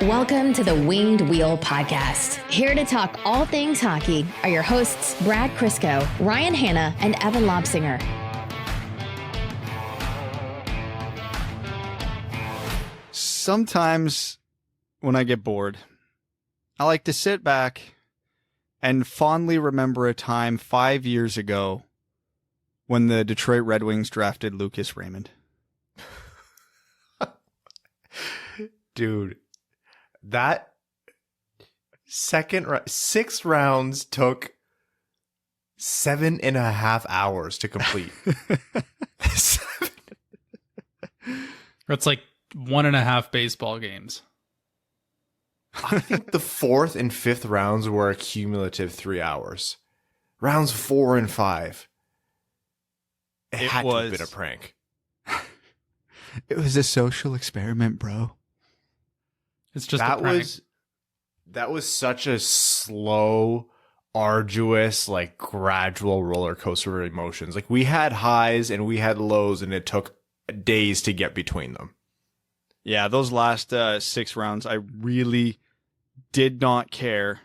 Welcome to the Winged Wheel Podcast. Here to talk all things hockey are your hosts, Brad Crisco, Ryan Hanna, and Evan Lobsinger. Sometimes when I get bored, I like to sit back and fondly remember a time 5 years ago when the Detroit Red Wings drafted Lucas Raymond. Dude, that six rounds took 7.5 hours to complete. That's like 1.5 baseball games. I think the fourth and fifth rounds were a cumulative 3 hours. Rounds 4 and 5. It had to have been a prank. It was a social experiment, bro. It's just a prank. That was such a slow, arduous, like gradual roller coaster of emotions. Like we had highs and we had lows, and it took days to get between them. Yeah, those last 6 rounds, I really did not care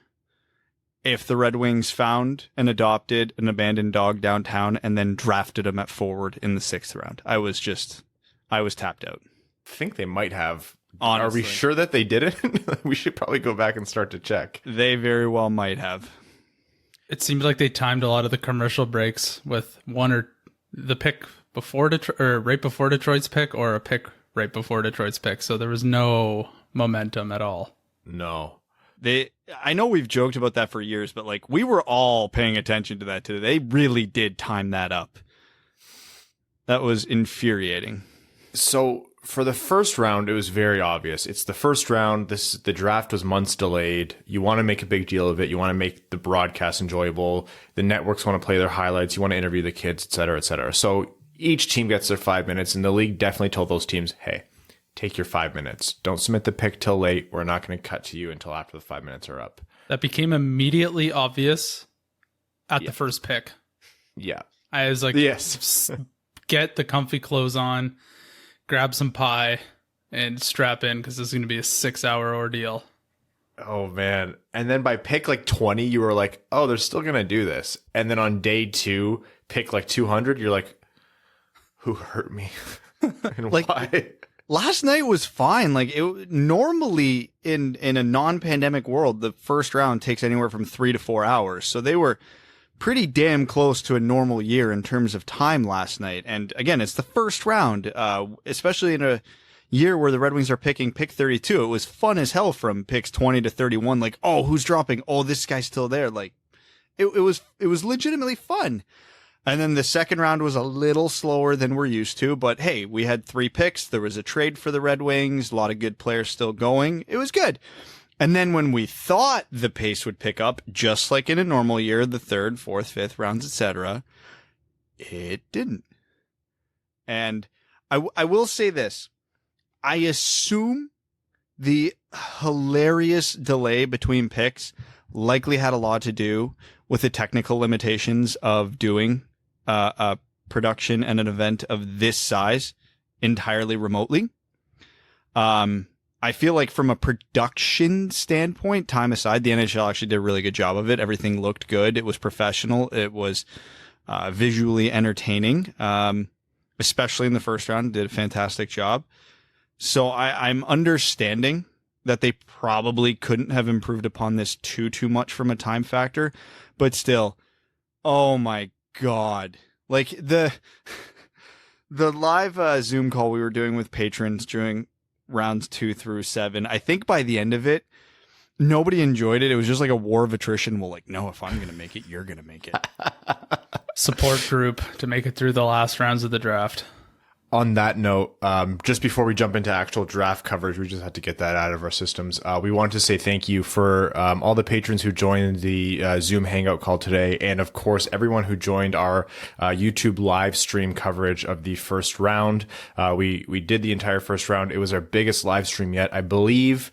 if the Red Wings found and adopted an abandoned dog downtown and then drafted him at forward in the 6th round. I was tapped out. I think they might have. Honestly. Are we sure that they didn't? We should probably go back and start to check. They very well might have. It seemed like they timed a lot of the commercial breaks with one or the pick before Detroit, or right before Detroit's pick, or a pick right before Detroit's pick. So there was no momentum at all. No. I know we've joked about that for years, but like we were all paying attention to that today. They really did time that up. That was infuriating. So for the first round, it was very obvious. It's the first round. The draft was months delayed. You want to make a big deal of it. You want to make the broadcast enjoyable. The networks want to play their highlights. You want to interview the kids, et cetera, et cetera. So each team gets their 5 minutes, and the league definitely told those teams, hey, take your 5 minutes. Don't submit the pick till late. We're not going to cut to you until after the 5 minutes are up. That became immediately obvious at the first pick. Yeah. I was like, yes. Get the comfy clothes on, grab some pie, and strap in, because this is going to be a 6-hour ordeal. Oh, man. And then by pick like 20, you were like, oh, they're still going to do this. And then on day 2, pick like 200, you're like, who hurt me? And like, why? Last night was fine. Like normally in a non-pandemic world, the first round takes anywhere from 3 to 4 hours. So they were pretty damn close to a normal year in terms of time last night. And again, it's the first round, especially in a year where the Red Wings are picking pick 32. It was fun as hell from picks 20 to 31. Like, oh, who's dropping? Oh, this guy's still there. Like it was legitimately fun. And then the second round was a little slower than we're used to, but hey, we had 3 picks. There was a trade for the Red Wings, a lot of good players still going. It was good. And then when we thought the pace would pick up, just like in a normal year, the 3rd, 4th, 5th rounds, etc., it didn't. And I will say this. I assume the hilarious delay between picks likely had a lot to do with the technical limitations of doing a production and an event of this size entirely remotely. I feel like from a production standpoint, time aside, the NHL actually did a really good job of it. Everything looked good. It was professional. It was visually entertaining, especially in the first round. Did a fantastic job. So I'm understanding that they probably couldn't have improved upon this too much from a time factor, but still, oh my God. Like the live Zoom call we were doing with patrons during rounds 2 through 7, I think by the end of it, nobody enjoyed it. It was just like a war of attrition. Well, like, no, if I'm going to make it, you're going to make it. Support group to make it through the last rounds of the draft. On that note, just before we jump into actual draft coverage, we just had to get that out of our systems. We want to say thank you for all the patrons who joined the Zoom Hangout call today. And of course, everyone who joined our YouTube live stream coverage of the first round. We did the entire first round. It was our biggest live stream yet. I believe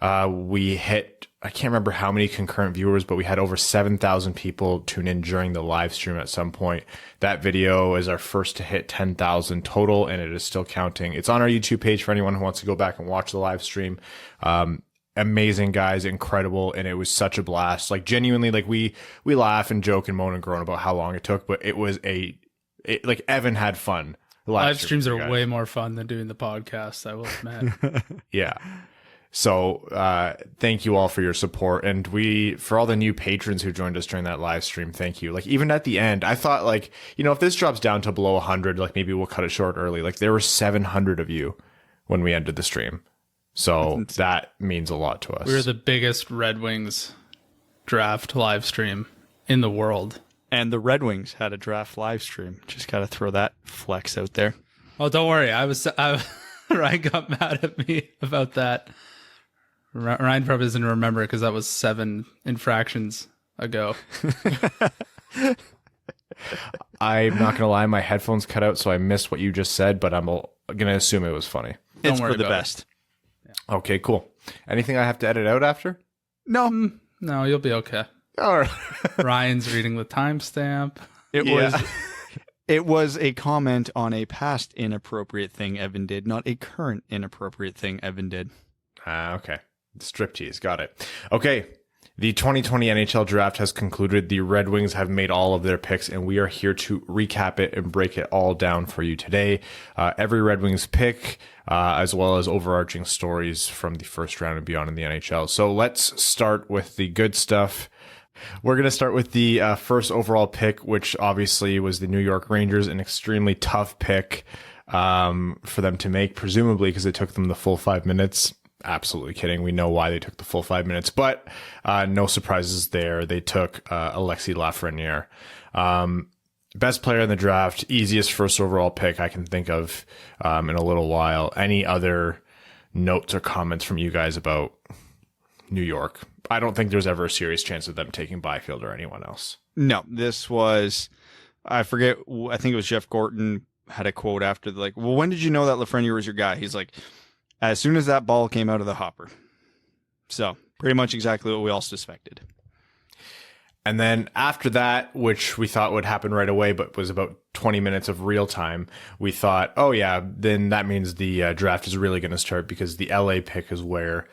we hit, I can't remember how many concurrent viewers, but we had over 7,000 people tune in during the live stream at some point. That video is our first to hit 10,000 total, and it is still counting. It's on our YouTube page for anyone who wants to go back and watch the live stream. amazing guys, incredible, and it was such a blast. Like genuinely, like we laugh and joke and moan and groan about how long it took, but it was like Evan had fun. Live streams are way more fun than doing the podcast, I will admit. Yeah. So thank you all for your support, and for all the new patrons who joined us during that live stream, thank you. Like even at the end, I thought like, if this drops down to below 100, like maybe we'll cut it short early. Like there were 700 of you when we ended the stream, so that means a lot to us. We were the biggest Red Wings draft live stream in the world, and the Red Wings had a draft live stream. Just got to throw that flex out there. Oh, don't worry, Ryan got mad at me about that. Ryan probably doesn't remember because that was 7 infractions ago. I'm not going to lie, my headphones cut out, so I missed what you just said, but I'm going to assume it was funny. It's for the best. Yeah. Okay, cool. Anything I have to edit out after? No, you'll be okay. All right. Ryan's reading the timestamp. It was a comment on a past inappropriate thing Evan did, not a current inappropriate thing Evan did. Okay. Striptease. Got it. Okay. The 2020 NHL Draft has concluded. The Red Wings have made all of their picks, and we are here to recap it and break it all down for you today. Every Red Wings pick, as well as overarching stories from the first round and beyond in the NHL. So let's start with the good stuff. We're going to start with the first overall pick, which obviously was the New York Rangers, an extremely tough pick for them to make, presumably because it took them the full 5 minutes. Absolutely kidding. We know why they took the full 5 minutes, but no surprises there. They took Alexis Lafreniere. Best player in the draft, easiest first overall pick I can think of in a little while. Any other notes or comments from you guys about New York? I don't think there's ever a serious chance of them taking Byfield or anyone else. No, this was, I think it was Jeff Gorton had a quote after, well, when did you know that Lafreniere was your guy? He's like, as soon as that ball came out of the hopper. So pretty much exactly what we all suspected. And then after that, which we thought would happen right away, but was about 20 minutes of real time, we thought, oh yeah, then that means the draft is really going to start, because the LA pick is where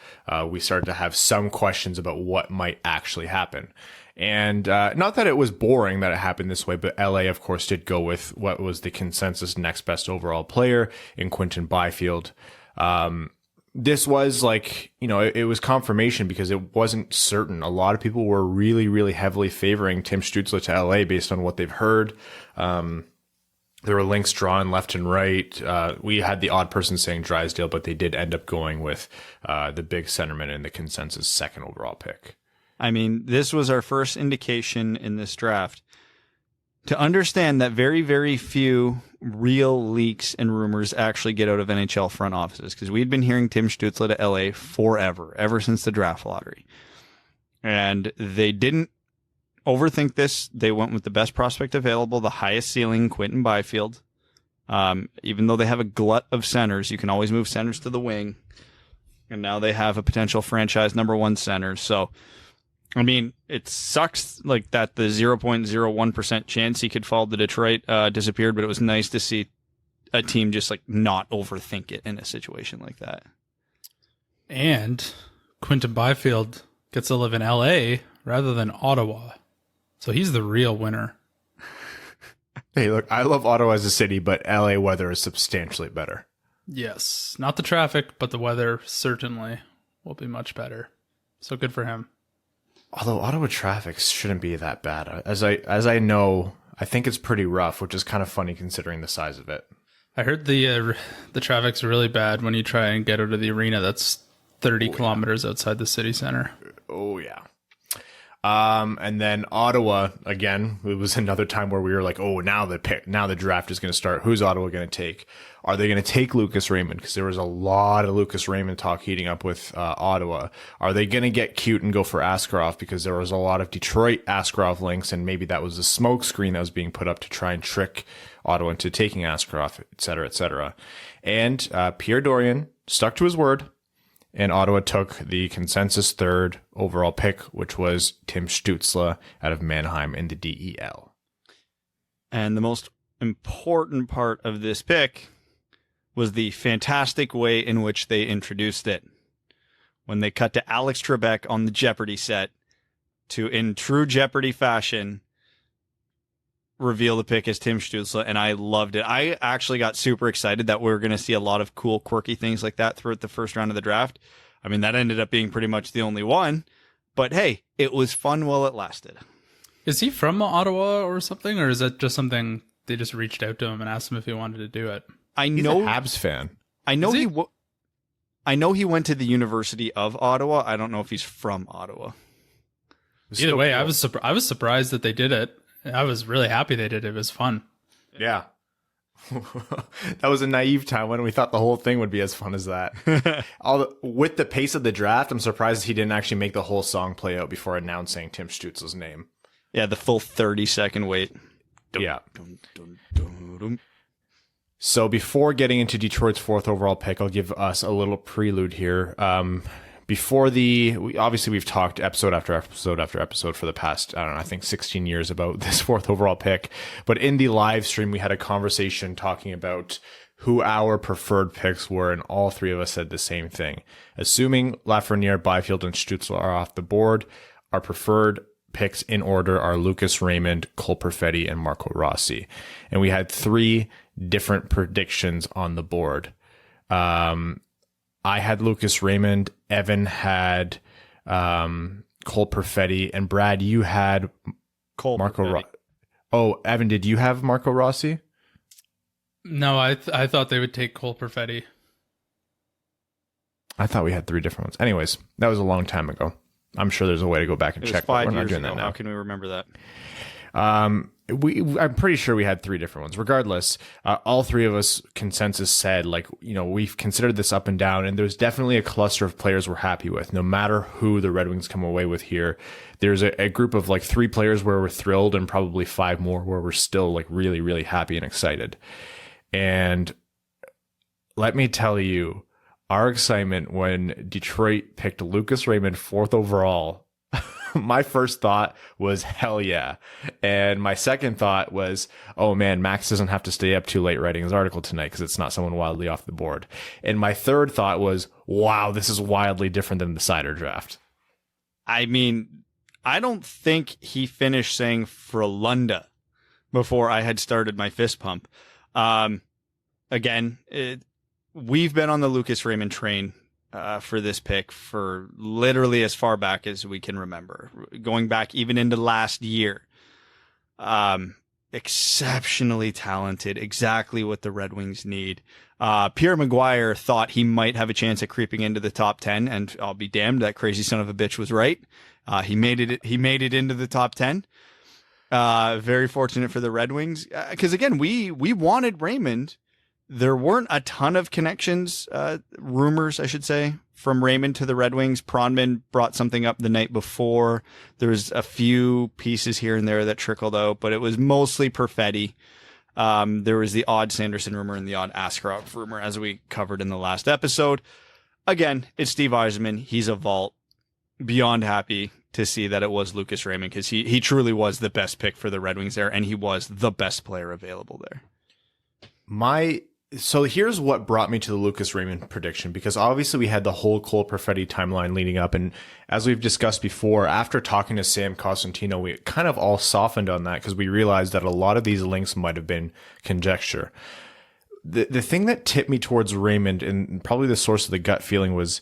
we started to have some questions about what might actually happen. And not that it was boring that it happened this way, but LA, of course, did go with what was the consensus next best overall player in Quinton Byfield. This was it was confirmation because it wasn't certain. A lot of people were really, really heavily favoring Tim Stützle to LA based on what they've heard. There were links drawn left and right. We had the odd person saying Drysdale, but they did end up going with the big centerman in the consensus second overall pick. I mean, this was our first indication in this draft to understand that very, very few real leaks and rumors actually get out of NHL front offices, because we'd been hearing Tim Stützle to LA forever, ever since the draft lottery. And they didn't overthink this. They went with the best prospect available, the highest ceiling, Quinton Byfield. Even though they have a glut of centers, you can always move centers to the wing. And now they have a potential franchise number 1 center. So, I mean, it sucks that the 0.01% chance he could fall to Detroit disappeared, but it was nice to see a team just not overthink it in a situation like that. And Quinton Byfield gets to live in LA rather than Ottawa. So he's the real winner. Hey, look, I love Ottawa as a city, but LA weather is substantially better. Yes, not the traffic, but the weather certainly will be much better. So good for him. Although Ottawa traffic shouldn't be that bad. As I know, I think it's pretty rough, which is kind of funny considering the size of it. I heard the traffic's really bad when you try and get out of the arena that's 30 kilometers outside the city center. Oh, yeah. And then Ottawa, again, it was another time where we were like, oh, now the draft is going to start. Who's Ottawa going to take? Are they going to take Lucas Raymond? Because there was a lot of Lucas Raymond talk heating up with Ottawa. Are they going to get cute and go for Askarov? Because there was a lot of Detroit Askarov links, and maybe that was a smoke screen that was being put up to try and trick Ottawa into taking Askarov, et cetera, et cetera. And Pierre Dorion stuck to his word, and Ottawa took the consensus third overall pick, which was Tim Stützle out of Mannheim in the DEL. And the most important part of this pick was the fantastic way in which they introduced it. when they cut to Alex Trebek on the Jeopardy set to, in true Jeopardy fashion, reveal the pick as Tim Stützle, and I loved it. I actually got super excited that we were going to see a lot of cool, quirky things like that throughout the first round of the draft. I mean, that ended up being pretty much the only one, but hey, it was fun while it lasted. Is he from Ottawa or something, or is that just something they just reached out to him and asked him if he wanted to do it? He's a Habs fan. I know he went to the University of Ottawa. I don't know if he's from Ottawa. Either way, cool. I was surprised that they did it. I was really happy they did it. It was fun. Yeah. That was a naive time when we thought the whole thing would be as fun as that. With the pace of the draft, I'm surprised he didn't actually make the whole song play out before announcing Tim Stützle's name. Yeah, the full 30-second wait. Yeah. So before getting into Detroit's 4th overall pick, I'll give us a little prelude here. We've talked episode after episode after episode for the past, I think 16 years about this 4th overall pick. But in the live stream, we had a conversation talking about who our preferred picks were, and all three of us said the same thing. Assuming Lafreniere, Byfield, and Stützle are off the board, our preferred picks in order are Lucas Raymond, Cole Perfetti, and Marco Rossi. And we had 3 different predictions on the board. I had Lucas Raymond, Evan had Cole Perfetti, and Brad, you had Marco Rossi. Oh, Evan, did you have Marco Rossi? No, I thought they would take Cole Perfetti. I thought we had 3 different ones. Anyways, that was a long time ago. I'm sure there's a way to go back and check. 5 years ago. How can we remember that? I'm pretty sure we had 3 different ones. Regardless, all 3 of us consensus said, we've considered this up and down, and there's definitely a cluster of players we're happy with. No matter who the Red Wings come away with here, there's a group of 3 players where we're thrilled, and probably 5 more where we're still really, really happy and excited. And let me tell you, our excitement when Detroit picked Lucas Raymond 4th overall, my first thought was, hell yeah. And my second thought was, oh man, Max doesn't have to stay up too late writing his article tonight because it's not someone wildly off the board. And my third thought was, wow, this is wildly different than the Cider draft. I mean, I don't think he finished saying Frölunda before I had started my fist pump. We've been on the Lucas Raymond train for this pick for literally as far back as we can remember, going back even into last year. Exceptionally talented, exactly what the Red Wings need. Pierre Maguire thought he might have a chance at creeping into the top 10, and I'll be damned, that crazy son of a bitch was right. He made it into the top 10. Very fortunate for the Red Wings, because again, we wanted Raymond. There weren't a ton of connections, rumors, I should say, from Raymond to the Red Wings. Pronman brought something up the night before. There was a few pieces here and there that trickled out, but it was mostly Perfetti. There was the odd Sanderson rumor and the odd Askarov rumor, as we covered in the last episode. Again, it's Steve Yzerman. He's a vault. Beyond happy to see that it was Lucas Raymond, because he truly was the best pick for the Red Wings there, and he was the best player available there. So here's what brought me to the Lucas Raymond prediction, because obviously we had the whole Cole Perfetti timeline leading up. And as we've discussed before, after talking to Sam Cosentino, we kind of all softened on that because we realized that a lot of these links might have been conjecture. The thing that tipped me towards Raymond, and probably the source of the gut feeling, was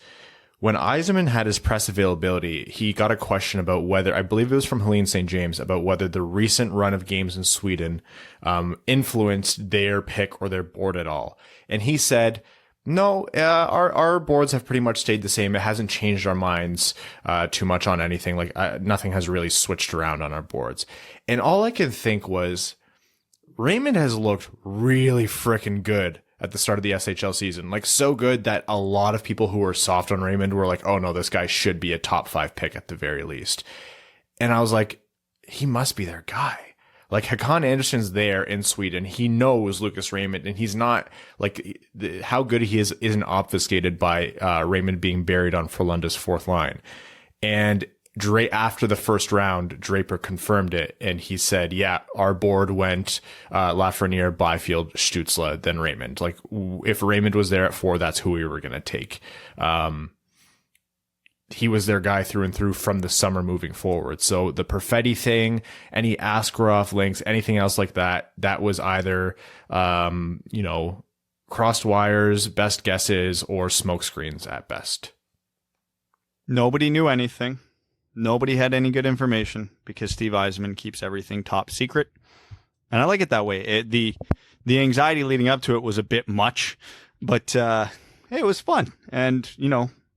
when Yzerman had his press availability, he got a question about whether, I believe it was from Helene St. James, about whether the recent run of games in Sweden influenced their pick or their board at all. And he said, no, our boards have pretty much stayed the same. It hasn't changed our minds too much on anything. Nothing has really switched around on our boards. And all I could think was, Raymond has looked really freaking good at the start of the SHL season. So good that a lot of people who were soft on Raymond were like, oh no, this guy should be a top 5 pick at the very least. And I was like, he must be their guy. Hakan Andersson's there in Sweden. He knows Lucas Raymond, and he's not how good he is isn't obfuscated by Raymond being buried on Frölunda's 4th line. And after the first round, Draper confirmed it, and he said, yeah, our board went Lafreniere, Byfield, Stützle, then Raymond. If Raymond was there at 4, that's who we were going to take. he was their guy through and through from the summer moving forward. So the Perfetti thing, any Askarov links, anything else like that, that was either, crossed wires, best guesses, or smoke screens at best. Nobody knew anything. Nobody had any good information because Steve Yzerman keeps everything top secret. And I like it that way. The anxiety leading up to it was a bit much, but hey, it was fun. And,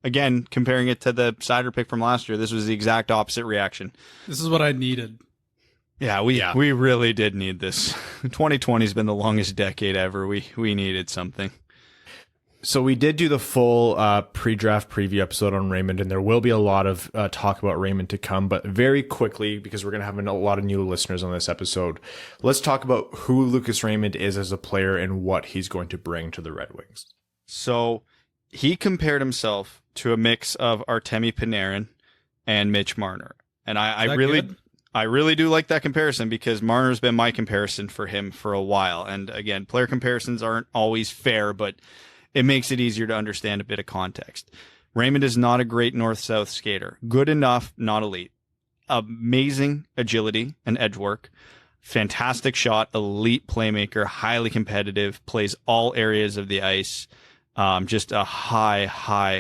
again, comparing it to the Seider pick from last year, this was the exact opposite reaction. This is what I needed. Yeah, we really did need this. 2020 has been the longest decade ever. We needed something. So we did do the full pre-draft preview episode on Raymond, and there will be a lot of talk about Raymond to come. But very quickly, because we're going to have a lot of new listeners on this episode, let's talk about who Lucas Raymond is as a player and what he's going to bring to the Red Wings. So he compared himself to a mix of Artemi Panarin and Mitch Marner. And I really do like that comparison because Marner's been my comparison for him for a while. And again, player comparisons aren't always fair, but it makes it easier to understand a bit of context. Raymond is not a great north-south skater. Good enough, not elite. Amazing agility and edge work. Fantastic shot, elite playmaker, highly competitive, plays all areas of the ice. Just a high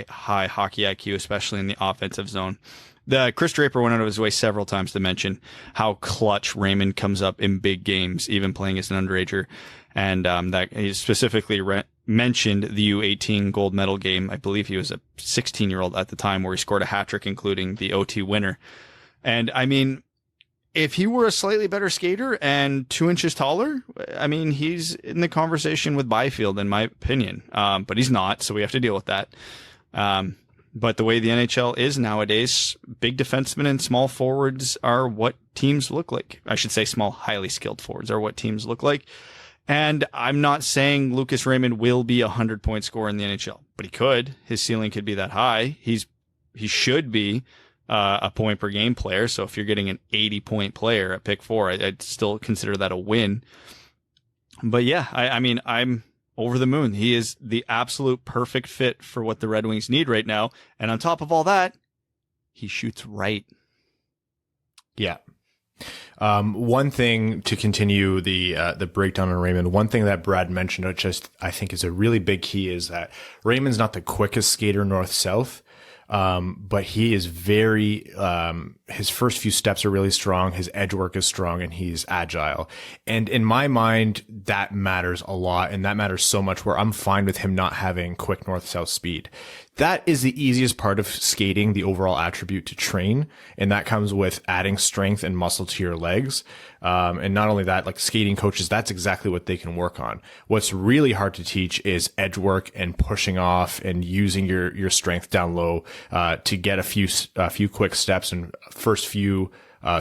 hockey IQ, especially in the offensive zone. Chris Draper went out of his way several times to mention how clutch Raymond comes up in big games, even playing as an underager. And that he specifically mentioned the U18 gold medal game. I believe he was a 16-year-old at the time where he scored a hat trick, including the OT winner. And I mean, if he were a slightly better skater and 2 inches taller, I mean, he's in the conversation with Byfield, in my opinion. But he's not, so we have to deal with that. But the way the NHL is nowadays, big defensemen and small forwards are what teams look like. I should say small, highly skilled forwards are what teams look like. And I'm not saying Lucas Raymond will be a 100-point scorer in the NHL, but he could. His ceiling could be that high. He should be a point per game player. So if you're getting an 80-point player at pick 4, I'd still consider that a win. But yeah, I mean, I'm over the moon. He is the absolute perfect fit for what the Red Wings need right now. And on top of all that, he shoots right. Yeah. One thing to continue the breakdown on Raymond, one thing that Brad mentioned, which I think is a really big key, is that Raymond's not the quickest skater north-south. But he is very, his first few steps are really strong. His edge work is strong and he's agile. And in my mind, that matters a lot. And that matters so much where I'm fine with him not having quick north-south speed. That is the easiest part of skating, the overall attribute to train. And that comes with adding strength and muscle to your legs. And not only that, like skating coaches, that's exactly what they can work on. What's really hard to teach is edge work and pushing off and using your strength down low, to get a few quick steps and first few,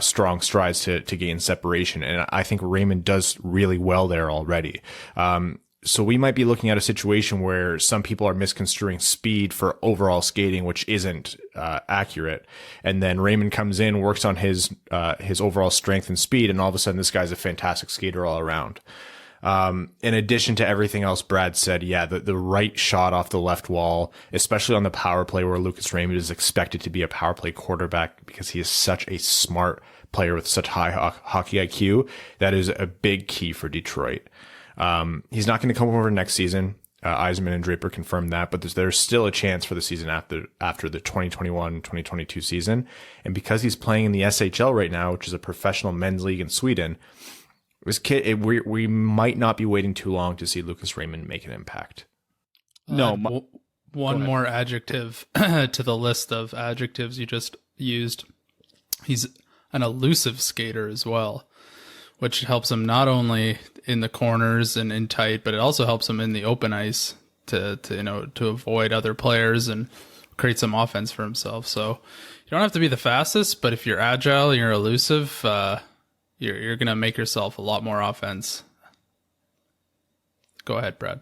strong strides to gain separation. And I think Raymond does really well there already. So we might be looking at a situation where some people are misconstruing speed for overall skating, which isn't accurate. And then Raymond comes in, works on his overall strength and speed, and all of a sudden this guy's a fantastic skater all around. In addition to everything else Brad said, yeah, the right shot off the left wall, especially on the power play where Lucas Raymond is expected to be a power play quarterback because he is such a smart player with such high hockey IQ, that is a big key for Detroit. He's not going to come over next season. Yzerman and Draper confirmed that, but there's still a chance for the season after the 2021-2022 season. And because he's playing in the SHL right now, which is a professional men's league in Sweden, this kid, we might not be waiting too long to see Lucas Raymond make an impact. No, one more adjective to the list of adjectives you just used. He's an elusive skater as well, which helps him not only in the corners and in tight, but it also helps him in the open ice to avoid other players and create some offense for himself. So you don't have to be the fastest, but if you're agile, you're elusive, you're going to make yourself a lot more offense. Go ahead, Brad.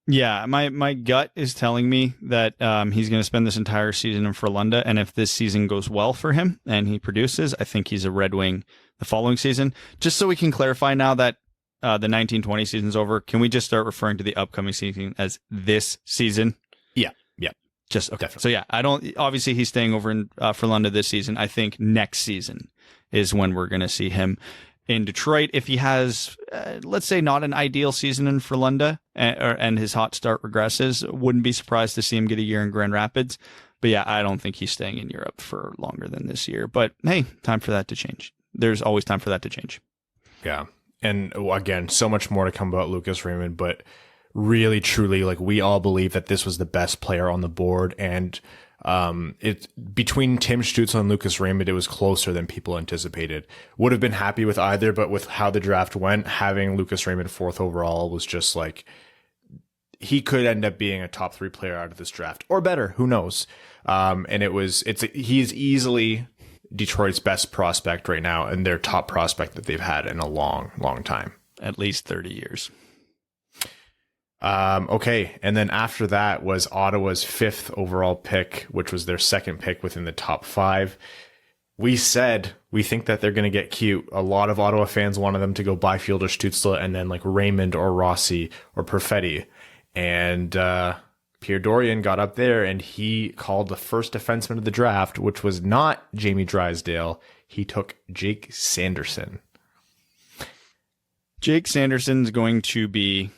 Yeah, my gut is telling me that he's going to spend this entire season in Frölunda, and if this season goes well for him and he produces, I think he's a Red Wing the following season. Just so we can clarify now that the 1920 season's over, can we just start referring to the upcoming season as this season? Yeah. Just okay. Definitely. So yeah, I don't. Obviously, he's staying over in Frölunda this season. I think next season is when we're going to see him in Detroit. If he has, let's say, not an ideal season in Frölunda and his hot start regresses, wouldn't be surprised to see him get a year in Grand Rapids. But yeah, I don't think he's staying in Europe for longer than this year. But hey, time for that to change. There's always time for that to change. Yeah. And again, so much more to come about Lucas Raymond, but really, truly, like, we all believe that this was the best player on the board. And it between Tim Stützle and Lucas Raymond, it was closer than people anticipated. Would have been happy with either, but with how the draft went, having Lucas Raymond 4th overall was just like, he could end up being a top 3 player out of this draft, or better, who knows? And he's easily Detroit's best prospect right now, and their top prospect that they've had in a long, long time. At least 30 years. Okay. And then after that was Ottawa's 5th overall pick, which was their second pick within the top 5. We said we think that they're going to get cute. A lot of Ottawa fans wanted them to go Byfield or Stützle and then like Raymond or Rossi or Perfetti. And Pierre Dorion got up there and he called the first defenseman of the draft, which was not Jamie Drysdale. He took Jake Sanderson. Jake Sanderson's going to be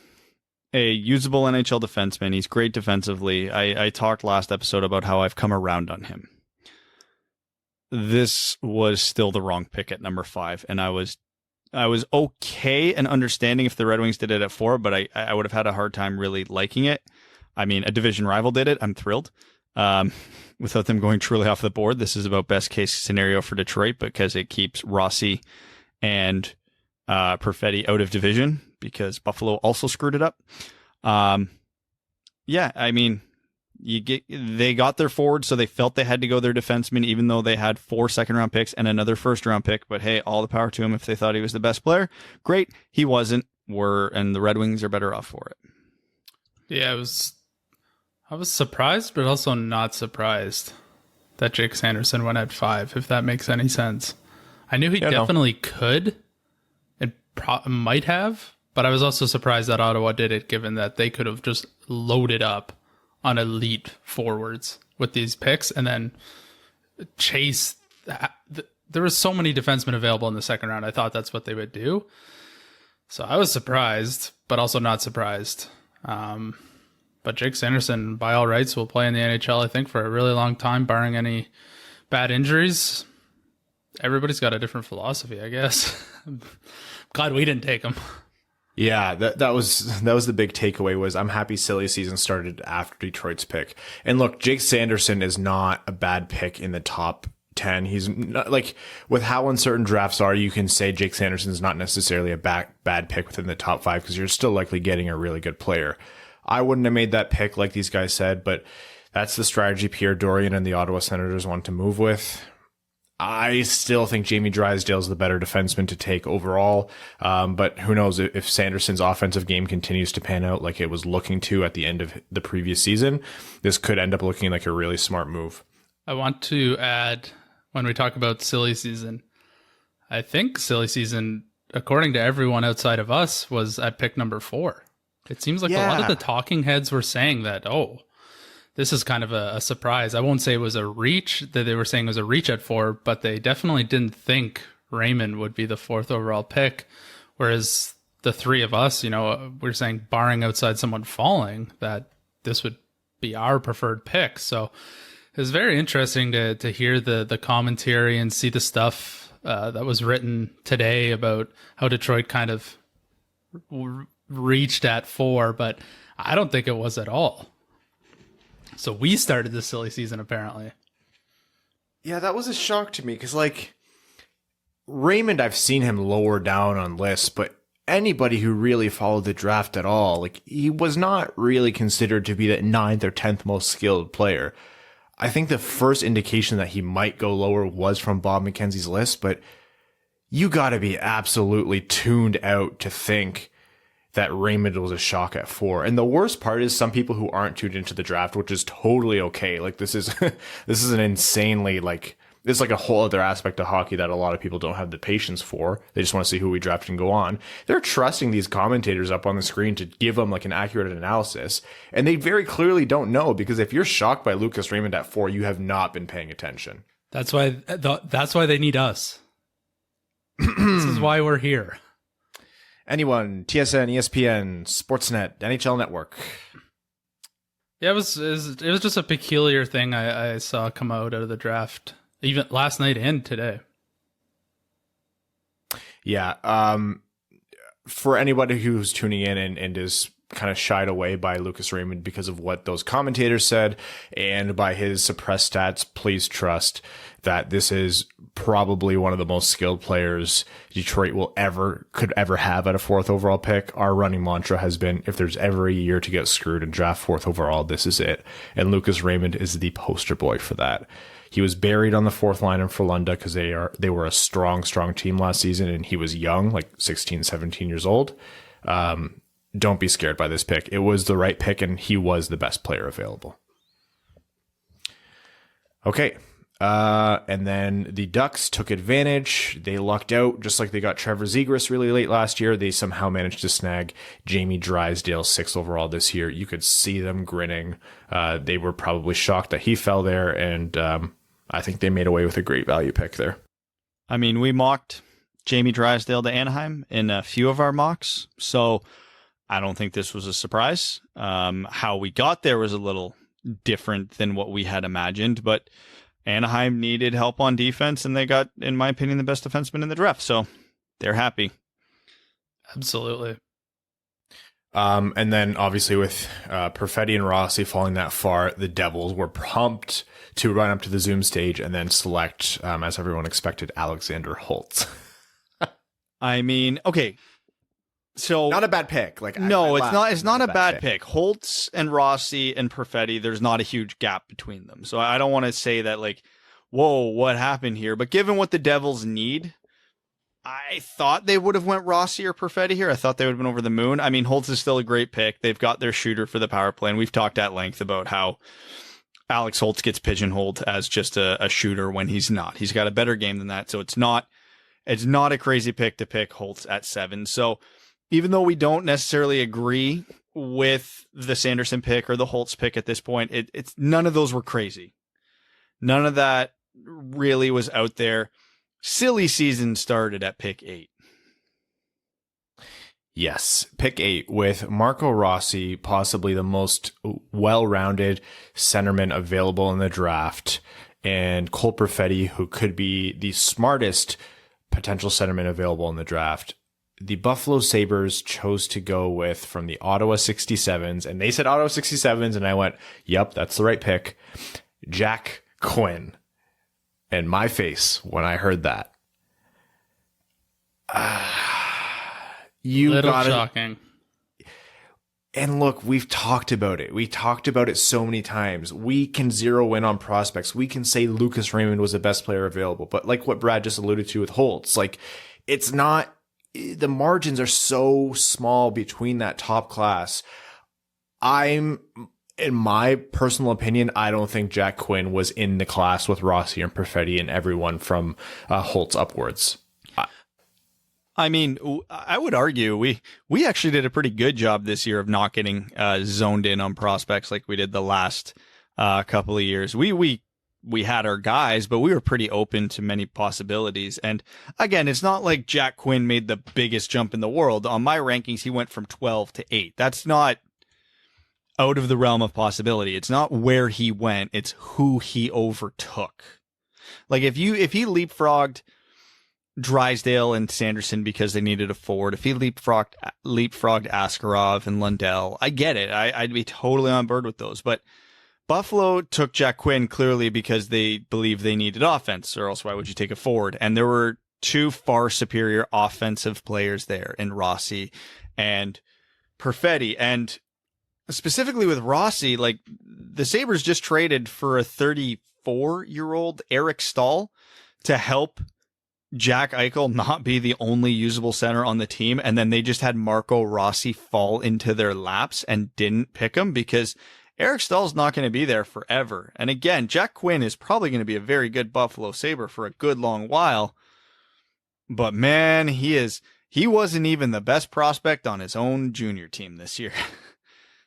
a usable NHL defenseman. He's great defensively. I talked last episode about how I've come around on him. This was still the wrong pick at number 5, and I was okay and understanding if the Red Wings did it at 4, but I would have had a hard time really liking it. I mean, a division rival did it. I'm thrilled. Without them going truly off the board, this is about best case scenario for Detroit because it keeps Rossi and Perfetti out of division because Buffalo also screwed it up. Yeah, I mean, they got their forward, so they felt they had to go their defenseman, even though they had 4 second-round picks and another first-round pick. But hey, all the power to him if they thought he was the best player. Great, he wasn't. And the Red Wings are better off for it. Yeah, I was surprised, but also not surprised that Jake Sanderson went at 5, if that makes any sense. I knew he definitely could and might have, but I was also surprised that Ottawa did it, given that they could have just loaded up on elite forwards with these picks and then chase. There were so many defensemen available in the second round. I thought that's what they would do. So I was surprised, but also not surprised. But Jake Sanderson, by all rights, will play in the NHL, I think, for a really long time, barring any bad injuries. Everybody's got a different philosophy, I guess. Glad we didn't take him. Yeah, that was the big takeaway was I'm happy silly season started after Detroit's pick. And look, Jake Sanderson is not a bad pick in the top 10. He's not, like, with how uncertain drafts are, you can say Jake Sanderson is not necessarily a bad pick within the top 5 because you're still likely getting a really good player. I wouldn't have made that pick like these guys said, but that's the strategy Pierre Dorion and the Ottawa Senators want to move with. I still think Jamie Drysdale is the better defenseman to take overall, but who knows if Sanderson's offensive game continues to pan out like it was looking to at the end of the previous season, this could end up looking like a really smart move. I want to add, when we talk about silly season, I think silly season, according to everyone outside of us, was at pick number 4. It seems like a lot of the talking heads were saying that, this is kind of a surprise. I won't say it was a reach, that they were saying it was a reach at 4, but they definitely didn't think Raymond would be the 4th overall pick. Whereas the 3 of us, we're saying barring outside someone falling, that this would be our preferred pick. So it was very interesting to hear the commentary and see the stuff that was written today about how Detroit kind of reached at 4, but I don't think it was at all. So we started the silly season, apparently. Yeah, that was a shock to me because, like, Raymond, I've seen him lower down on lists, but anybody who really followed the draft at all, like, he was not really considered to be the 9th or 10th most skilled player. I think the first indication that he might go lower was from Bob McKenzie's list, but you got to be absolutely tuned out to think that Raymond was a shock at 4. And the worst part is some people who aren't tuned into the draft, which is totally okay. Like, this is this is an insanely, like, it's like a whole other aspect of hockey that a lot of people don't have the patience for. They just want to see who we draft and go on. They're trusting these commentators up on the screen to give them like an accurate analysis. And they very clearly don't know, because if you're shocked by Lucas Raymond at 4, you have not been paying attention. That's why they need us. This is why we're here. Anyone, TSN, ESPN, Sportsnet, NHL Network. Yeah, it was just a peculiar thing I saw come out of the draft, even last night and today. Yeah. For anybody who's tuning in and is kind of shied away by Lucas Raymond because of what those commentators said and by his suppressed stats, please trust that this is probably one of the most skilled players Detroit could ever have at a 4th overall pick. Our running mantra has been, if there's ever a year to get screwed and draft 4th overall, this is it. And Lucas Raymond is the poster boy for that. He was buried on the 4th line in Frölunda because they were a strong team last season, and he was young, like 16, 17 years old. Don't be scared by this pick. It was the right pick, and he was the best player available. Okay. And then the Ducks took advantage. They lucked out, just like they got Trevor Zegras really late last year. They somehow managed to snag Jamie Drysdale 6th overall this year. You could see them grinning. They were probably shocked that he fell there, and I think they made away with a great value pick there. I mean, we mocked Jamie Drysdale to Anaheim in a few of our mocks, so I don't think this was a surprise. How we got there was a little different than what we had imagined, but Anaheim needed help on defense, and they got, in my opinion, the best defenseman in the draft, so they're happy. Absolutely. And then, obviously, with Perfetti and Rossi falling that far, the Devils were pumped to run up to the Zoom stage and then select, as everyone expected, Alexander Holtz. I mean, okay. So not a bad pick. Like, no, it's not a bad pick. Holtz and Rossi and Perfetti, there's not a huge gap between them. So I don't want to say that, like, whoa, what happened here? But given what the Devils need, I thought they would have went Rossi or Perfetti here. I thought they would have been over the moon. I mean, Holtz is still a great pick. They've got their shooter for the power play, and we've talked at length about how Alex Holtz gets pigeonholed as just a shooter when he's not. He's got a better game than that. So it's not a crazy pick to pick Holtz at 7. So even though we don't necessarily agree with the Sanderson pick or the Holtz pick at this point, it's none of those were crazy. None of that really was out there. Silly season started at pick 8. Yes, pick 8 with Marco Rossi, possibly the most well-rounded centerman available in the draft, and Cole Perfetti, who could be the smartest potential centerman available in the draft. The Buffalo Sabres chose to go with, from the Ottawa 67s, and they said Ottawa 67s, and I went, yep, that's the right pick, Jack Quinn. And my face when I heard that. Shocking. And look, we've talked about it. We talked about it so many times. We can zero in on prospects. We can say Lucas Raymond was the best player available. But like what Brad just alluded to with Holtz, like, it's not, the margins are so small between that top class. In my personal opinion, I don't think Jack Quinn was in the class with Rossi and Perfetti and everyone from Holtz upwards. I mean, I would argue we actually did a pretty good job this year of not getting zoned in on prospects like we did the last couple of years. We had our guys, but we were pretty open to many possibilities. And again, it's not like Jack Quinn made the biggest jump in the world. On my rankings, he went from 12 to 8. That's not out of the realm of possibility. It's not where he went, it's who he overtook. Like if he leapfrogged Drysdale and Sanderson because they needed a forward, if he leapfrogged Askarov and Lundell, I get it. I'd be totally on board with those. But Buffalo took Jack Quinn clearly because they believe they needed offense, or else why would you take a forward? And there were two far superior offensive players there in Rossi and Perfetti. And specifically with Rossi, like, the Sabres just traded for a 34-year-old Eric Stahl to help Jack Eichel not be the only usable center on the team. And then they just had Marco Rossi fall into their laps and didn't pick him because Eric Stahl's not going to be there forever. And again, Jack Quinn is probably going to be a very good Buffalo Sabre for a good long while. But man, he wasn't even the best prospect on his own junior team this year.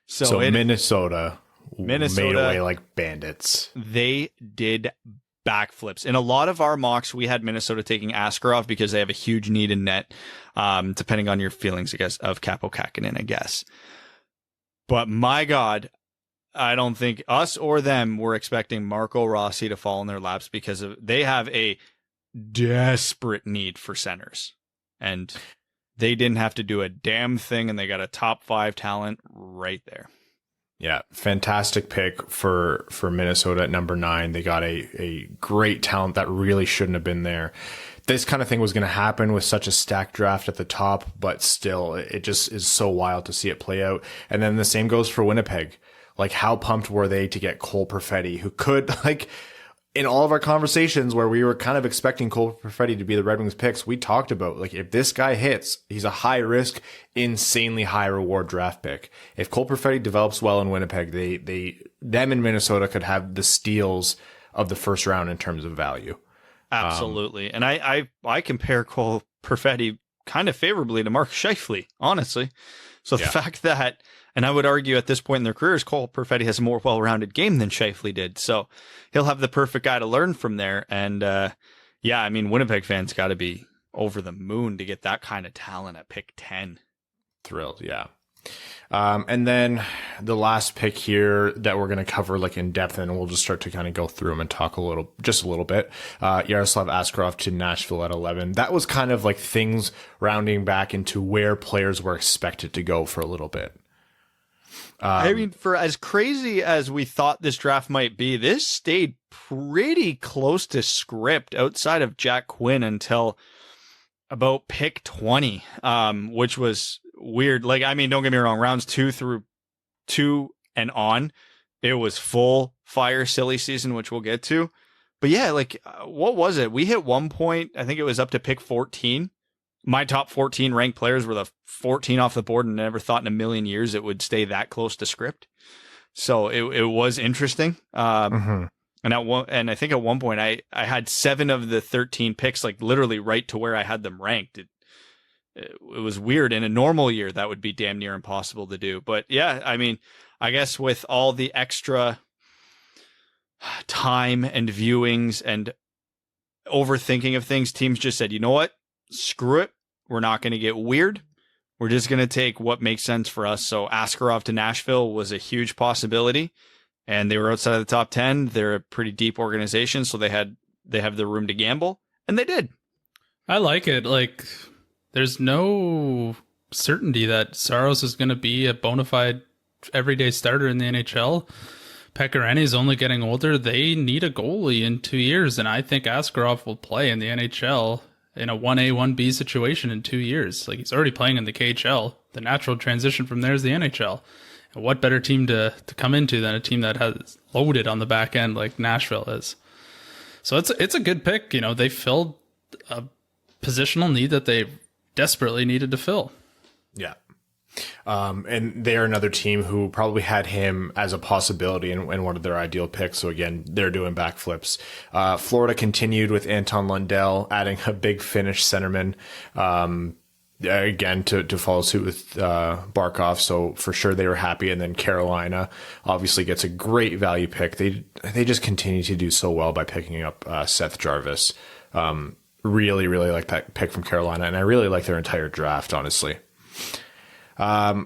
So Minnesota made away like bandits. They did backflips. In a lot of our mocks, we had Minnesota taking Askarov because they have a huge need in net, depending on your feelings, I guess, of Capo Kakinen, I guess. But my God, I don't think us or them were expecting Marco Rossi to fall in their laps because they have a desperate need for centers. And they didn't have to do a damn thing, and they got a top 5 talent right there. Yeah, fantastic pick for Minnesota at number 9. They got a great talent that really shouldn't have been there. This kind of thing was going to happen with such a stacked draft at the top, but still, it just is so wild to see it play out. And then the same goes for Winnipeg. Like, how pumped were they to get Cole Perfetti, who could, like, in all of our conversations where we were kind of expecting Cole Perfetti to be the Red Wings picks, we talked about, like, if this guy hits, he's a high risk, insanely high reward draft pick. If Cole Perfetti develops well in Winnipeg, them in Minnesota could have the steals of the first round in terms of value. Absolutely. And I compare Cole Perfetti kind of favorably to Mark Scheifele, honestly. So the fact that, and I would argue at this point in their careers, Cole Perfetti has a more well-rounded game than Scheifele did. So he'll have the perfect guy to learn from there. And yeah, I mean, Winnipeg fans got to be over the moon to get that kind of talent at pick 10. Thrilled, yeah. And then the last pick here that we're going to cover like in depth, and we'll just start to kind of go through them and talk just a little bit. Yaroslav Askarov to Nashville at 11. That was kind of like things rounding back into where players were expected to go for a little bit. I mean, for as crazy as we thought this draft might be, this stayed pretty close to script outside of Jack Quinn until about pick 20, which was weird. Like, I mean, don't get me wrong, rounds 2 through 2 and on, it was full fire silly season, which we'll get to. But yeah, like, what was it? We hit one point, I think it was up to pick 14. My top 14 ranked players were the 14 off the board, and never thought in a million years it would stay that close to script. So it was interesting. And I think at one point I had 7 of the 13 picks, like literally right to where I had them ranked. It was weird. In a normal year, that would be damn near impossible to do. But yeah, I mean, I guess with all the extra time and viewings and overthinking of things, teams just said, you know what? Screw it. We're not going to get weird. We're just going to take what makes sense for us. So Askarov to Nashville was a huge possibility, and they were outside of the top 10. They're a pretty deep organization, so they have the room to gamble, and they did. I like it. Like, there's no certainty that Saros is going to be a bona fide everyday starter in the NHL. Pekka is only getting older. They need a goalie in 2 years, and I think Askarov will play in the NHL in a 1A, 1B situation in 2 years. Like, he's already playing in the KHL. The natural transition from there is the NHL. And what better team to come into than a team that has loaded on the back end like Nashville is. So it's a good pick. You know, they filled a positional need that they desperately needed to fill. Yeah. And they're another team who probably had him as a possibility in one of their ideal picks. So again, they're doing backflips. Florida continued with Anton Lundell, adding a big Finnish centerman, again, to follow suit with Barkov. So for sure they were happy. And then Carolina obviously gets a great value pick. They just continue to do so well by picking up Seth Jarvis. Really, really like that pick from Carolina. And I really like their entire draft, honestly. Ken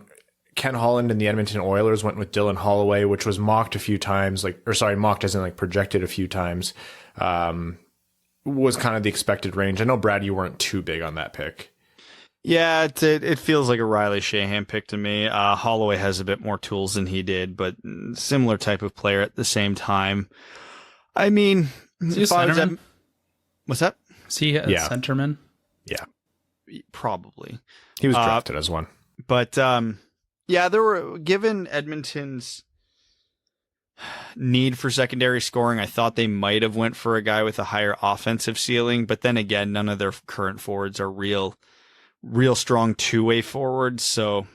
Holland and the Edmonton Oilers went with Dylan Holloway, which was mocked a few times, mocked as in like projected a few times, was kind of the expected range. I know, Brad, you weren't too big on that pick. Yeah, it feels like a Riley Shahan pick to me. Holloway has a bit more tools than he did, but similar type of player at the same time. I mean, is he a centerman? What's that? Is he a centerman? Yeah. Probably. He was drafted as one. But yeah, there were, given Edmonton's need for secondary scoring, I thought they might have went for a guy with a higher offensive ceiling. But then again, none of their current forwards are real strong two-way forwards. So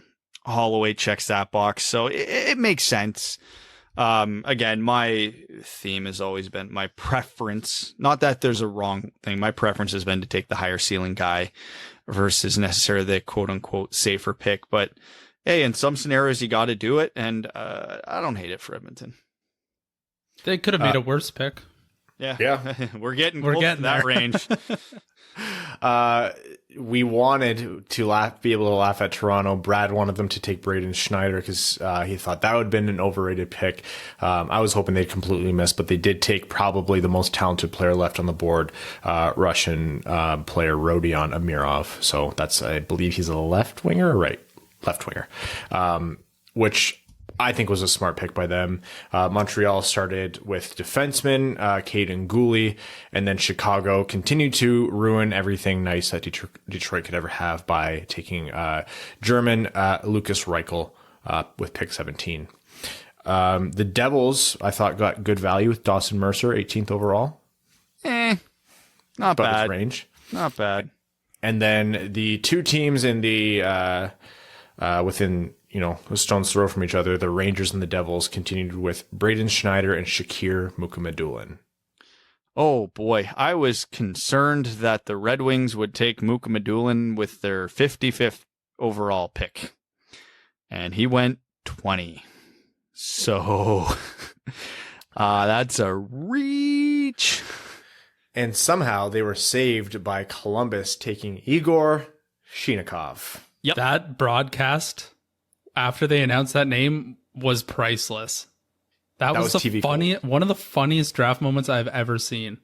Holloway checks that box. So it makes sense. Again, my theme has always been my preference. Not that there's a wrong thing. My preference has been to take the higher ceiling guy versus necessarily the quote unquote safer pick. But hey, in some scenarios, you got to do it. And I don't hate it for Edmonton. They could have made a worse pick. Yeah. We're getting to that range. We wanted to be able to laugh at Toronto. Brad wanted them to take Braden Schneider because he thought that would have been an overrated pick. I was hoping they'd completely miss, but they did take probably the most talented player left on the board, Russian player Rodion Amirov. So that's, I believe he's a left winger or right? Left winger, which I think was a smart pick by them. Montreal started with defensemen, Caden Gooley, and then Chicago continued to ruin everything nice that Detroit could ever have by taking German Lucas Reichel with pick 17. The Devils, I thought, got good value with Dawson Mercer, 18th overall. Not bad. Range. Not bad. And then the two teams in the within a stone's throw from each other, the Rangers and the Devils continued with Braden Schneider and Shakir Mukhamadullin. Oh boy, I was concerned that the Red Wings would take Mukhamadullin with their 55th overall pick. And he went 20. So that's a reach. And somehow they were saved by Columbus taking Igor Shinikov. Yep. That broadcast after they announced that name was priceless. That was the TV one of the funniest draft moments I've ever seen.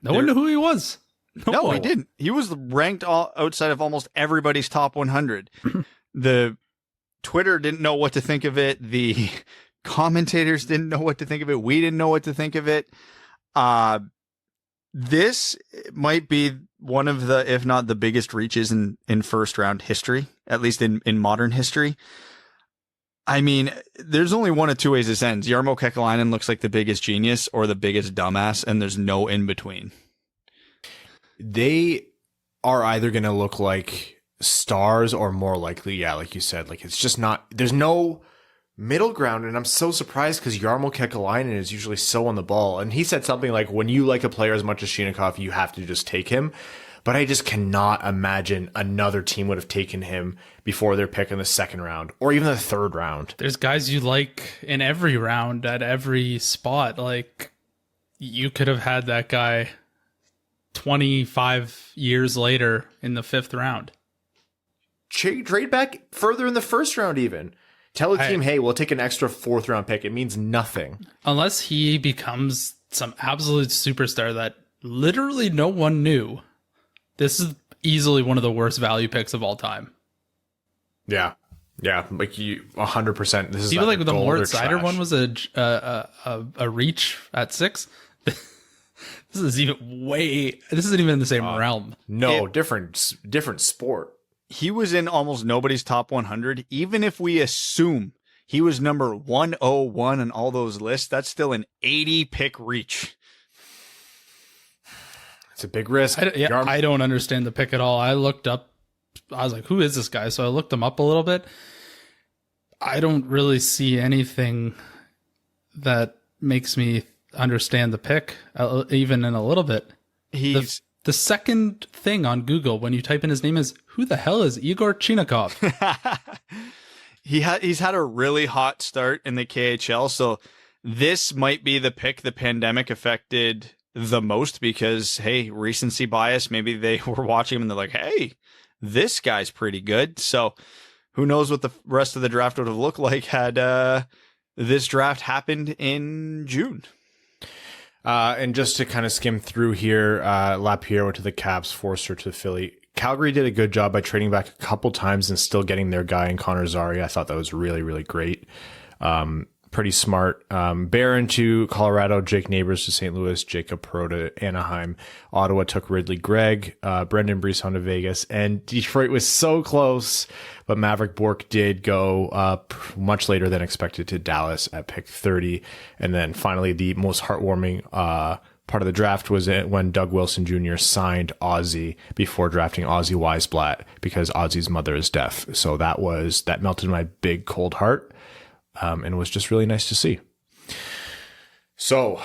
No one knew who he was. No, he didn't. He was ranked outside of almost everybody's top 100. The Twitter didn't know what to think of it. The commentators didn't know what to think of it. We didn't know what to think of it. This might be one of the, if not the biggest reaches in first round history, at least in modern history. I mean, there's only one of two ways this ends. Jarmo Kekalainen looks like the biggest genius or the biggest dumbass, and there's no in between. They are either going to look like stars or more likely, yeah, like you said, like it's just not, there's no middle ground. And I'm so surprised because Jarmo Kekalainen is usually so on the ball. And he said something like, when you like a player as much as Shinikov, you have to just take him. But I just cannot imagine another team would have taken him before their pick in the second round or even the third round. There's guys you like in every round at every spot. Like, you could have had that guy 25 years later in the fifth round. Trade back further in the first round even. Tell a team, hey, we'll take an extra fourth round pick. It means nothing. Unless he becomes some absolute superstar that literally no one knew. This is easily one of the worst value picks of all time. Yeah. Yeah, like you 100%. This is even like the Moritz Seider one was a reach at 6. This isn't even in the same realm. No, different sport. He was in almost nobody's top 100. Even if we assume he was number 101 on all those lists, that's still an 80 pick reach. It's a big risk. I don't understand the pick at all. I looked up, I was like, who is this guy? So I looked him up a little bit. I don't really see anything that makes me understand the pick, even in a little bit. The second thing on Google when you type in his name is, who the hell is Igor Chinikov? He's had a really hot start in the KHL, so this might be the pick the pandemic affected the most because, hey, recency bias. Maybe they were watching him and they're like, hey, this guy's pretty good. So who knows what the rest of the draft would have looked like had this draft happened in June. And just to kind of skim through here, Lapierre went to the Caps, Forster to Philly. Calgary did a good job by trading back a couple times and still getting their guy in Connor Zary. I thought that was really, really great. Pretty smart. Barron to Colorado, Jake Neighbors to St. Louis, Jacob Perreault to Anaheim. Ottawa took Ridley Gregg, Brendan Brisson to Vegas, and Detroit was so close, but Maverick Bourque did go up much later than expected to Dallas at pick 30. And then finally, the most heartwarming part of the draft was when Doug Wilson Jr. signed Ozzy before drafting Ozzy Weisblatt because Ozzy's mother is deaf. So that melted my big cold heart. and it was just really nice to see. So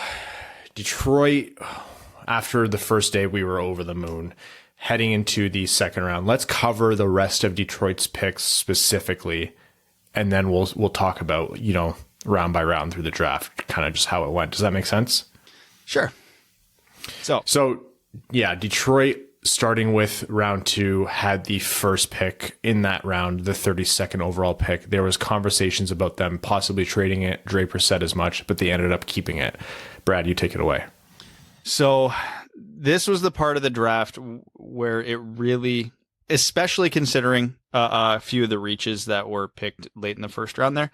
Detroit, after the first day, we were over the moon. Heading into the second round, let's cover the rest of Detroit's picks specifically, and then we'll talk about, round by round through the draft, kind of just how it went. Does that make sense? Sure. So yeah, Detroit, starting with round 2, had the first pick in that round, the 32nd overall pick. There was conversations about them possibly trading it. Draper said as much, but they ended up keeping it. Brad, you take it away. So this was the part of the draft where it really, especially considering a few of the reaches that were picked late in the first round there,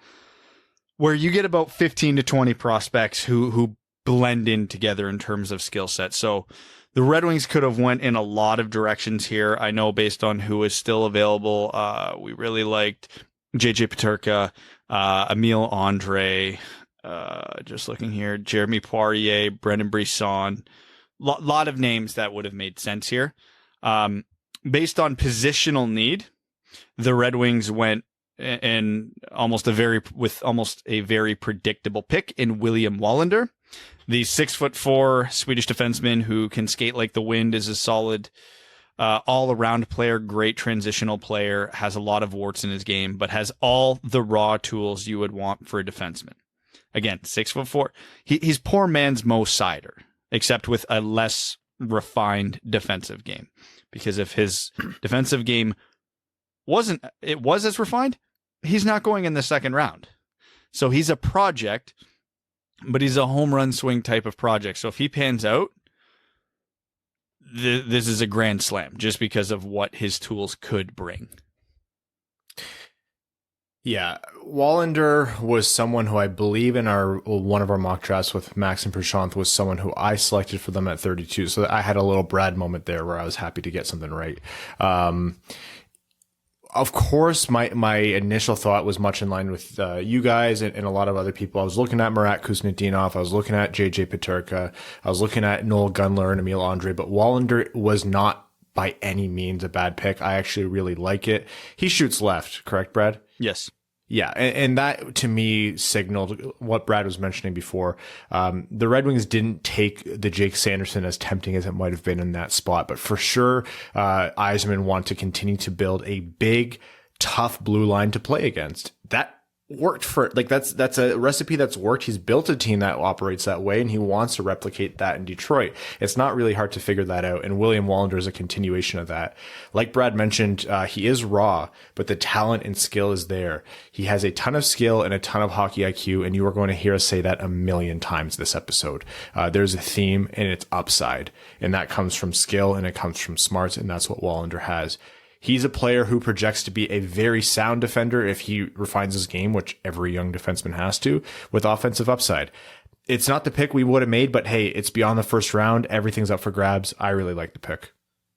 where you get about 15 to 20 prospects who blend in together in terms of skill set. So the Red Wings could have went in a lot of directions here. I know based on who is still available, we really liked JJ Peterka, Emile Andre, just looking here, Jeremy Poirier, Brendan Brisson, lot of names that would have made sense here. Based on positional need, the Red Wings went in almost a very predictable pick in William Wallinder. The 6'4" Swedish defenseman who can skate like the wind, is a solid all-around player, great transitional player, has a lot of warts in his game, but has all the raw tools you would want for a defenseman. Again, 6'4". He's poor man's Mo Sider, except with a less refined defensive game. Because if his defensive game was as refined, he's not going in the second round. So he's a project, but he's a home run swing type of project. So if he pans out, this is a grand slam just because of what his tools could bring. Yeah, Wallinder was someone who I believe in one of our mock drafts with Max and Prashanth was someone who I selected for them at 32. So I had a little Brad moment there where I was happy to get something right. Of course, my initial thought was much in line with you guys and a lot of other people. I was looking at Marat Kuznetsov. I was looking at JJ Peterka. I was looking at Noel Gunler and Emile Andre. But Wallinder was not by any means a bad pick. I actually really like it. He shoots left, correct, Brad? Yes. Yeah, and that to me signaled what Brad was mentioning before. The Red Wings didn't take the Jake Sanderson as tempting as it might have been in that spot, but for sure, Yzerman wanted to continue to build a big, tough blue line to play against. That worked for, that's a recipe that's worked. He's built a team that operates that way, and he wants to replicate that in Detroit. It's not really hard to figure that out, and William Wallinder is a continuation of that. Like Brad mentioned, he is raw, but the talent and skill is there. He has a ton of skill and a ton of hockey IQ, and you are going to hear us say that a million times this episode. There's a theme, and it's upside, and that comes from skill, and it comes from smarts, and that's what Wallinder has. He's a player who projects to be a very sound defender if he refines his game, which every young defenseman has to, with offensive upside. It's not the pick we would have made, but hey, it's beyond the first round. Everything's up for grabs. I really like the pick.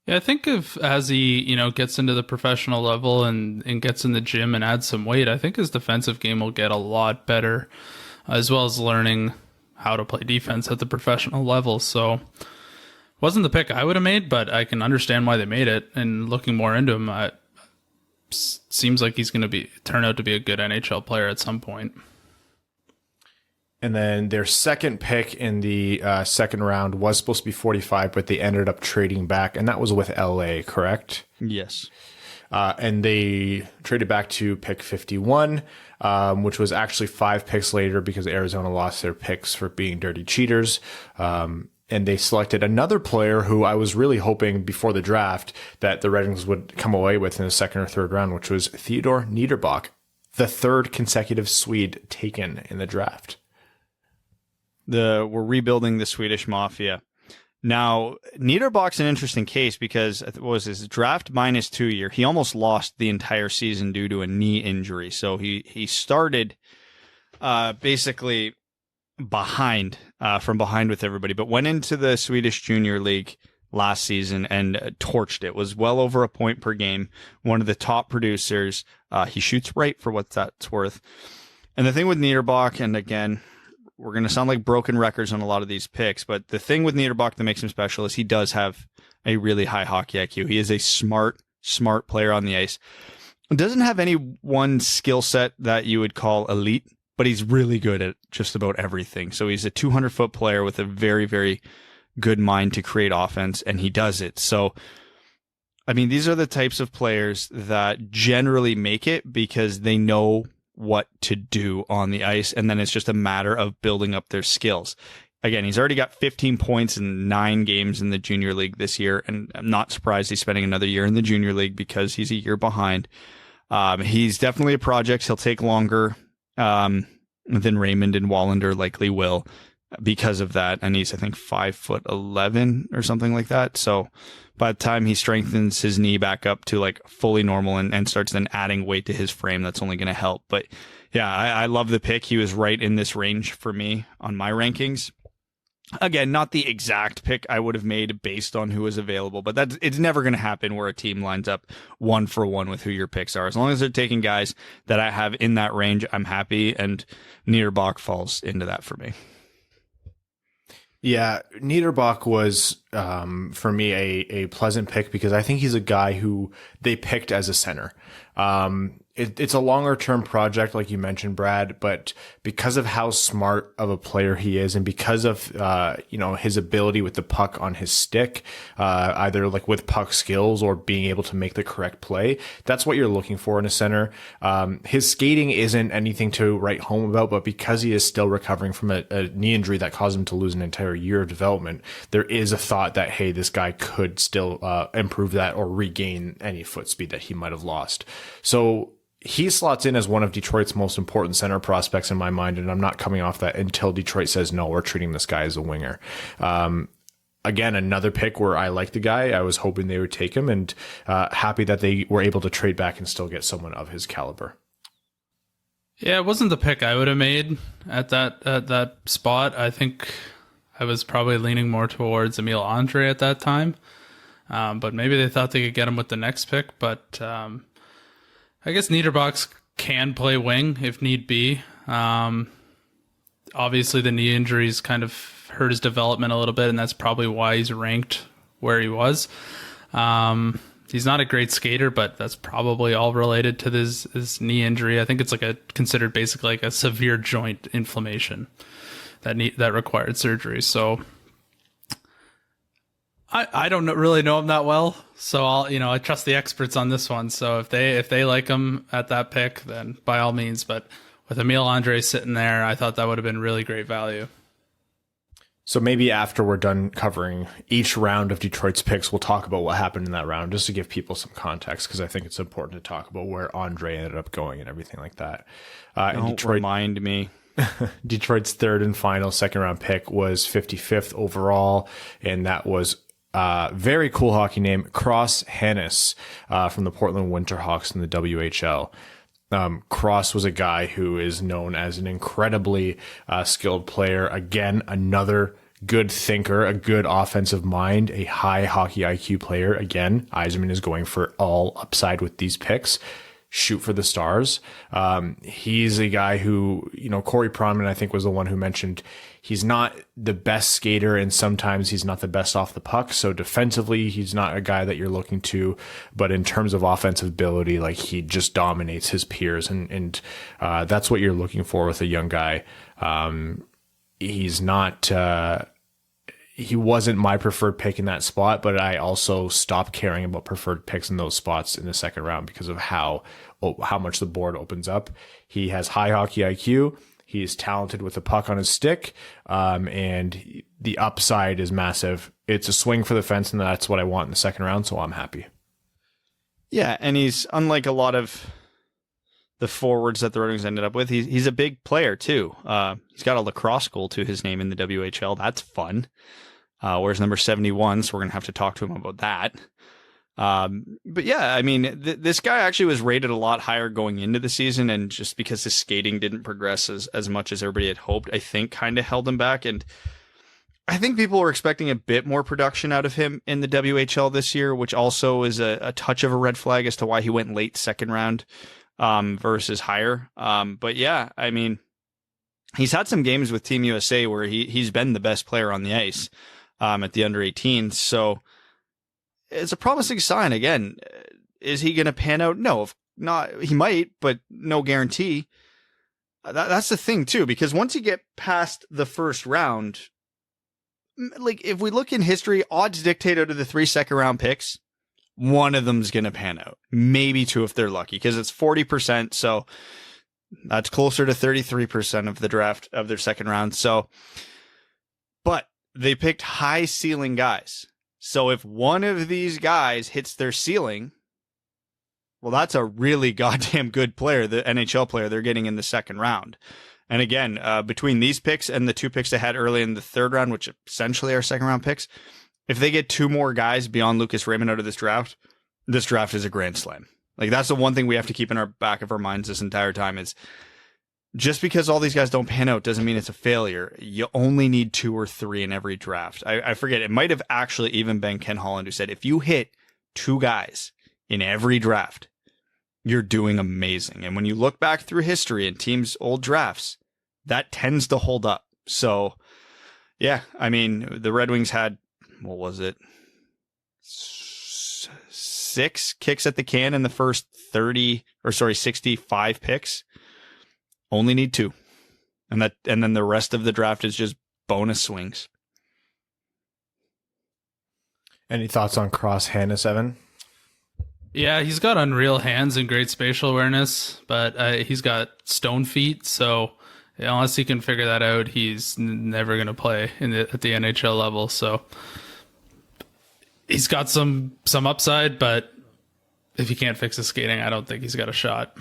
Yeah, I think as he, gets into the professional level and gets in the gym and adds some weight, I think his defensive game will get a lot better, as well as learning how to play defense at the professional level. So wasn't the pick I would have made, but I can understand why they made it. And looking more into him, it seems like he's going to turn out to be a good NHL player at some point. And then their second pick in the second round was supposed to be 45, but they ended up trading back, and that was with LA, correct? Yes. And they traded back to pick 51, which was actually 5 picks later because Arizona lost their picks for being dirty cheaters. And they selected another player who I was really hoping before the draft that the Red Wings would come away with in the second or third round, which was Theodor Niederbach, the third consecutive Swede taken in the draft. We're rebuilding the Swedish Mafia. Now, Niederbach's an interesting case because it was his draft -2 year. He almost lost the entire season due to a knee injury. So he started basically from behind with everybody, but went into the Swedish Junior League last season and torched it. Was well over a point per game. One of the top producers. He shoots right for what that's worth. And the thing with Niederbach, and again, we're going to sound like broken records on a lot of these picks, but the thing with Niederbach that makes him special is he does have a really high hockey IQ. He is a smart player on the ice. Doesn't have any one skill set that you would call elite, but he's really good at just about everything. So he's a 200-foot player with a very, very good mind to create offense, and he does it. So, I mean, these are the types of players that generally make it because they know what to do on the ice, and then it's just a matter of building up their skills. Again, he's already got 15 points in 9 games in the junior league this year, and I'm not surprised he's spending another year in the junior league because he's a year behind. He's definitely a project. He'll take longer than Raymond and Wallinder likely will because of that. And he's, I think, 5'11" or something like that. So by the time he strengthens his knee back up to like fully normal and starts then adding weight to his frame, that's only going to help. But yeah, I love the pick. He was right in this range for me on my rankings. Again, not the exact pick I would have made based on who was available, but it's never going to happen where a team lines up 1-for-1 with who your picks are. As long as they're taking guys that I have in that range, I'm happy, and Niederbach falls into that for me. Yeah, Niederbach was, for me, a pleasant pick because I think he's a guy who they picked as a center. It's a longer term project, like you mentioned, Brad, but because of how smart of a player he is and because of, his ability with the puck on his stick, either like with puck skills or being able to make the correct play, that's what you're looking for in a center. His skating isn't anything to write home about, but because he is still recovering from a knee injury that caused him to lose an entire year of development, there is a thought that, hey, this guy could still improve that or regain any foot speed that he might have lost. So he slots in as one of Detroit's most important center prospects in my mind, and I'm not coming off that until Detroit says, no, we're treating this guy as a winger. Again, another pick where I like the guy. I was hoping they would take him, and happy that they were able to trade back and still get someone of his caliber. Yeah, it wasn't the pick I would have made at that spot. I think I was probably leaning more towards Emil Andre at that time. But maybe they thought they could get him with the next pick. But I guess Niederbach can play wing if need be. Obviously, the knee injuries kind of hurt his development a little bit, and that's probably why he's ranked where he was. He's not a great skater, but that's probably all related to his knee injury. I think it's considered basically like a severe joint inflammation that required surgery. So I don't really know him that well, so I trust the experts on this one. So if they like him at that pick, then by all means. But with Emil Andre sitting there, I thought that would have been really great value. So maybe after we're done covering each round of Detroit's picks, we'll talk about what happened in that round, just to give people some context, because I think it's important to talk about where Andre ended up going and everything like that. Don't remind me. Detroit's third and final second round pick was 55th overall, and that was very cool hockey name, Cross Hanas, from the Portland Winterhawks in the WHL. Cross was a guy who is known as an incredibly skilled player. Again, another good thinker, a good offensive mind, a high hockey IQ player. Again, Yzerman is going for all upside with these picks. Shoot for the stars. He's a guy who, Corey Pronman, I think, was the one who mentioned he's not the best skater and sometimes he's not the best off the puck. So defensively, he's not a guy that you're looking to, but in terms of offensive ability, like he just dominates his peers. And that's what you're looking for with a young guy. He's not, he wasn't my preferred pick in that spot, but I also stopped caring about preferred picks in those spots in the second round because of how much the board opens up. He has high hockey IQ. He is talented with the puck on his stick, and the upside is massive. It's a swing for the fence, and that's what I want in the second round, so I'm happy. Yeah, and he's unlike a lot of the forwards that the Red Wings ended up with. He's a big player, too. He's got a lacrosse goal to his name in the WHL. That's fun. Where's number 71, so we're going to have to talk to him about that. But yeah, I mean, this guy actually was rated a lot higher going into the season, and just because his skating didn't progress as much as everybody had hoped, I think kind of held him back. And I think people were expecting a bit more production out of him in the WHL this year, which also is a touch of a red flag as to why he went late second round versus higher. But yeah, I mean, he's had some games with Team USA where he's been the best player on the ice at the under 18s. So it's a promising sign. Again, is he going to pan out? No, if not, he might, but no guarantee. that's the thing too, because once you get past the first round, like if we look in history, odds dictate out of the 3 second round picks, one of them's going to pan out. Maybe 2 if they're lucky, because it's 40%. So that's closer to 33% of the draft of their second round. So, but they picked high ceiling guys. So if one of these guys hits their ceiling, well, that's a really goddamn good player, the NHL player they're getting in the second round. And again, between these picks and the 2 picks they had early in the third round, which essentially are second round picks, if they get 2 more guys beyond Lucas Raymond out of this draft is a grand slam. Like, that's the one thing we have to keep in our back of our minds this entire time is just because all these guys don't pan out doesn't mean it's a failure. You only need 2 or 3 in every draft. I forget. It might have actually even been Ken Holland who said, if you hit 2 guys in every draft, you're doing amazing. And when you look back through history and teams' old drafts, that tends to hold up. So, yeah, I mean, the Red Wings had, what was it? 6 kicks at the can in the first 65 picks. Only need 2. And then the rest of the draft is just bonus swings. Any thoughts on Cross Hanas, Evan? Yeah, he's got unreal hands and great spatial awareness, but he's got stone feet, so unless he can figure that out, he's never going to play at the NHL level. So he's got some upside, but if he can't fix his skating, I don't think he's got a shot.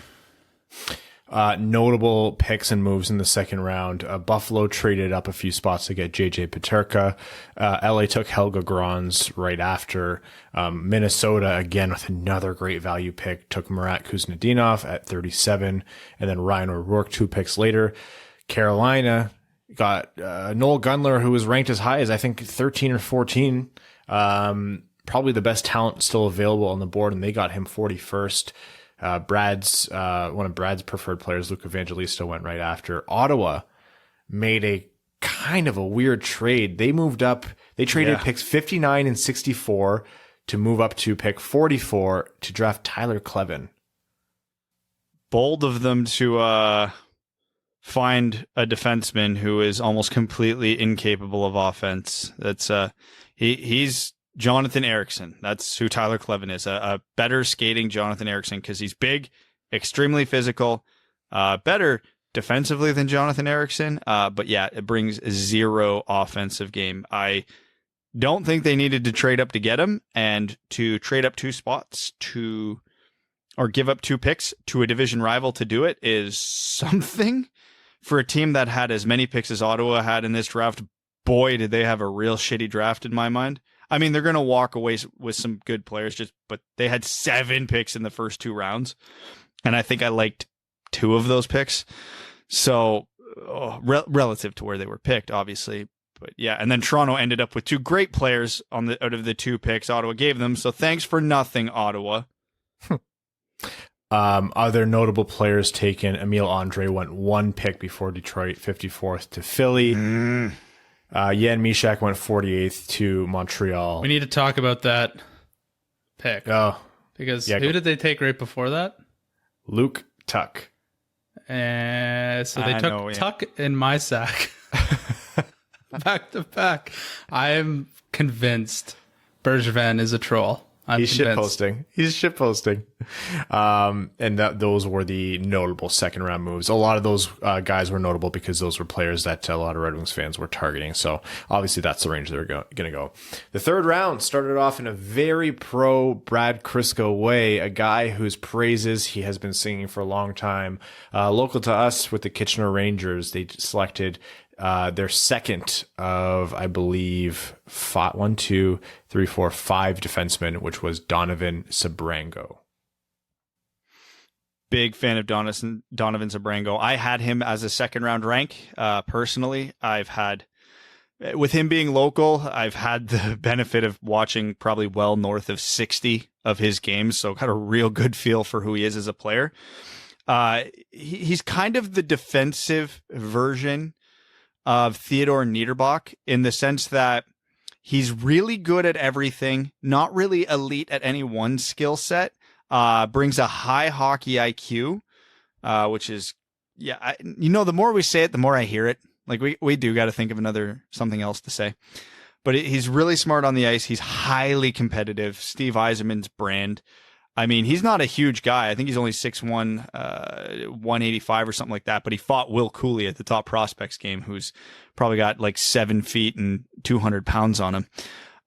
Notable picks and moves in the second round. Buffalo traded up a few spots to get JJ Peterka. LA took Helga Grans right after. Minnesota, again, with another great value pick, took Murat Kuznetsov at 37. And then Ryan O'Rourke 2 picks later. Carolina got Noel Gunler, who was ranked as high as, I think, 13 or 14. Probably the best talent still available on the board, and they got him 41st. One of Brad's preferred players, Luke Evangelista, went right after. Ottawa made a kind of a weird trade. They moved up. They traded picks 59 and 64 to move up to pick 44 to draft Tyler Klevin. Bold of them to find a defenseman who is almost completely incapable of offense. That's he's Jonathan Ericsson. That's who Tyler Klevin is. A better skating Jonathan Ericsson, because he's big, extremely physical, better defensively than Jonathan Ericsson. But yeah, it brings 0 offensive game. I don't think they needed to trade up to get him, and to trade up 2 spots or give up 2 picks to a division rival to do it is something. For a team that had as many picks as Ottawa had in this draft, boy, did they have a real shitty draft in my mind. I mean, they're going to walk away with some good players, but they had 7 picks in the first 2 rounds, and I think I liked 2 of those picks. So relative to where they were picked, obviously, but yeah. And then Toronto ended up with 2 great players out of the 2 picks Ottawa gave them. So thanks for nothing, Ottawa. Other notable players taken: Emile Andre went 1 pick before Detroit, 54th to Philly. Jan Mysak went 48th to Montreal. We need to talk about that pick. Oh, because who did they take right before that? Luke Tuck. So they took Tuck and Mysak back to back. I am convinced Bergevin is a troll. He's shitposting. And those were the notable second round moves. A lot of those guys were notable because those were players that a lot of Red Wings fans were targeting. So obviously that's the range they're going to go. The third round started off in a very pro Brad Crisco way, a guy whose praises he has been singing for a long time. Local to us with the Kitchener Rangers, they selected their second of, I believe, 5 defensemen, which was Donovan Sebrango. Big fan of Donovan Sebrango. I had him as a second round rank. Personally, with him being local, I've had the benefit of watching probably well north of 60 of his games. So got a real good feel for who he is as a player. He's kind of the defensive version of Theodor Niederbach, in the sense that he's really good at everything, not really elite at any one skill set, brings a high hockey IQ, which is Yeah, the more we say it, the more I hear it. Like we do got to think of something else to say. But he's really smart on the ice. He's highly competitive. Steve Yzerman's brand. I mean, he's not a huge guy. I think he's only 6'1", 185 or something like that. But he fought Will Cooley at the top prospects game, who's probably got like 7 feet and 200 pounds on him.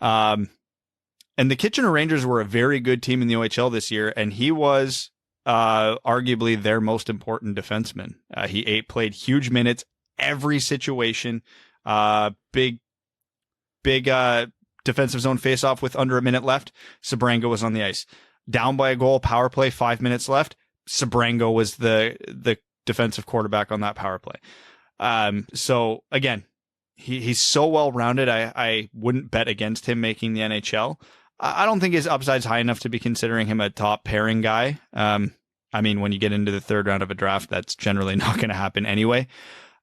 And the Kitchener Rangers were a very good team in the OHL this year, and he was arguably their most important defenseman. He played huge minutes, every situation, big defensive zone faceoff with under a minute left. Sebrango was on the ice. Down by a goal, power play, 5 minutes left. Sebrango was the defensive quarterback on that power play. So again, he's so well rounded. I wouldn't bet against him making the NHL. I don't think his upside's high enough to be considering him a top pairing guy. I mean, when you get into the third round of a draft, that's generally not going to happen anyway.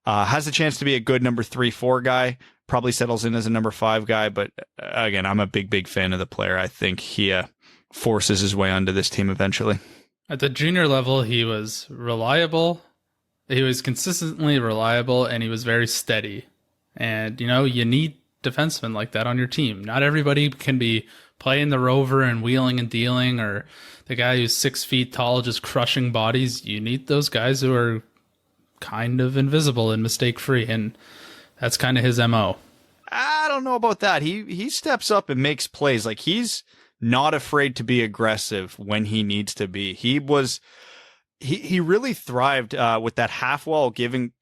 Has a chance to be a good number 3-4 guy. Probably settles in as a number 5 guy. But again, I'm a big fan of the player. I think he forces his way onto this team eventually. At the junior level, he was reliable. He was consistently reliable, and he was very steady. And, you need defensemen like that on your team. Not everybody can be playing the rover and wheeling and dealing, or the guy who's 6 feet tall just crushing bodies. You need those guys who are kind of invisible and mistake-free, and that's kind of his MO. I don't know about that. He steps up and makes plays. Like, he's not afraid to be aggressive when he needs to be. He really thrived with that half wall give and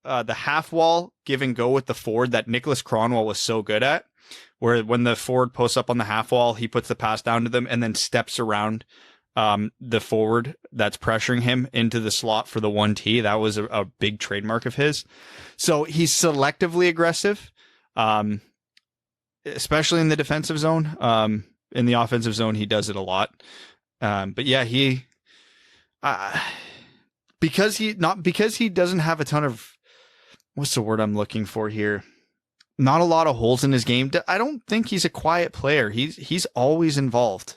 go with the forward that Nicholas Cronwell was so good at, where when the forward posts up on the half wall, he puts the pass down to them and then steps around the forward that's pressuring him into the slot for the 1T. That was a big trademark of his. So he's selectively aggressive, especially in the defensive zone. In the offensive zone, he does it a lot. But yeah, because he doesn't have a ton of, what's the word I'm looking for here? Not a lot of holes in his game. I don't think he's a quiet player. He's always involved.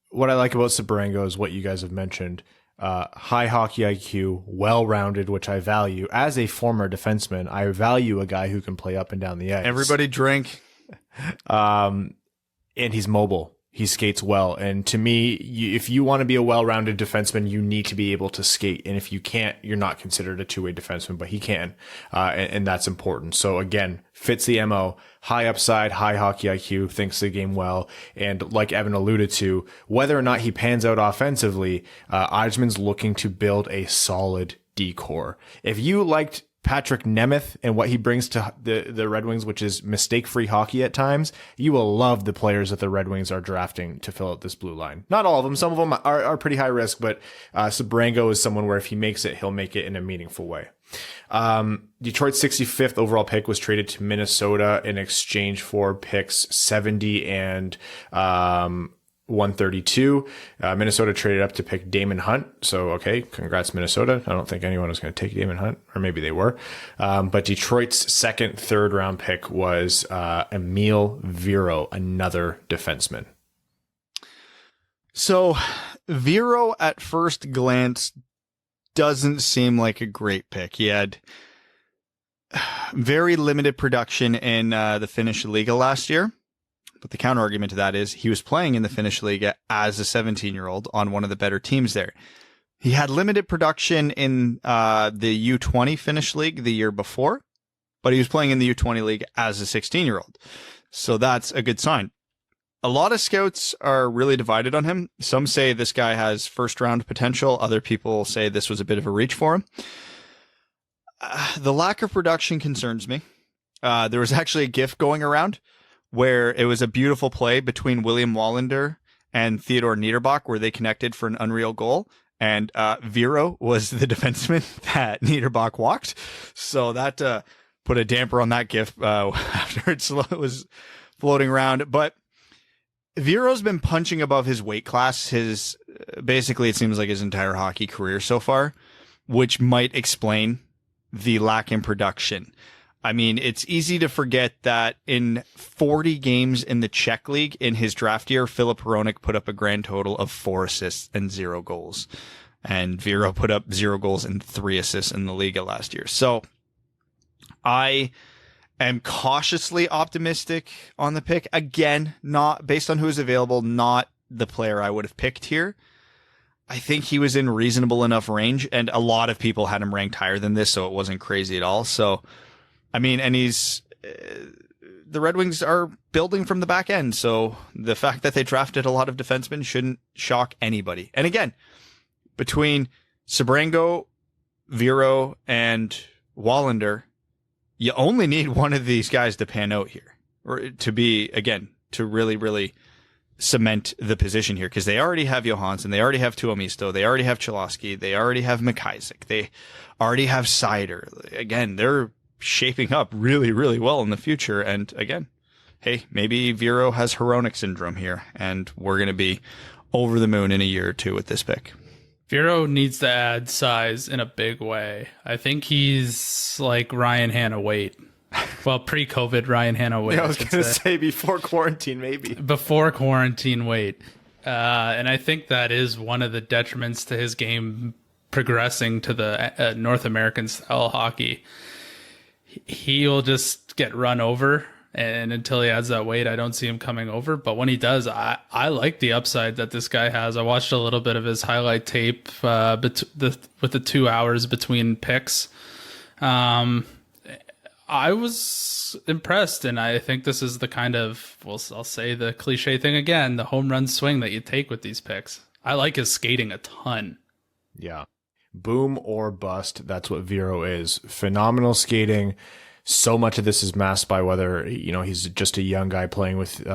What I like about Sebrango is what you guys have mentioned. High hockey IQ, well-rounded, which I value. As a former defenseman, I value a guy who can play up and down the ice. Everybody drink. And he's mobile. He skates well. And to me, if you want to be a well-rounded defenseman, you need to be able to skate. And if you can't, you're not considered a two-way defenseman, but he can. And that's important. So again, fits the MO, high upside, high hockey IQ, thinks the game well. And like Evan alluded to, whether or not he pans out offensively, Yzerman's looking to build a solid D-core. If you liked Patrick Nemeth and what he brings to the Red Wings, which is mistake-free hockey at times, you will love the players that the Red Wings are drafting to fill out this blue line. Not all of them. Some of them are pretty high risk, but Sebrango is someone where if he makes it, he'll make it in a meaningful way. Detroit's 65th overall pick was traded to Minnesota in exchange for picks 70 and 132. Minnesota traded up to pick Damon Hunt. So, okay, congrats, Minnesota. I don't think anyone was going to take Damon Hunt, or maybe they were. But Detroit's second, third round pick was Emil Viro, another defenseman. So, Viro at first glance doesn't seem like a great pick. He had very limited production in the Finnish Liga last year. But the counter argument to that is he was playing in the Finnish League as a 17-year-old on one of the better teams there. He had limited production in the U20 Finnish League the year before, but he was playing in the U20 League as a 16-year-old. So that's a good sign. A lot of scouts are really divided on him. Some say this guy has first-round potential. Other people say this was a bit of a reach for him. The lack of production concerns me. There was actually a GIF going around where it was a beautiful play between William Wallinder and Theodor Niederbach, where they connected for an unreal goal. And Viro was the defenseman that Niederbach walked. So that put a damper on that GIF after it was floating around. But Viro's been punching above his weight class basically it seems like his entire hockey career so far, which might explain the lack in production. I mean, it's easy to forget that in 40 games in the Czech League in his draft year, Filip Hronek put up a grand total of 4 assists and 0 goals. And Vero put up 0 goals and 3 assists in the Liga last year. So I am cautiously optimistic on the pick. Again, not based on who's available, not the player I would have picked here. I think he was in reasonable enough range, and a lot of people had him ranked higher than this, so it wasn't crazy at all. So, I mean, and the Red Wings are building from the back end, so the fact that they drafted a lot of defensemen shouldn't shock anybody. And again, between Sebrango, Vero, and Wallinder, you only need one of these guys to pan out here, or to be, again, to really, really cement the position here, because they already have Johansson, they already have Tuomisto, they already have Cholowski, they already have McIsaac, they already have Seider. Again, they're shaping up really, really well in the future. And again, hey, maybe Vero has Hronik syndrome here, and we're going to be over the moon in a year or two with this pick. Vero needs to add size in a big way. I think he's like Ryan Hanna weight. Well, pre-COVID Ryan Hanna weight. Yeah, I was going to say before quarantine, maybe. Before quarantine weight. And I think that is one of the detriments to his game progressing to the North American style hockey. He'll just get run over, and until he adds that weight, I don't see him coming over. But when he does, I like the upside that this guy has. I watched a little bit of his highlight tape with the 2 hours between picks. I was impressed, and I think this is the kind of, well, I'll say the cliche thing again, the home run swing that you take with these picks. I like his skating a ton. Yeah. Boom or bust. That's what Vero is. Phenomenal skating. So much of this is masked by whether, he's just a young guy playing with, in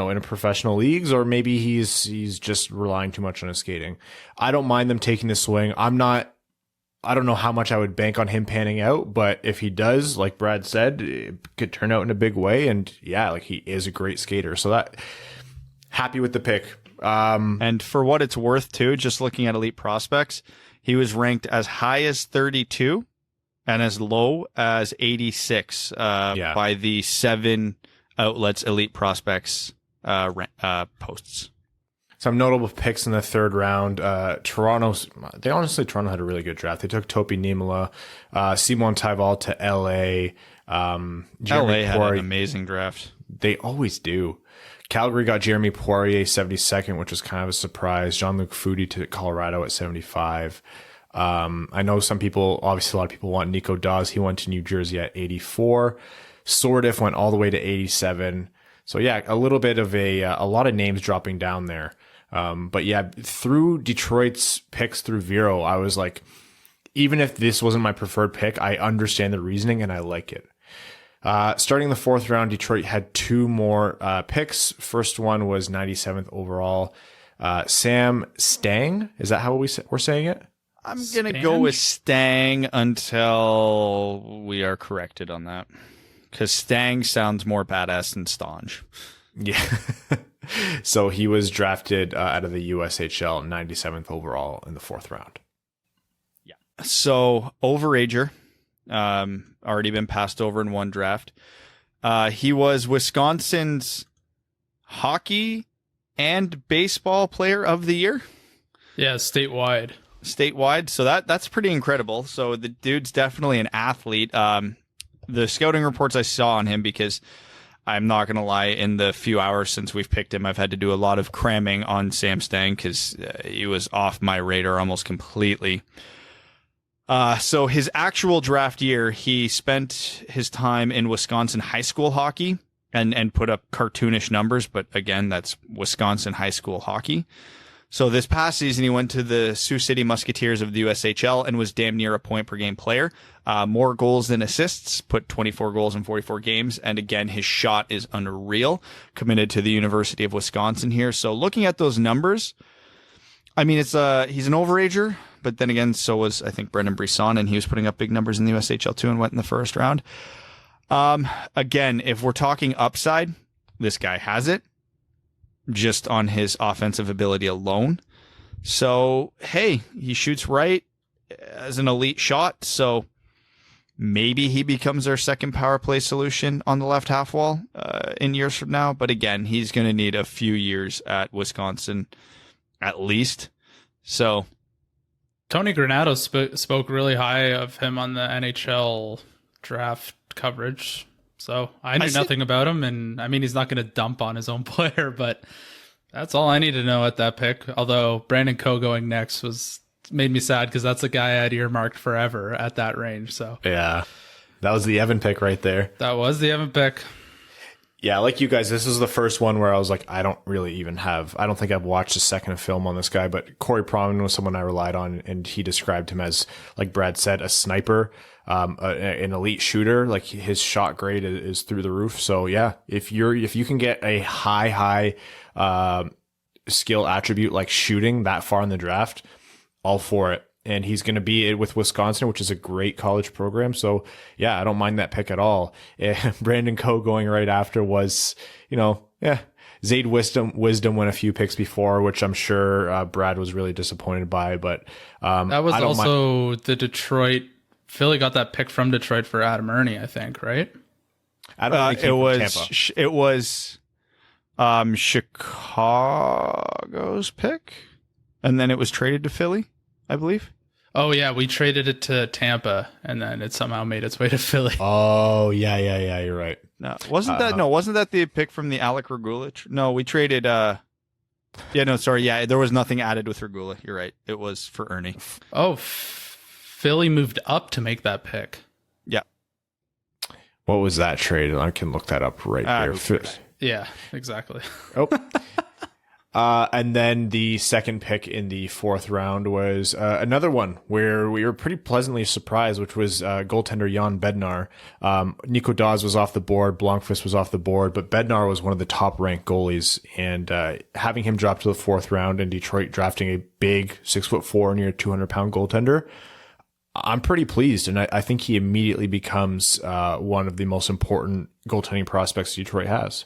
a professional leagues, or maybe he's just relying too much on his skating. I don't mind them taking the swing. I don't know how much I would bank on him panning out, but if he does, like Brad said, it could turn out in a big way. And yeah, like, he is a great skater. So that, happy with the pick. And for what it's worth too, just looking at elite prospects, he was ranked as high as 32 and as low as 86 by the 7 outlets elite prospects posts. Some notable picks in the third round. Toronto had a really good draft. They took Topi Niemela, Simon Taival to LA. LA had an amazing draft. They always do. Calgary got Jeremy Poirier 72nd, which was kind of a surprise. Jean-Luc Foudy to Colorado at 75. I know obviously a lot of people want Nico Dawes. He went to New Jersey at 84. Sordiff went all the way to 87. So yeah, a little bit of a lot of names dropping down there. But yeah, through Detroit's picks through Vero, I was like, even if this wasn't my preferred pick, I understand the reasoning and I like it. Starting the fourth round, Detroit had 2 more picks. First one was 97th overall. Sam Stang, is that how we're saying it? I'm going to go with Stang until we are corrected on that, because Stang sounds more badass than Stange. Yeah. So he was drafted out of the USHL 97th overall in the fourth round. Yeah. So overager, already been passed over in one draft. He was Wisconsin's hockey and baseball player of the year. Yeah, statewide. So that's pretty incredible. So the dude's definitely an athlete. The scouting reports I saw on him, because I'm not going to lie, in the few hours since we've picked him, I've had to do a lot of cramming on Sam Stang, because he was off my radar almost completely. So his actual draft year, he spent his time in Wisconsin high school hockey and put up cartoonish numbers. But again, that's Wisconsin high school hockey. So this past season, he went to the Sioux City Musketeers of the USHL and was damn near a point per game player. More goals than assists, put 24 goals in 44 games. And again, his shot is unreal. Committed to the University of Wisconsin here. So looking at those numbers, I mean, he's an overager, but then again, so was, I think, Brendan Brisson, and he was putting up big numbers in the USHL too and went in the first round. Again, if we're talking upside, this guy has it, just on his offensive ability alone. So, hey, he shoots right as an elite shot. So maybe he becomes our second power play solution on the left half wall in years from now. But again, he's going to need a few years at Wisconsin at least. So Tony Granato spoke really high of him on the NHL draft coverage. So I knew nothing about him. And I mean, he's not going to dump on his own player, but that's all I need to know at that pick. Although Brandon Coe going next made me sad because that's a guy I'd earmarked forever at that range. So yeah, that was the Evan pick right there. That was the Evan pick. Yeah, like you guys, this is the first one where I was like, I don't think I've watched a second of film on this guy, but Corey Pronman was someone I relied on, and he described him as, like Brad said, a sniper, an elite shooter. Like his shot grade is through the roof. So yeah, if you can get a high skill attribute like shooting that far in the draft, all for it. And he's going to be with Wisconsin, which is a great college program. So yeah, I don't mind that pick at all. Brandon Coe going right after was, Zayd Wisdom went a few picks before, which I'm sure Brad was really disappointed by. But that was also the Detroit. Philly got that pick from Detroit for Adam Ernie, I think, right? It was Chicago's pick, and then it was traded to Philly, I believe. Oh yeah, we traded it to Tampa, and then it somehow made its way to Philly. Oh yeah, you're right. No, wasn't that the pick from the Alec Regula? No, we traded. There was nothing added with Regula. You're right. It was for Ernie. Oh, Philly moved up to make that pick. Yeah. What was that trade? I can look that up right there. Yeah, exactly. Oh. And then the second pick in the fourth round was another one where we were pretty pleasantly surprised, which was goaltender Jan Bednar. Nico Dawes was off the board, Blomqvist was off the board, but Bednar was one of the top-ranked goalies, and having him drop to the fourth round and Detroit drafting a big 6'4", near 200-pound goaltender, I'm pretty pleased, and I think he immediately becomes one of the most important goaltending prospects Detroit has.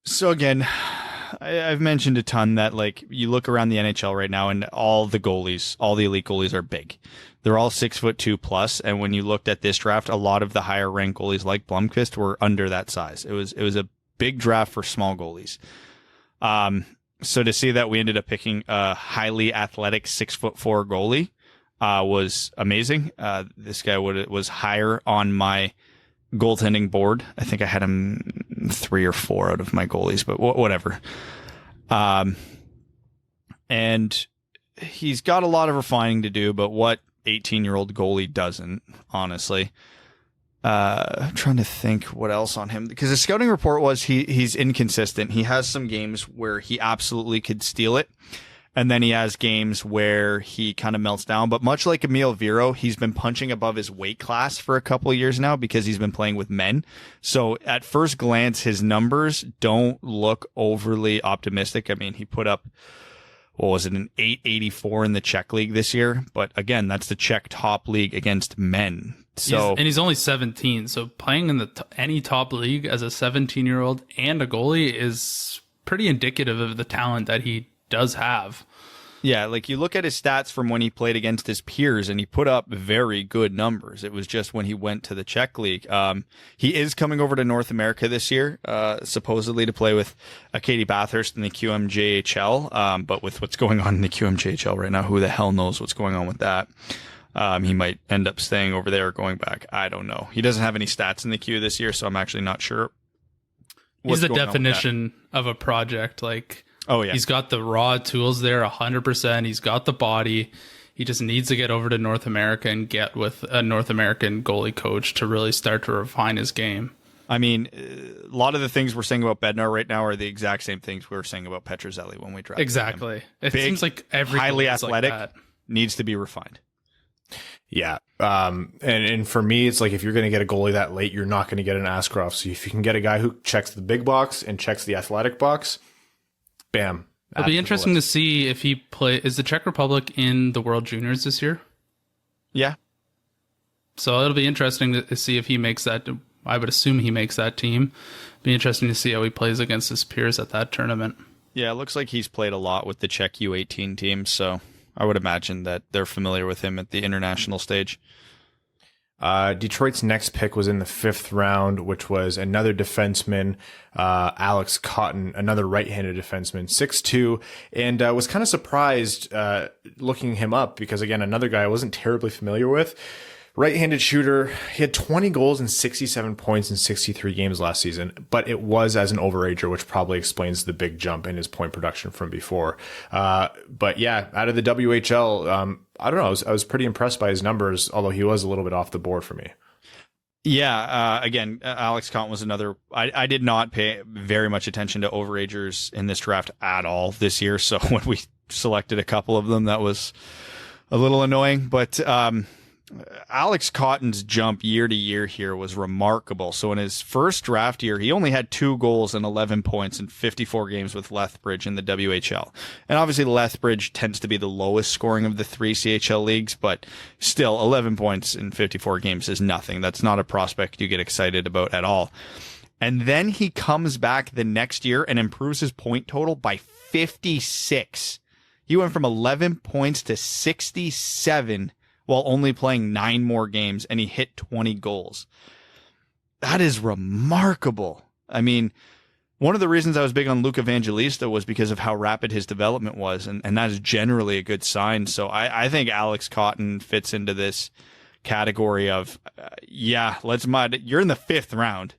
So again, I've mentioned a ton that, like, you look around the NHL right now and all the elite goalies are big. They're all 6'2" plus. And when you looked at this draft, a lot of the higher ranked goalies like Blomqvist were under that size. It was a big draft for small goalies. So to see that we ended up picking a highly athletic 6'4" goalie, was amazing. This guy was higher on my goaltending board. I think I had him 3 or 4 out of my goalies, but whatever. And he's got a lot of refining to do, but what 18-year-old goalie doesn't, honestly? I'm trying to think what else on him, because the scouting report was he's inconsistent. He has some games where he absolutely could steal it, and then he has games where he kind of melts down. But much like Emil Viro, he's been punching above his weight class for a couple of years now because he's been playing with men. So at first glance, his numbers don't look overly optimistic. I mean, he put up, what was it, an 884 in the Czech league this year? But again, that's the Czech top league against men. So he's only 17. So playing in any top league as a 17-year-old and a goalie is pretty indicative of the talent that he does have. Yeah, like you look at his stats from when he played against his peers, and he put up very good numbers. It was just when he went to the Czech League. He is coming over to North America this year, supposedly to play with Katie Bathurst in the QMJHL. But with what's going on in the QMJHL right now, who the hell knows what's going on with that? He might end up staying over there or going back. I don't know. He doesn't have any stats in the Q this year, so I'm actually not sure. He's the definition of a project. Like, oh yeah, he's got the raw tools there 100%. He's got the body. He just needs to get over to North America and get with a North American goalie coach to really start to refine his game. I mean, a lot of the things we're saying about Bednar right now are the exact same things we were saying about Petrozelli when we drafted him. Exactly. It Big, seems like every highly athletic like needs to be refined. Yeah. And for me, it's like, if you're going to get a goalie that late, you're not going to get an Askarov. So if you can get a guy who checks the big box and checks the athletic box, bam. It'll be interesting to see if he is the Czech Republic in the World Juniors this year? Yeah. So it'll be interesting to see if he makes that. I would assume he makes that team. Be interesting to see how he plays against his peers at that tournament. Yeah, it looks like he's played a lot with the Czech U18 team, so I would imagine that they're familiar with him at the international stage. Detroit's next pick was in the 5th round, which was another defenseman, Alex Cotton, another right-handed defenseman, 6'2", and was kind of surprised looking him up because, again, another guy I wasn't terribly familiar with. Right-handed shooter. He had 20 goals and 67 points in 63 games last season, but it was as an overager, which probably explains the big jump in his point production from before. But yeah, out of the WHL, I don't know. I was pretty impressed by his numbers, although he was a little bit off the board for me. Yeah. Again, Alex Cotton was another. I did not pay very much attention to overagers in this draft at all this year. So when we selected a couple of them, that was a little annoying. But Alex Cotton's jump year to year here was remarkable. So in his first draft year, he only had 2 goals and 11 points in 54 games with Lethbridge in the WHL. And obviously Lethbridge tends to be the lowest scoring of the 3 CHL leagues, but still 11 points in 54 games is nothing. That's not a prospect you get excited about at all. And then he comes back the next year and improves his point total by 56. He went from 11 points to 67 while only playing 9 more games, and he hit 20 goals. That is remarkable. I mean, one of the reasons I was big on Luke Evangelista was because of how rapid his development was, and that is generally a good sign. So I think Alex Cotton fits into this category of, you're in the 5th round.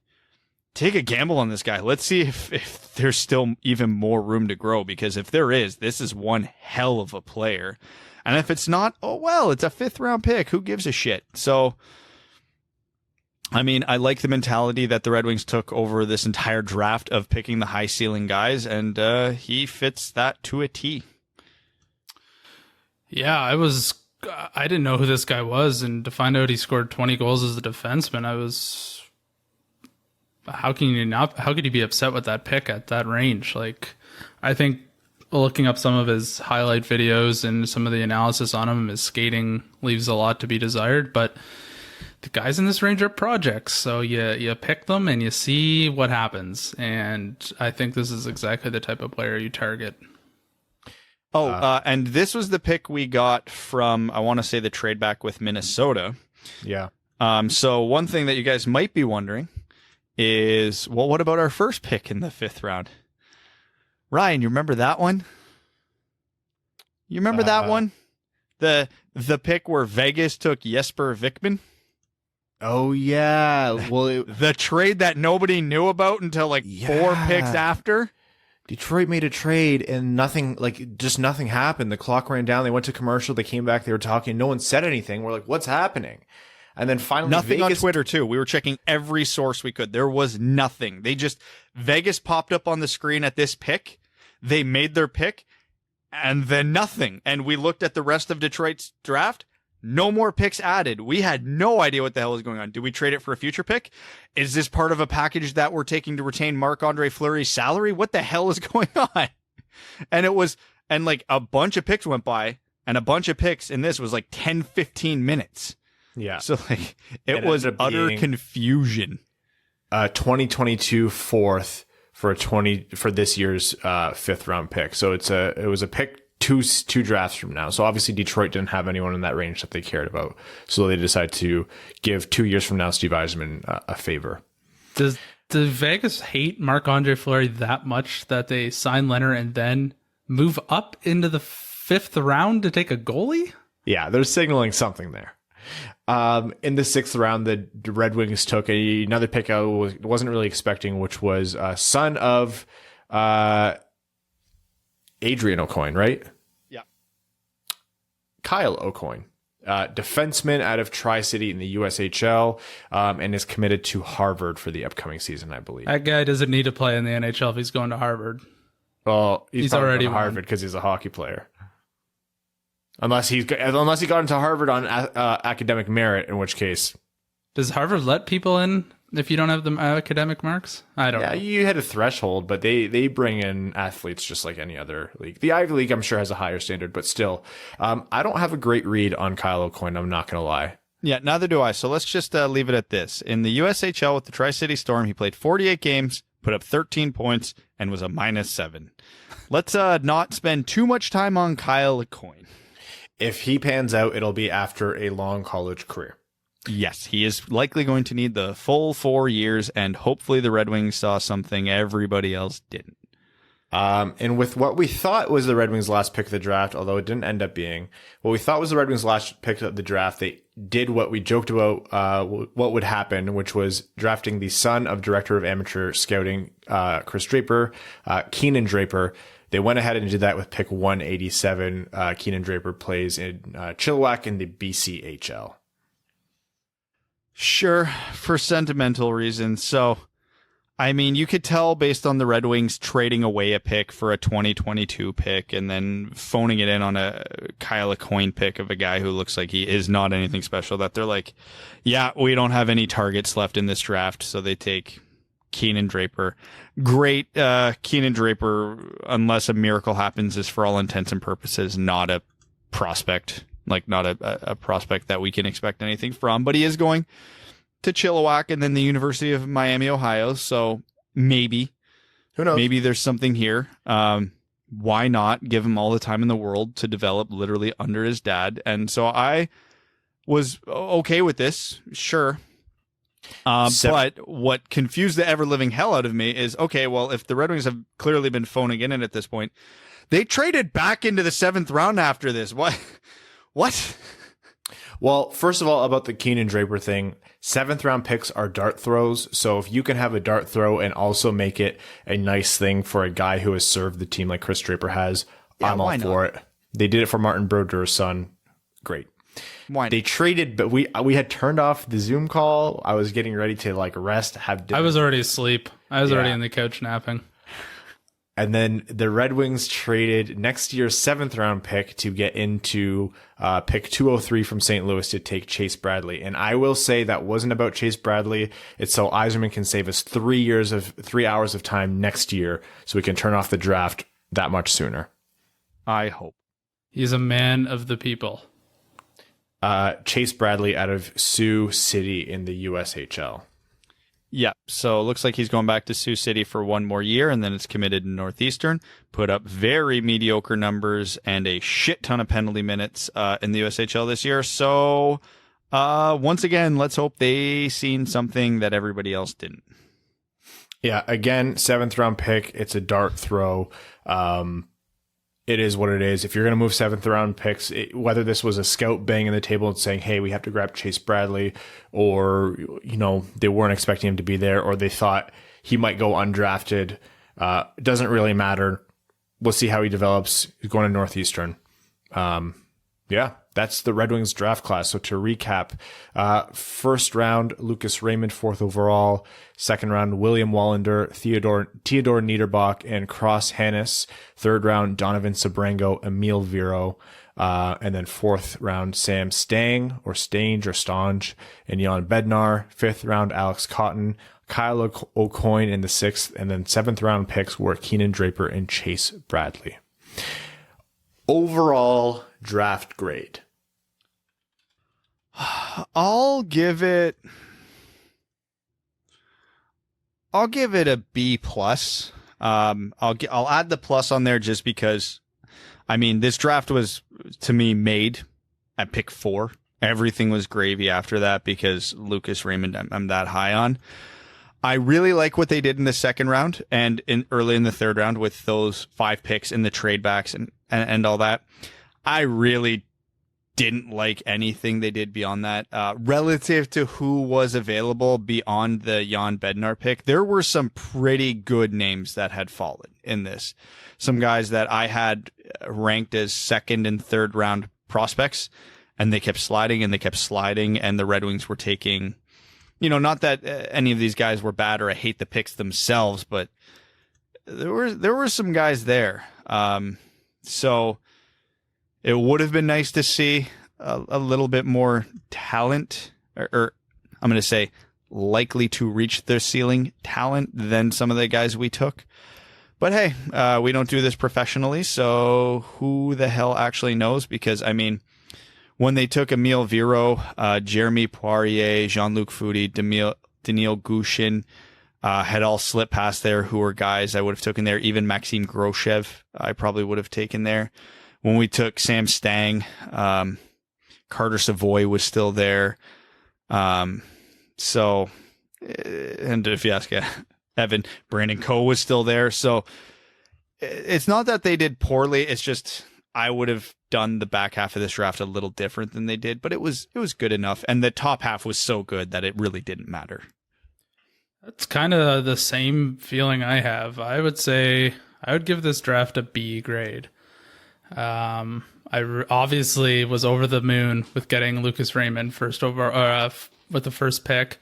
Take a gamble on this guy. Let's see if there's still even more room to grow, because if there is, this is one hell of a player. And if it's not, oh, well, it's a 5th round pick. Who gives a shit? So, I mean, I like the mentality that the Red Wings took over this entire draft of picking the high ceiling guys, and he fits that to a T. Yeah, I didn't know who this guy was, and to find out he scored 20 goals as a defenseman, how could you be upset with that pick at that range? Like, I think looking up some of his highlight videos and some of the analysis on him, his skating leaves a lot to be desired, but the guys in this range are projects. So you pick them and you see what happens. And I think this is exactly the type of player you target. And this was the pick we got from, I want to say, the trade back with Minnesota. Yeah. So one thing that you guys might be wondering is, well, what about our first pick in the 5th round? Ryan, you remember that one? You remember that one? The pick where Vegas took Jesper Vikman? Oh, yeah. Well, the trade that nobody knew about until 4 picks after? Detroit made a trade and nothing happened. The clock ran down. They went to commercial. They came back. They were talking. No one said anything. We're like, what's happening? And then finally, nothing on Twitter too. We were checking every source we could. There was nothing. Vegas popped up on the screen at this pick. They made their pick, and then nothing. And we looked at the rest of Detroit's draft. No more picks added. We had no idea what the hell was going on. Did we trade it for a future pick? Is this part of a package that we're taking to retain Marc-Andre Fleury's salary? What the hell is going on? And a bunch of picks went by, and a bunch of picks in this was 10, 15 minutes. Yeah. So it was utter confusion. 2022 4th for this year's 5th round pick. So it was a pick two drafts from now. So obviously Detroit didn't have anyone in that range that they cared about. So they decided to give 2 years from now Steve Yzerman a favor. Does Vegas hate Marc-Andre Fleury that much that they sign Leonard and then move up into the 5th round to take a goalie? Yeah, they're signaling something there. In the 6th round, the Red Wings took another pick I wasn't really expecting, which was son of Adrian Aucoin, right? Yeah. Kyle Aucoin, defenseman out of Tri-City in the USHL, and is committed to Harvard for the upcoming season, I believe. That guy doesn't need to play in the NHL if he's going to Harvard. Well, he's already going to Harvard because he's a hockey player. Unless he got into Harvard on academic merit, in which case. Does Harvard let people in if you don't have the academic marks? I don't know. Yeah, you hit a threshold, but they bring in athletes just like any other league. The Ivy League, I'm sure, has a higher standard, but still. I don't have a great read on Kyle Aucoin, I'm not going to lie. Yeah, neither do I. So let's just leave it at this. In the USHL with the Tri-City Storm, he played 48 games, put up 13 points, and was a -7. Let's not spend too much time on Kyle Aucoin. If he pans out, it'll be after a long college career. Yes, he is likely going to need the full 4 years, and hopefully the Red Wings saw something everybody else didn't. And with what we thought was the Red Wings' last pick of the draft, although it didn't end up being, what we thought was the Red Wings' last pick of the draft, they did what we joked about what would happen, which was drafting the son of Director of Amateur Scouting, Chris Draper, Keenan Draper. They went ahead and did that with pick 187. Keenan Draper plays in Chilliwack in the BCHL. Sure, for sentimental reasons. So, I mean, you could tell based on the Red Wings trading away a pick for a 2022 pick and then phoning it in on a Kyle Coin pick of a guy who looks like he is not anything special, that they're like, yeah, we don't have any targets left in this draft, so they take Keenan Draper. Great. Keenan Draper, unless a miracle happens, is for all intents and purposes not a prospect. Like, not a prospect that we can expect anything from, but he is going to Chilliwack and then the University of Miami, Ohio. So maybe, who knows? Maybe there's something here. Why not give him all the time in the world to develop literally under his dad? And so I was okay with this. Sure. But what confused the ever living hell out of me is, okay, well, if the Red Wings have clearly been phoning in at this point, they traded back into the 7th round after this. What? Well, first of all, about the Keenan Draper thing, 7th round picks are dart throws. So if you can have a dart throw and also make it a nice thing for a guy who has served the team like Chris Draper has, yeah, I'm all for it. They did it for Martin Brodeurs' son. Great. Why not? They traded, but we had turned off the Zoom call. I was getting ready to like rest, have dinner. I was already asleep. I was already on the couch napping. And then the Red Wings traded next year's 7th round pick to get into pick 203 from St. Louis to take Chase Bradley. And I will say that wasn't about Chase Bradley. It's so Yzerman can save us 3 hours of time next year so we can turn off the draft that much sooner. I hope. He's a man of the people. Chase Bradley out of Sioux City in the USHL. Yeah, so it looks like he's going back to Sioux City for 1 more year, and then it's committed in Northeastern. Put up very mediocre numbers and a shit ton of penalty minutes in the USHL this year. So once again, let's hope they seen something that everybody else didn't. Yeah, again, 7th round pick. It's a dart throw. It is what it is. If you're going to move 7th round picks, whether this was a scout banging the table and saying, hey, we have to grab Chase Bradley, or, you know, they weren't expecting him to be there, or they thought he might go undrafted, it doesn't really matter. We'll see how he develops. He's going to Northeastern. Yeah, that's the Red Wings draft class. So to recap, 1st round, Lucas Raymond, 4th overall. 2nd round, William Wallinder, Theodore Niederbach, and Cross Hanas. 3rd round, Donovan Sebrango, Emil Viro. And then 4th round, Sam Stange, and Jan Bednar. 5th round, Alex Cotton, Kyle O'Coin in the 6th. And then 7th round picks were Keenan Draper and Chase Bradley. Overall draft grade. I'll give it a B plus. I'll add the plus on there just because, I mean, this draft was to me made at pick 4. Everything was gravy after that because Lucas Raymond I'm that high on. I really like what they did in the 2nd round and early in the 3rd round with those 5 picks in the trade backs and all that. I really didn't like anything they did beyond that. Relative to who was available beyond the Jan Bednar pick, there were some pretty good names that had fallen in this. Some guys that I had ranked as 2nd and 3rd round prospects, and they kept sliding and the Red Wings were taking, you know, not that any of these guys were bad or I hate the picks themselves, but there were some guys there. So it would have been nice to see a little bit more talent, or I'm going to say likely to reach their ceiling talent than some of the guys we took. But hey, we don't do this professionally, so who the hell actually knows? Because, I mean, when they took Emil Viro, Jeremy Poirier, Jean-Luc Foudy, Daniil Gushin, had all slipped past there, who were guys I would have taken there. Even Maxime Groshev, I probably would have taken there. When we took Sam Stange, Carter Savoy was still there. So, and if you ask Evan, Brandon Coe was still there. So it's not that they did poorly. It's just I would have done the back half of this draft a little different than they did, but it was good enough. And the top half was so good that it really didn't matter. That's kind of the same feeling I have. I would say I would give this draft a B grade. Obviously was over the moon with getting Lucas Raymond with the first pick.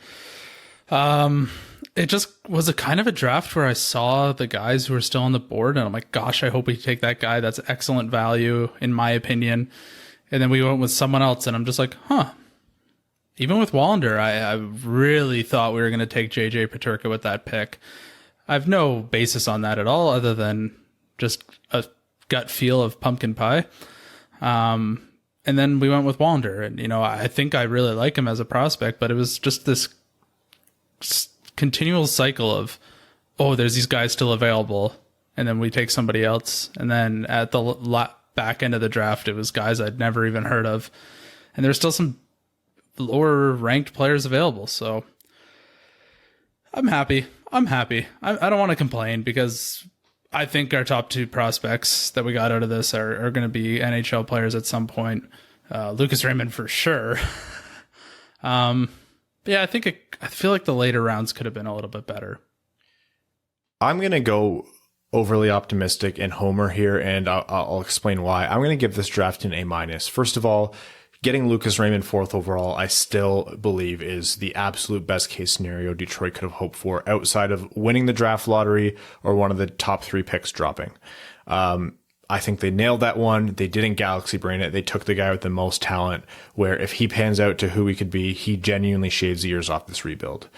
It just was a kind of a draft where I saw the guys who were still on the board and I'm like, gosh, I hope we take that guy. That's excellent value in my opinion. And then we went with someone else and I'm just like, even with Wallinder, I really thought we were going to take JJ Peterka with that pick. I have no basis on that at all other than just a gut feel of pumpkin pie. And then we went with Wallinder and, I think I really like him as a prospect, but it was just this continual cycle of, there's these guys still available. And then we take somebody else. And then at the back end of the draft, it was guys I'd never even heard of. And there's still some lower ranked players available. So I'm happy. I don't want to complain because I think our top two prospects that we got out of this are going to be NHL players at some point. Lucas Raymond for sure. Yeah, I feel like the later rounds could have been a little bit better. I'm going to go overly optimistic and homer here, and I'll explain why. I'm going to give this draft an A-. First of all, getting Lucas Raymond 4th overall, I still believe is the absolute best case scenario Detroit could have hoped for outside of winning the draft lottery or one of the top 3 picks dropping. I think they nailed that one. They didn't galaxy brain it. They took the guy with the most talent where if he pans out to who he could be, he genuinely shaves years off this rebuild.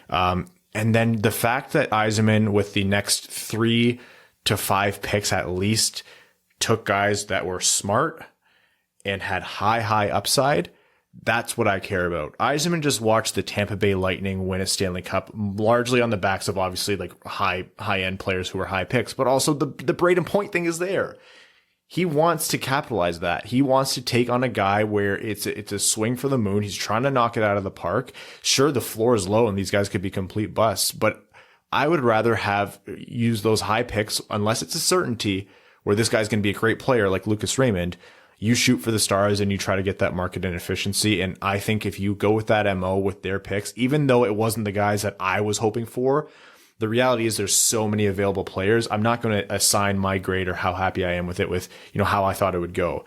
And then the fact that Yzerman with the next 3 to 5 picks at least took guys that were smart and had high upside, that's what I care about. Yzerman just watched the Tampa Bay Lightning win a Stanley Cup, largely on the backs of obviously like high-end players who were high picks, but also the Braden Point thing is there. He wants to capitalize that. He wants to take on a guy where it's a swing for the moon. He's trying to knock it out of the park. Sure, the floor is low and these guys could be complete busts, but I would rather use those high picks, unless it's a certainty where this guy's going to be a great player like Lucas Raymond. You shoot for the stars and you try to get that market inefficiency. And I think if you go with that MO with their picks, even though it wasn't the guys that I was hoping for, the reality is there's so many available players. I'm not going to assign my grade or how happy I am with it with, how I thought it would go.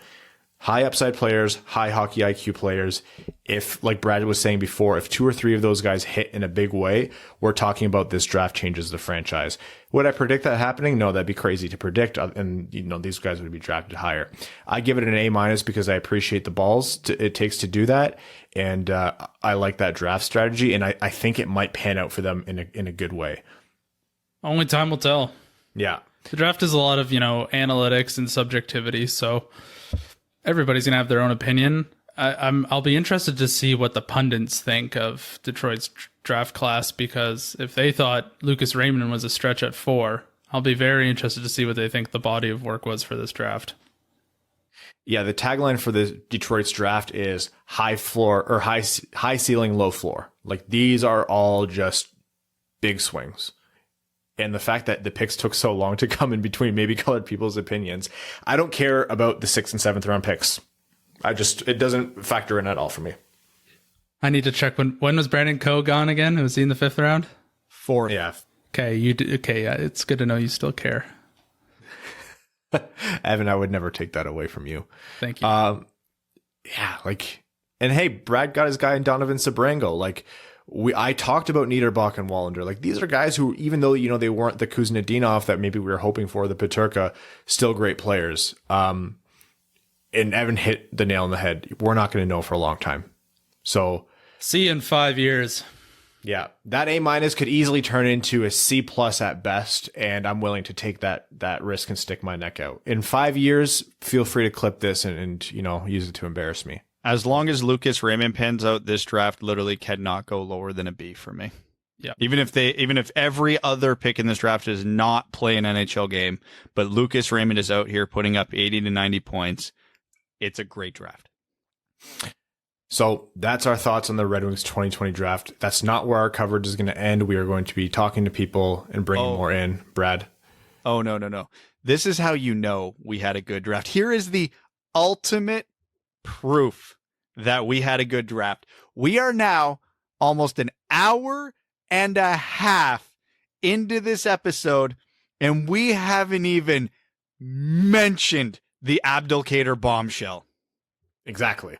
High upside players, high hockey IQ players. If, like Brad was saying before, if 2 or 3 of those guys hit in a big way, we're talking about this draft changes the franchise. Would I predict that happening? No, that'd be crazy to predict. And, these guys would be drafted higher. I give it an A- because I appreciate the balls it takes to do that. And I like that draft strategy. And I think it might pan out for them in a good way. Only time will tell. Yeah. The draft is a lot of, analytics and subjectivity. So everybody's going to have their own opinion. I'll be interested to see what the pundits think of Detroit's draft class, because if they thought Lucas Raymond was a stretch at 4, I'll be very interested to see what they think the body of work was for this draft. Yeah, the tagline for the Detroit's draft is high floor or high ceiling, low floor. Like these are all just big swings. And the fact that the picks took so long to come in between maybe colored people's opinions. I don't care about the 6th and 7th round picks. It doesn't factor in at all for me. I need to check when was Brandon Coe gone again? Was he in the 5th round? 4th. Yeah. Okay, yeah, it's good to know you still care. Evan, I would never take that away from you. Thank you. And hey, Brad got his guy in Donovan Sebrango. I talked about Niederbach and Wallinder. These are guys who, even though, they weren't the Kuznetsov that maybe we were hoping for, the Peterka, still great players. And Evan hit the nail on the head. We're not going to know for a long time. So see you in 5 years. Yeah, that A- could easily turn into a C+ at best. And I'm willing to take that risk and stick my neck out. In 5 years, feel free to clip this and use it to embarrass me. As long as Lucas Raymond pans out, this draft literally cannot go lower than a B for me. Yeah. Even if every other pick in this draft does not play an NHL game, but Lucas Raymond is out here putting up 80 to 90 points, it's a great draft. So that's our thoughts on the Red Wings 2020 draft. That's not where our coverage is going to end. We are going to be talking to people and bringing more in. Brad? Oh, no. This is how you know we had a good draft. Here is the ultimate proof that we had a good draft. We are now almost an hour and a half into this episode, and we haven't even mentioned the Abdelkader bombshell. Exactly.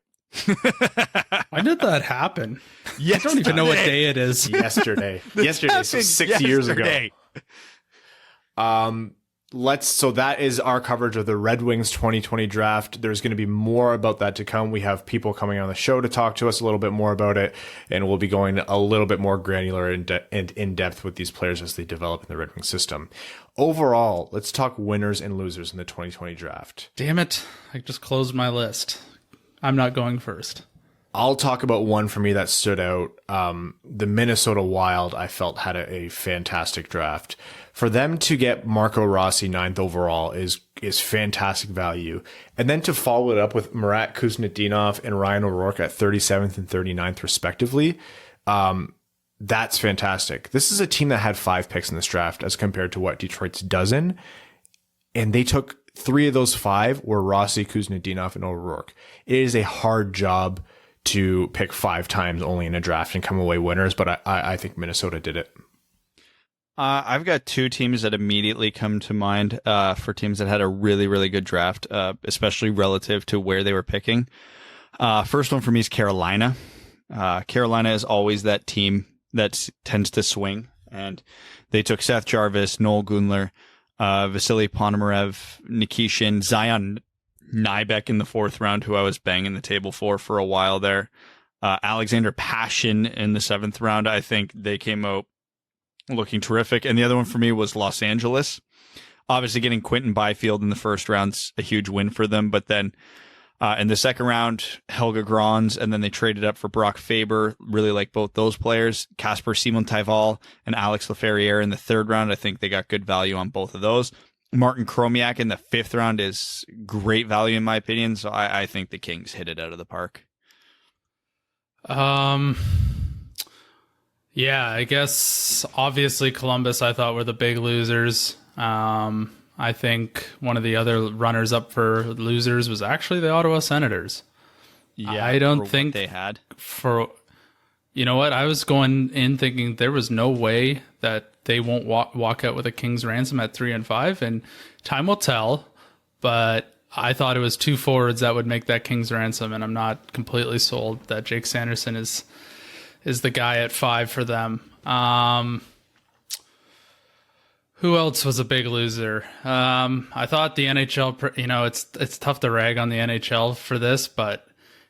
When did that happen? Yesterday. I don't even know what day it is. Yesterday, so 6 years ago. So that is our coverage of the Red Wings 2020 draft. There's going to be more about that to come. We have people coming on the show to talk to us a little bit more about it, and we'll be going a little bit more granular and in depth with these players as they develop in the Red Wings system. Overall, let's talk winners and losers in the 2020 draft. Damn it. I just closed my list. I'm not going first. I'll talk about one for me that stood out. The Minnesota Wild, I felt, had a fantastic draft. For them to get Marco Rossi 9th overall is fantastic value. And then to follow it up with Marat Kuznetsov and Ryan O'Rourke at 37th and 39th respectively, that's fantastic. This is a team that had 5 picks in this draft as compared to what Detroit's dozen. And they took 3 of those 5 were Rossi, Kuznetsov, and O'Rourke. It is a hard job to pick 5 times only in a draft and come away winners, but I think Minnesota did it. I've got 2 teams that immediately come to mind for teams that had a really, really good draft, especially relative to where they were picking. First one for me is Carolina. Carolina is always that team that tends to swing, and they took Seth Jarvis, Noel Gunler, Vasily Ponomarev, Nikishin, Zion Nybeck in the 4th round, who I was banging the table for a while there. Alexander Pashin in the 7th round. I think they came out looking terrific. And the other one for me was Los Angeles. Obviously getting Quentin Byfield in the 1st round's a huge win for them. But then in the 2nd round, Helga Grans, and then they traded up for Brock Faber. Really like both those players. Casper Simon-Taival and Alex Laferriere in the 3rd round. I think they got good value on both of those. Martin Chromiak in the 5th round is great value in my opinion. So I think the Kings hit it out of the park. Yeah, I guess obviously Columbus I thought were the big losers. I think one of the other runners up for losers was actually the Ottawa Senators. Yeah, I don't think they had you know what? I was going in thinking there was no way that they won't walk out with a King's ransom at 3 and 5, and time will tell. But I thought it was 2 forwards that would make that King's ransom, and I'm not completely sold that Jake Sanderson is the guy at 5 for them. Who else was a big loser? I thought the NHL, it's tough to rag on the NHL for this, but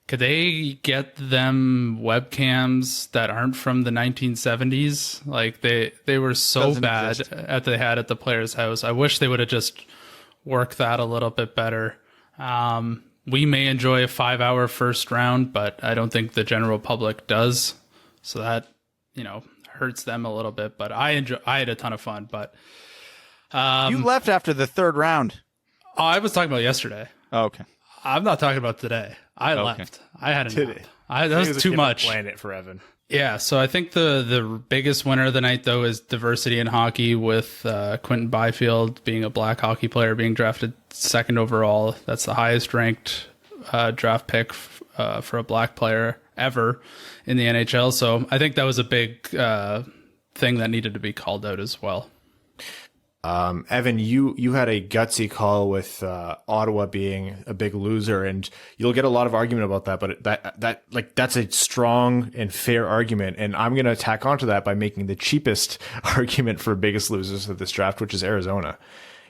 could they get them webcams that aren't from the 1970s? Like they were so Doesn't bad exist. they had at the player's house. I wish they would have just worked that a little bit better. We may enjoy a 5-hour first round, but I don't think the general public does. So that, hurts them a little bit, but I had a ton of fun, but you left after the 3rd round. Oh, I was talking about yesterday. Oh, okay. I'm not talking about today. I left. I had a nap. That was too much. Planet for Evan. Yeah, so I think the biggest winner of the night, though, is diversity in hockey with Quentin Byfield being a black hockey player, being drafted 2nd overall. That's the highest ranked draft pick for a black player ever in the NHL. So I think that was a big thing that needed to be called out as well. Evan, you had a gutsy call with Ottawa being a big loser, and you'll get a lot of argument about that. But that's a strong and fair argument, and I'm going to tack onto that by making the cheapest argument for biggest losers of this draft, which is Arizona.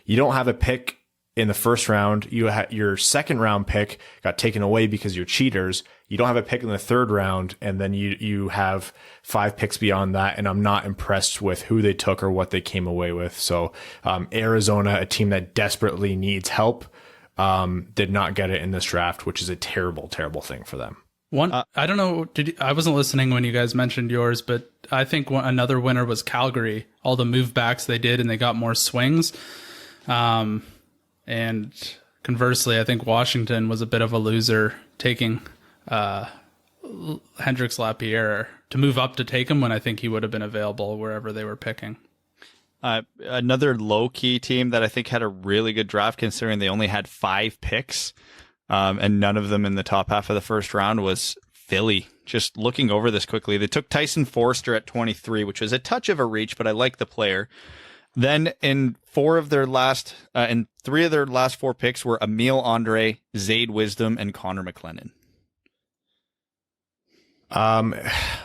You don't have a pick in the 1st round. You had your 2nd round pick got taken away because you're cheaters. You don't have a pick in the 3rd round, and then you have 5 picks beyond that, and I'm not impressed with who they took or what they came away with. So Arizona, a team that desperately needs help, did not get it in this draft, which is a terrible, terrible thing for them. I don't know. I wasn't listening when you guys mentioned yours, but I think another winner was Calgary. All the move backs they did, and they got more swings. And conversely, I think Washington was a bit of a loser taking Hendrix Lapierre to move up to take him when I think he would have been available wherever they were picking. Another low-key team that I think had a really good draft, considering they only had 5 picks, and none of them in the top half of the first round, was Philly. Just looking over this quickly, they took Tyson Forster at 23, which was a touch of a reach, but I like the player. Then in 3 of their last 4 picks were Emile Andre, Zayd Wisdom, and Connor McLennan.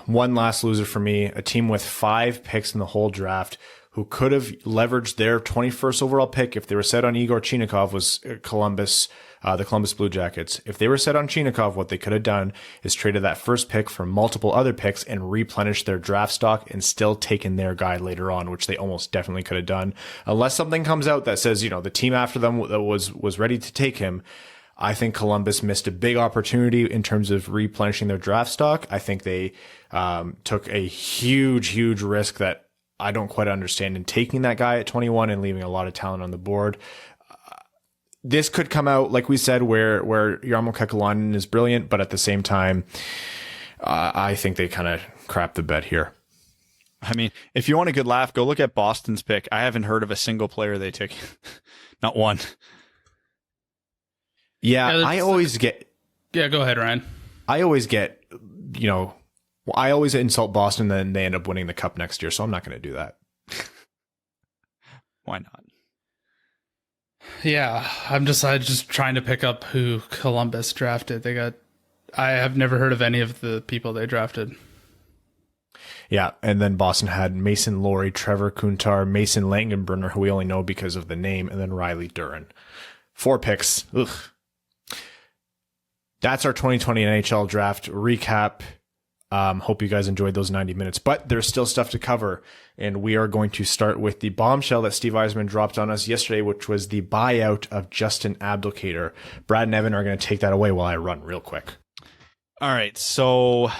One last loser for me, a team with 5 picks in the whole draft who could have leveraged their 21st overall pick if they were set on Igor Chinakhov, was Columbus, the Columbus Blue Jackets. If they were set on Chinakhov, what they could have done is traded that first pick for multiple other picks and replenished their draft stock and still taken their guy later on, which they almost definitely could have done. Unless something comes out that says, the team after them that was ready to take him, I think Columbus missed a big opportunity in terms of replenishing their draft stock. I think they took a huge risk that I don't quite understand in taking that guy at 21 and leaving a lot of talent on the board. This could come out, like we said, where Jarmo Kekalainen is brilliant, but at the same time, I think they kind of crapped the bed here. I mean, if you want a good laugh, go look at Boston's pick. I haven't heard of a single player they took. Not one. Yeah, I always get... Yeah, go ahead, Ryan. I always get, I always insult Boston, then they end up winning the cup next year, so I'm not going to do that. Why not? Yeah, I'm just trying to pick up who Columbus drafted. I have never heard of any of the people they drafted. Yeah, and then Boston had Mason Laurie, Trevor Kuntar, Mason Langenbrunner, who we only know because of the name, and then Riley Duren. 4 picks. Ugh. That's our 2020 NHL Draft recap. Hope you guys enjoyed those 90 minutes, but there's still stuff to cover, and we are going to start with the bombshell that Steve Yzerman dropped on us yesterday, which was the buyout of Justin Abdelkader. Brad and Evan are going to take that away while I run real quick. All right, so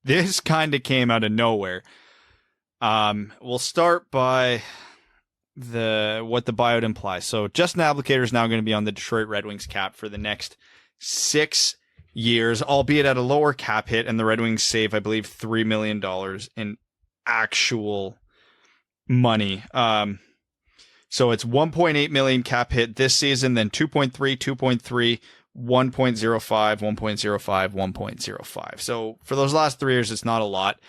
this kind of came out of nowhere. We'll start by what the buyout implies. So Justin Abdelkader is now going to be on the Detroit Red Wings cap for the next 6 years, albeit at a lower cap hit, and the Red Wings save, I believe, $3 million in actual money. So it's 1.8 million cap hit this season, then 2.3, 2.3, 1.05, 1.05, 1.05. So for those last 3 years, it's not a lot.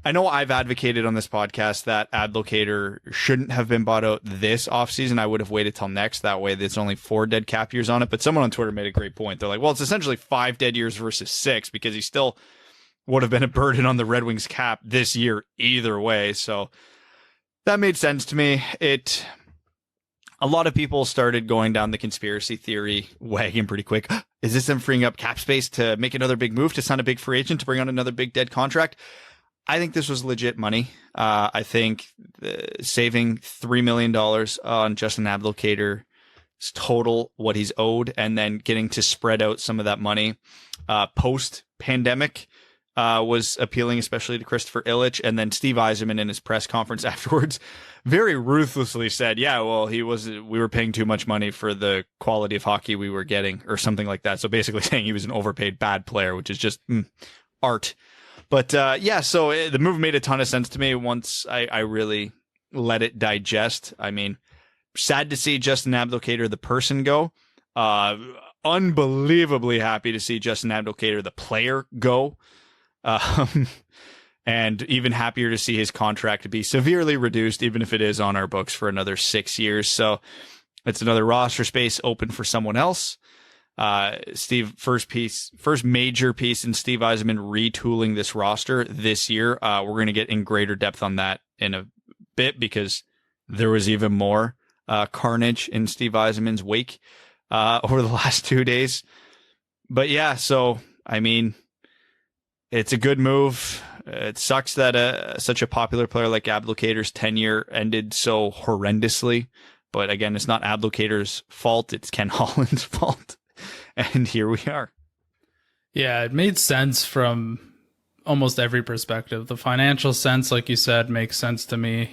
I know I've advocated on this podcast that Abdelkader shouldn't have been bought out this offseason. I would have waited till next. That way there's only 4 dead cap years on it. But someone on Twitter made a great point. They're like, well, it's essentially 5 dead years versus 6, because he still would have been a burden on the Red Wings cap this year either way. So that made sense to me. A lot of people started going down the conspiracy theory wagon pretty quick. Is this them freeing up cap space to make another big move, to sign a big free agent, to bring on another big dead contract? I think this was legit money. I think saving $3 million on Justin Abdelkader's total, what he's owed, and then getting to spread out some of that money post-pandemic was appealing, especially to Christopher Illich. And then Steve Yzerman in his press conference afterwards very ruthlessly said, yeah, well, we were paying too much money for the quality of hockey we were getting, or something like that. So basically saying he was an overpaid bad player, which is just art. But so the move made a ton of sense to me once I really let it digest. I mean, sad to see Justin Abdelkader, the person, go. Unbelievably happy to see Justin Abdelkader, the player, go. And even happier to see his contract be severely reduced, even if it is on our books for another 6 years. So it's another roster space open for someone else. Steve, first major piece in Steve Yzerman retooling this roster this year. We're going to get in greater depth on that in a bit, because there was even more carnage in Steve Yzerman's wake over the last 2 days. But yeah, so I mean, it's a good move. It sucks that such a popular player like Abdelkader's tenure ended so horrendously. But again, it's not Abdelkader's fault. It's Ken Holland's fault. And here we are. Yeah, it made sense from almost every perspective. The financial sense, like you said, makes sense to me.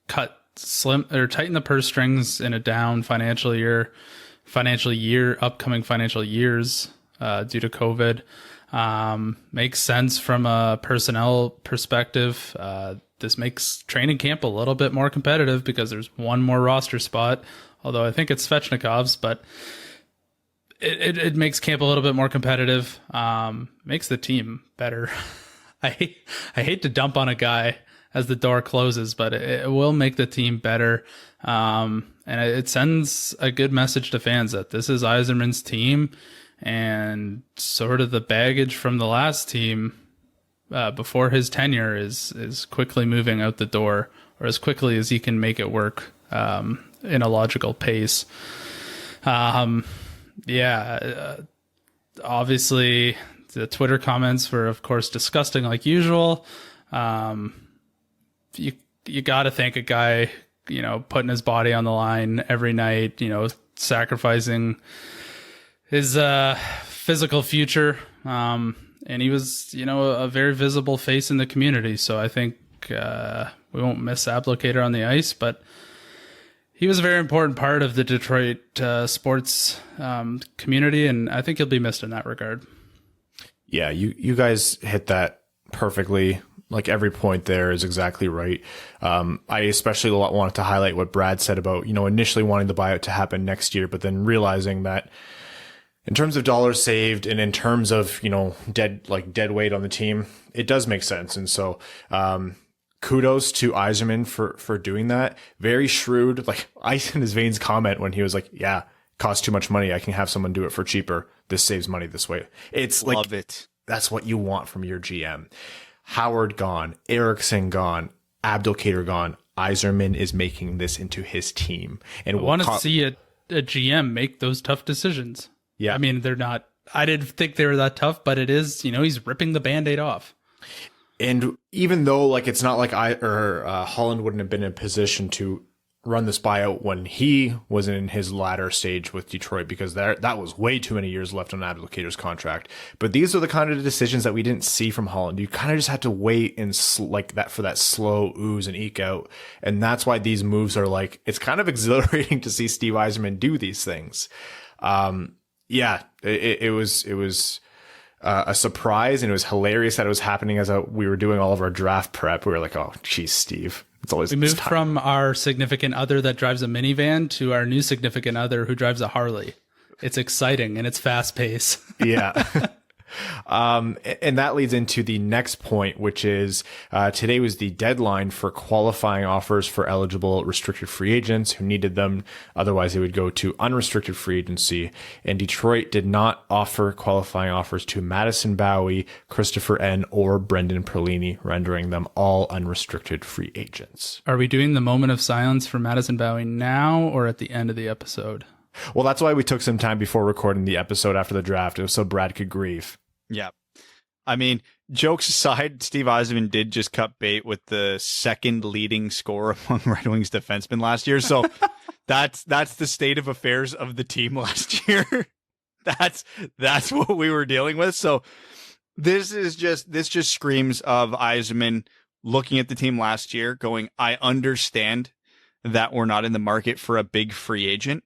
Cut slim or tighten the purse strings in a down upcoming financial years due to COVID. Makes sense from a personnel perspective. This makes training camp a little bit more competitive because there's one more roster spot, although I think it's Svechnikov's, but it makes camp a little bit more competitive. Makes the team better. I hate to dump on a guy as the door closes, but it will make the team better. And it sends a good message to fans that this is Yzerman's team, and sort of the baggage from the last team before his tenure is quickly moving out the door, or as quickly as he can make it work in a logical pace. Obviously the Twitter comments were, of course, disgusting like usual. You got to thank a guy, putting his body on the line every night, sacrificing his physical future. And he was, a very visible face in the community. So I think we won't miss Abdelkader on the ice, but he was a very important part of the Detroit sports community, and I think he'll be missed in that regard. Yeah, you guys hit that perfectly. Like, every point there is exactly right. I especially wanted to highlight what Brad said about, initially wanting the buyout to happen next year, but then realizing that in terms of dollars saved and in terms of, dead weight on the team, it does make sense. And so, kudos to Yzerman for doing that. Very shrewd, like ice in his veins comment when he was like, yeah, costs too much money. I can have someone do it for cheaper. This saves money this way. It's like, love it. That's what you want from your GM. Howard gone, Eriksson gone, Abdelkader gone. Yzerman is making this into his team. And I want to see a GM make those tough decisions. Yeah. I mean, they're not, I didn't think they were that tough, but it is, he's ripping the Band-Aid off. And even though it's not like Holland wouldn't have been in a position to run this buyout when he was in his latter stage with Detroit, because that was way too many years left on Abdelkader's contract. But these are the kind of decisions that we didn't see from Holland. You kind of just had to wait and for that slow ooze and eke out. And that's why these moves are it's kind of exhilarating to see Steve Yzerman do these things. It was a surprise, and it was hilarious that it was happening as we were doing all of our draft prep. We were like, oh, geez, Steve. We moved from our significant other that drives a minivan to our new significant other who drives a Harley. It's exciting and it's fast paced. Yeah. And that leads into the next point, which is today was the deadline for qualifying offers for eligible restricted free agents who needed them. Otherwise, they would go to unrestricted free agency. And Detroit did not offer qualifying offers to Madison Bowie, Christopher N., or Brendan Perlini, rendering them all unrestricted free agents. Are we doing the moment of silence for Madison Bowie now or at the end of the episode? Well, that's why we took some time before recording the episode after the draft. It was so Brad could grieve. Yeah. I mean, jokes aside, Steve Yzerman did just cut bait with the second leading scorer among Red Wings defensemen last year. So that's the state of affairs of the team last year. That's what we were dealing with. So this just screams of Yzerman looking at the team last year going, I understand that we're not in the market for a big free agent.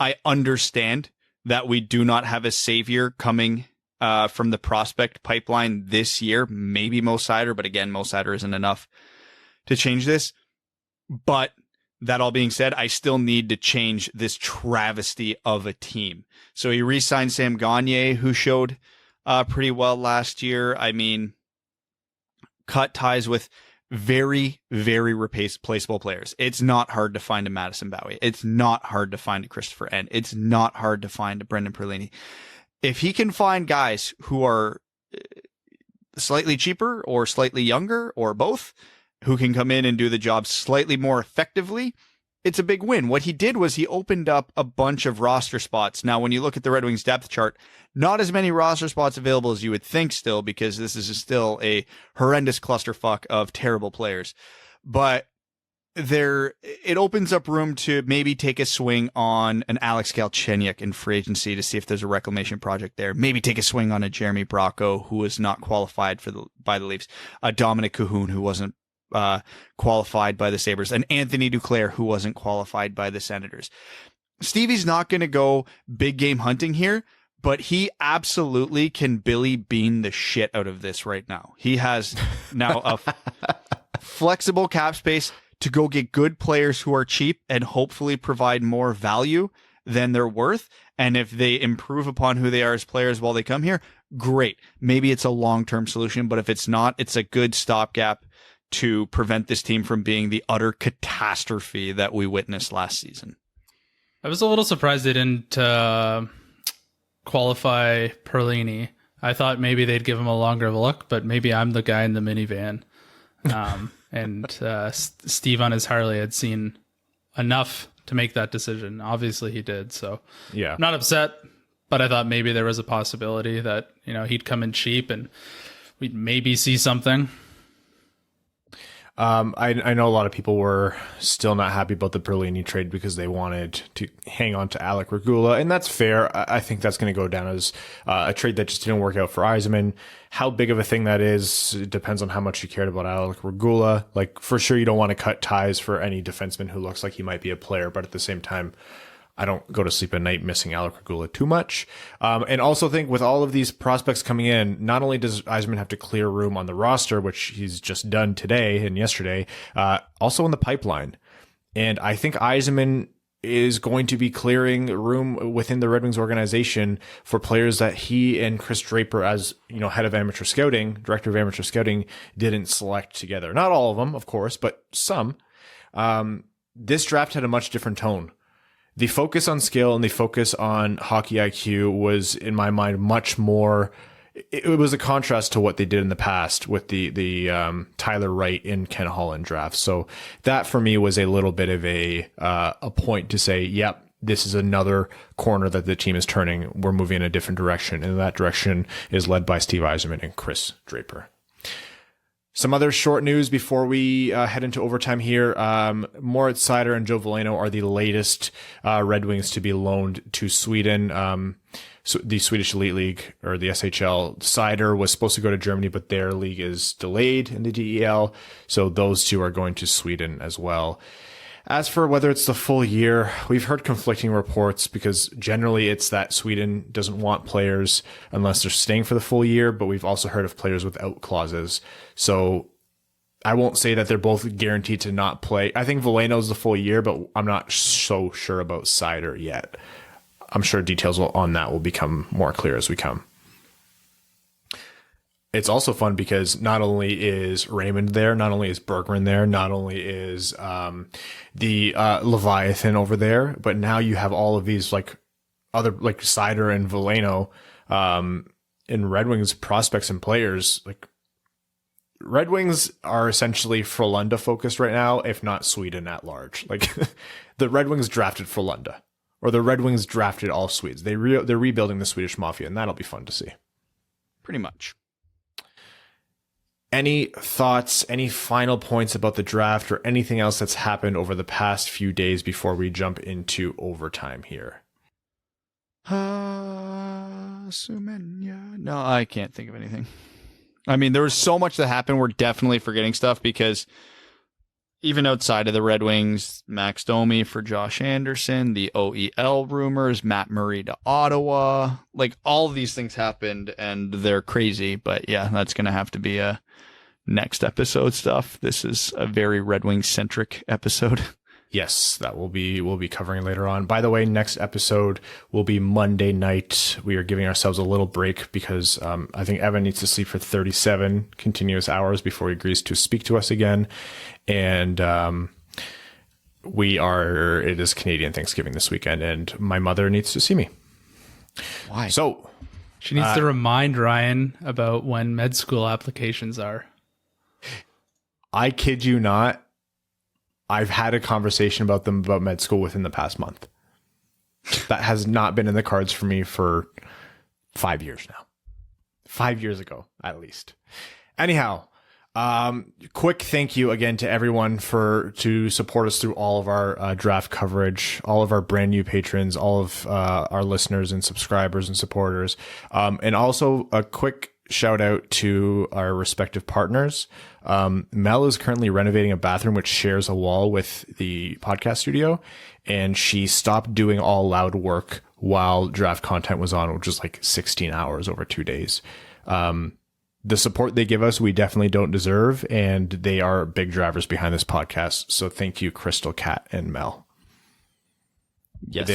I understand that we do not have a savior coming from the prospect pipeline this year. Maybe Mo Seider, but again, Mo Seider isn't enough to change this. But that all being said, I still need to change this travesty of a team. So he re-signed Sam Gagner, who showed pretty well last year. I mean, cut ties with very, very replaceable players. It's not hard to find a Madison Bowie. It's not hard to find a Christopher N. It's not hard to find a Brendan Perlini. If he can find guys who are slightly cheaper or slightly younger or both, who can come in and do the job slightly more effectively, it's a big win. What he did was he opened up a bunch of roster spots. Now, when you look at the Red Wings depth chart, not as many roster spots available as you would think still, because this is still a horrendous clusterfuck of terrible players. But it opens up room to maybe take a swing on an Alex Galchenyuk in free agency to see if there's a reclamation project there. Maybe take a swing on a Jeremy Bracco, who was not qualified by the Leafs, a Dominic Cahoon, who wasn't qualified by the Sabres, and Anthony Duclair, who wasn't qualified by the Senators. Stevie's not going to go big game hunting here, but he absolutely can Billy Bean the shit out of this right now. He has now a flexible cap space to go get good players who are cheap and hopefully provide more value than they're worth. And if they improve upon who they are as players while they come here, great. Maybe it's a long-term solution, but if it's not, it's a good stopgap to prevent this team from being the utter catastrophe that we witnessed last season. I was a little surprised they didn't qualify Perlini. I thought maybe they'd give him a longer look, but maybe I'm the guy in the minivan. And Steve on his Harley had seen enough to make that decision. Obviously he did. So yeah, I'm not upset, but I thought maybe there was a possibility that, you know, he'd come in cheap and we'd maybe see something. I know a lot of people were still not happy about the Perlini trade because they wanted to hang on to Alec Regula, and that's fair. I think that's going to go down as a trade that just didn't work out for Yzerman. How big of a thing that is, it depends on how much you cared about Alec Regula. Like, for sure, you don't want to cut ties for any defenseman who looks like he might be a player, but at the same time, I don't go to sleep at night missing Alec Regula too much. And also think with all of these prospects coming in, not only does Yzerman have to clear room on the roster, which he's just done today and yesterday, also in the pipeline. And I think Yzerman is going to be clearing room within the Red Wings organization for players that he and Chris Draper, as you know, head of amateur scouting, director of amateur scouting, didn't select together. Not all of them, of course, but some. This draft had a much different tone. The focus on skill and the focus on hockey IQ was, in my mind, much more. It was a contrast to what they did in the past with the Tyler Wright and Ken Holland draft. So that for me was a little bit of a point to say, yep, this is another corner that the team is turning. We're moving in a different direction, and that direction is led by Steve Yzerman and Chris Draper. Some other short news before we head into overtime here. Moritz Seider and Joe Veleno are the latest Red Wings to be loaned to Sweden. So the Swedish Elite League, or the SHL. Seider was supposed to go to Germany, but their league is delayed in the DEL. So those two are going to Sweden as well. As for whether it's the full year, we've heard conflicting reports because generally it's that Sweden doesn't want players unless they're staying for the full year, but we've also heard of players with out clauses. So I won't say that they're both guaranteed to not play. I think Veleno's the full year, but I'm not so sure about Seider yet. I'm sure details on that will become more clear as we come. It's also fun because not only is Raymond there, not only is Bergman there, not only is the Leviathan over there, but now you have all of these like other like Seider and Veleno in Red Wings prospects and players. Like Red Wings are essentially Frölunda focused right now, if not Sweden at large. Like the Red Wings drafted Frölunda, or the Red Wings drafted all Swedes. They're rebuilding the Swedish Mafia, and that'll be fun to see. Pretty much. Any thoughts, any final points about the draft or anything else that's happened over the past few days before we jump into overtime here? No, I can't think of anything. I mean, there was so much that happened. We're definitely forgetting stuff because even outside of the Red Wings, Max Domi for Josh Anderson, the OEL rumors, Matt Murray to Ottawa, like all of these things happened and they're crazy. But yeah, that's going to have to be a next episode stuff. This is a very Red Wings centric episode. Yes, that we'll be covering later on. By the way, next episode will be Monday night. We are giving ourselves a little break because I think Evan needs to sleep for 37 continuous hours before he agrees to speak to us again. And it is Canadian Thanksgiving this weekend, and my mother needs to see me. Why? So she needs to remind Ryan about when med school applications are. I kid you not. I've had a conversation about med school within the past month. That has not been in the cards for me for 5 years now. 5 years ago, at least. Anyhow, quick thank you again to everyone to support us through all of our draft coverage, all of our brand new patrons, all of our listeners and subscribers and supporters. And also a quick shout out to our respective partners. Mel is currently renovating a bathroom which shares a wall with the podcast studio, and she stopped doing all loud work while draft content was on, which was like 16 hours over 2 days. The support they give us, we definitely don't deserve, and they are big drivers behind this podcast. So thank you, Crystal, Kat, and Mel. Yes.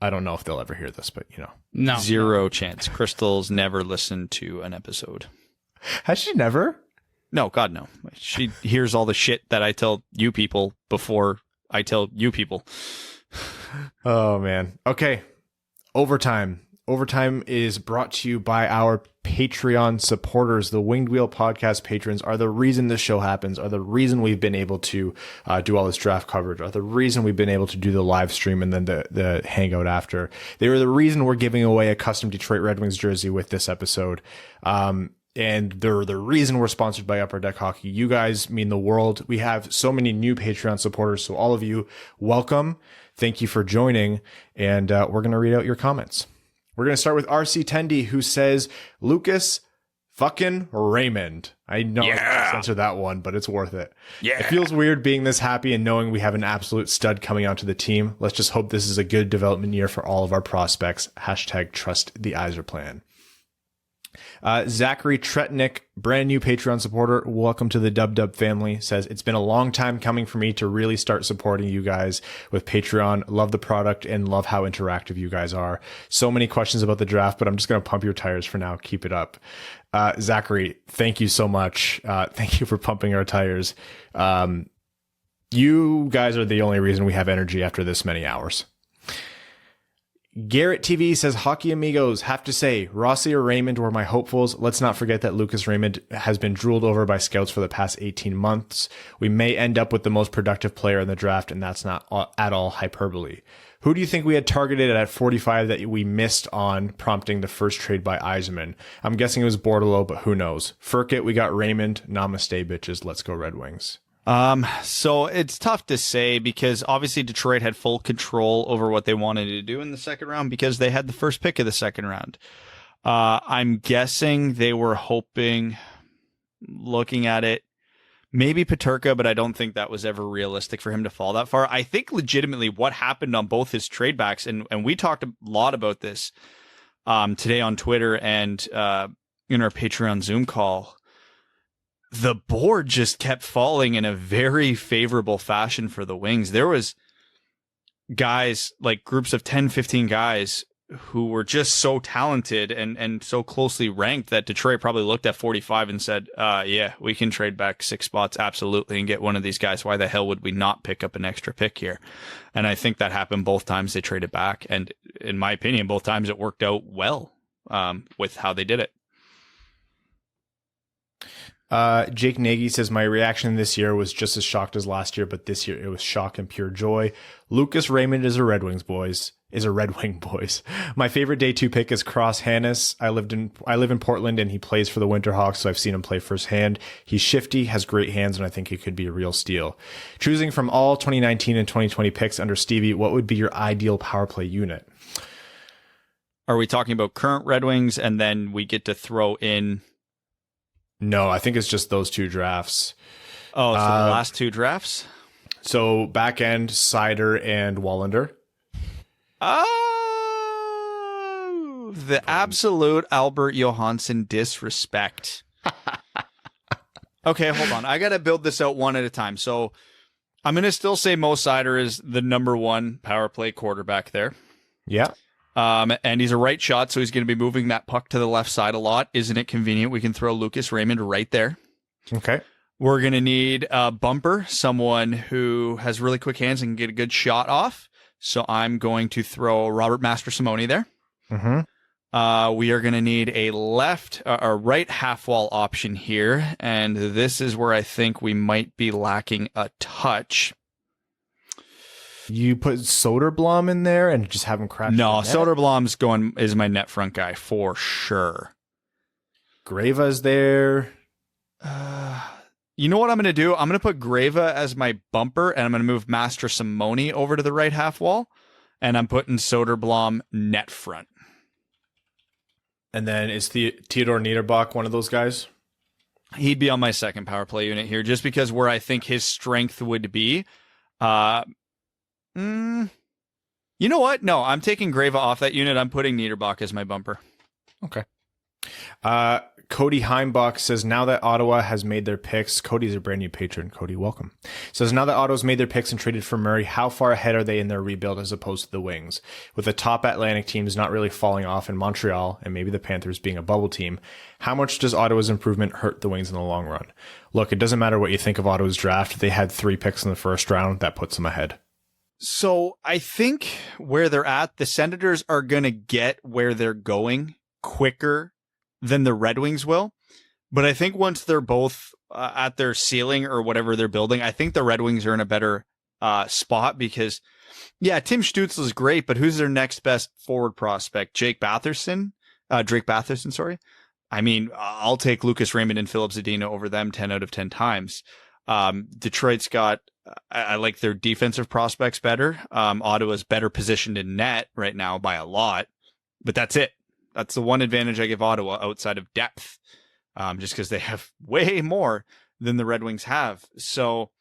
I don't know if they'll ever hear this, but No. Zero chance. Crystal's never listened to an episode. Has she never? No, God, no. She hears all the shit that I tell you people before I tell you people. Oh, man. Okay. Overtime. Overtime is brought to you by our Patreon supporters. The Winged Wheel podcast patrons are the reason this show happens, are the reason we've been able to do all this draft coverage, are the reason we've been able to do the live stream and then the hangout after. They were the reason we're giving away a custom Detroit Red Wings jersey with this episode. And they're the reason we're sponsored by Upper Deck Hockey. You guys mean the world. We have so many new Patreon supporters. So all of you, welcome. Thank you for joining. And we're going to read out your comments. We're going to start with RC Tendy, who says, Lucas fucking Raymond. I know I have to censor that one, but it's worth it. Yeah. It feels weird being this happy and knowing we have an absolute stud coming onto the team. Let's just hope this is a good development year for all of our prospects. # trust the Yzer plan. Zachary Tretnick, brand new Patreon supporter, welcome to the Dub family, says, it's been a long time coming for me to really start supporting you guys with Patreon. Love the product and love how interactive you guys are. So many questions about the draft, but I'm just going to pump your tires for now. Keep it up. Zachary, thank you so much. Thank you for pumping our tires. You guys are the only reason we have energy after this many hours. Garrett TV says, Hockey Amigos, have to say, Rossi or Raymond were my hopefuls. Let's not forget that Lucas Raymond has been drooled over by scouts for the past 18 months. We may end up with the most productive player in the draft, and that's not at all hyperbole. Who do you think we had targeted at 45 that we missed on, prompting the first trade by Yzerman? I'm guessing it was Bordeleau, but who knows? Firk it, we got Raymond. Namaste, bitches. Let's go Red Wings. So it's tough to say because obviously Detroit had full control over what they wanted to do in the second round because they had the first pick of the second round. I'm guessing they were hoping, looking at it, maybe Peterka, but I don't think that was ever realistic for him to fall that far. I think legitimately what happened on both his trade backs, and we talked a lot about this today on Twitter and in our Patreon Zoom call. The board just kept falling in a very favorable fashion for the Wings. There was guys, like groups of 10, 15 guys who were just so talented and so closely ranked that Detroit probably looked at 45 and said, yeah, we can trade back 6 spots, absolutely, and get one of these guys. Why the hell would we not pick up an extra pick here? And I think that happened both times they traded back. And in my opinion, both times it worked out well with how they did it. Jake Nagy says, my reaction this year was just as shocked as last year, but this year it was shock and pure joy. Lucas Raymond is a Red Wing, boys. My favorite day 2 pick is Cross Hanas. I live in Portland and he plays for the Winterhawks, so I've seen him play firsthand. He's shifty, has great hands, and I think he could be a real steal. Choosing from all 2019 and 2020 picks under Stevie, what would be your ideal power play unit? Are we talking about current Red Wings and then we get to throw in... No, I think it's just those 2 drafts. Oh, so the last 2 drafts? So back end, Seider and Wallinder. Oh, the absolute Albert Johansson disrespect. Okay, hold on. I got to build this out one at a time. So I'm going to still say Mo Seider is the number 1 power play quarterback there. Yeah. And he's a right shot, so he's going to be moving that puck to the left side a lot. Isn't it convenient? We can throw Lucas Raymond right there. Okay. We're going to need a bumper, someone who has really quick hands and can get a good shot off. So I'm going to throw Robert Mastrosimone there. Mm-hmm. We are going to need a right half wall option here. And this is where I think we might be lacking a touch. You put Soderblom in there and just have him crash. No, Soderblom's is my net front guy for sure. Grava's there. You know what I'm going to do? I'm going to put Grava as my bumper, and I'm going to move Mastrosimone over to the right half wall, and I'm putting Soderblom net front. And then is Theodor Niederbach one of those guys? He'd be on my second power play unit here, just because where I think his strength would be. You know what? No, I'm taking Grava off that unit. I'm putting Niederbach as my bumper. Okay. Cody Heimbach says, now that Ottawa has made their picks, Cody's a brand new patron. Cody, welcome. Says, now that Ottawa's made their picks and traded for Murray, how far ahead are they in their rebuild as opposed to the Wings? With the top Atlantic teams not really falling off in Montreal and maybe the Panthers being a bubble team, how much does Ottawa's improvement hurt the Wings in the long run? Look, it doesn't matter what you think of Ottawa's draft. They had 3 picks in the first round. That puts them ahead. So I think where they're at, the Senators are going to get where they're going quicker than the Red Wings will. But I think once they're both at their ceiling or whatever they're building, I think the Red Wings are in a better spot because, yeah, Tim Stützle is great, but who's their next best forward prospect? Drake Batherson, sorry. I mean, I'll take Lucas Raymond and Philip Zadina over them 10 out of 10 times. Detroit's got, I like their defensive prospects better. Ottawa's better positioned in net right now by a lot, but that's it. That's the one advantage I give Ottawa outside of depth, just because they have way more than the Red Wings have. So,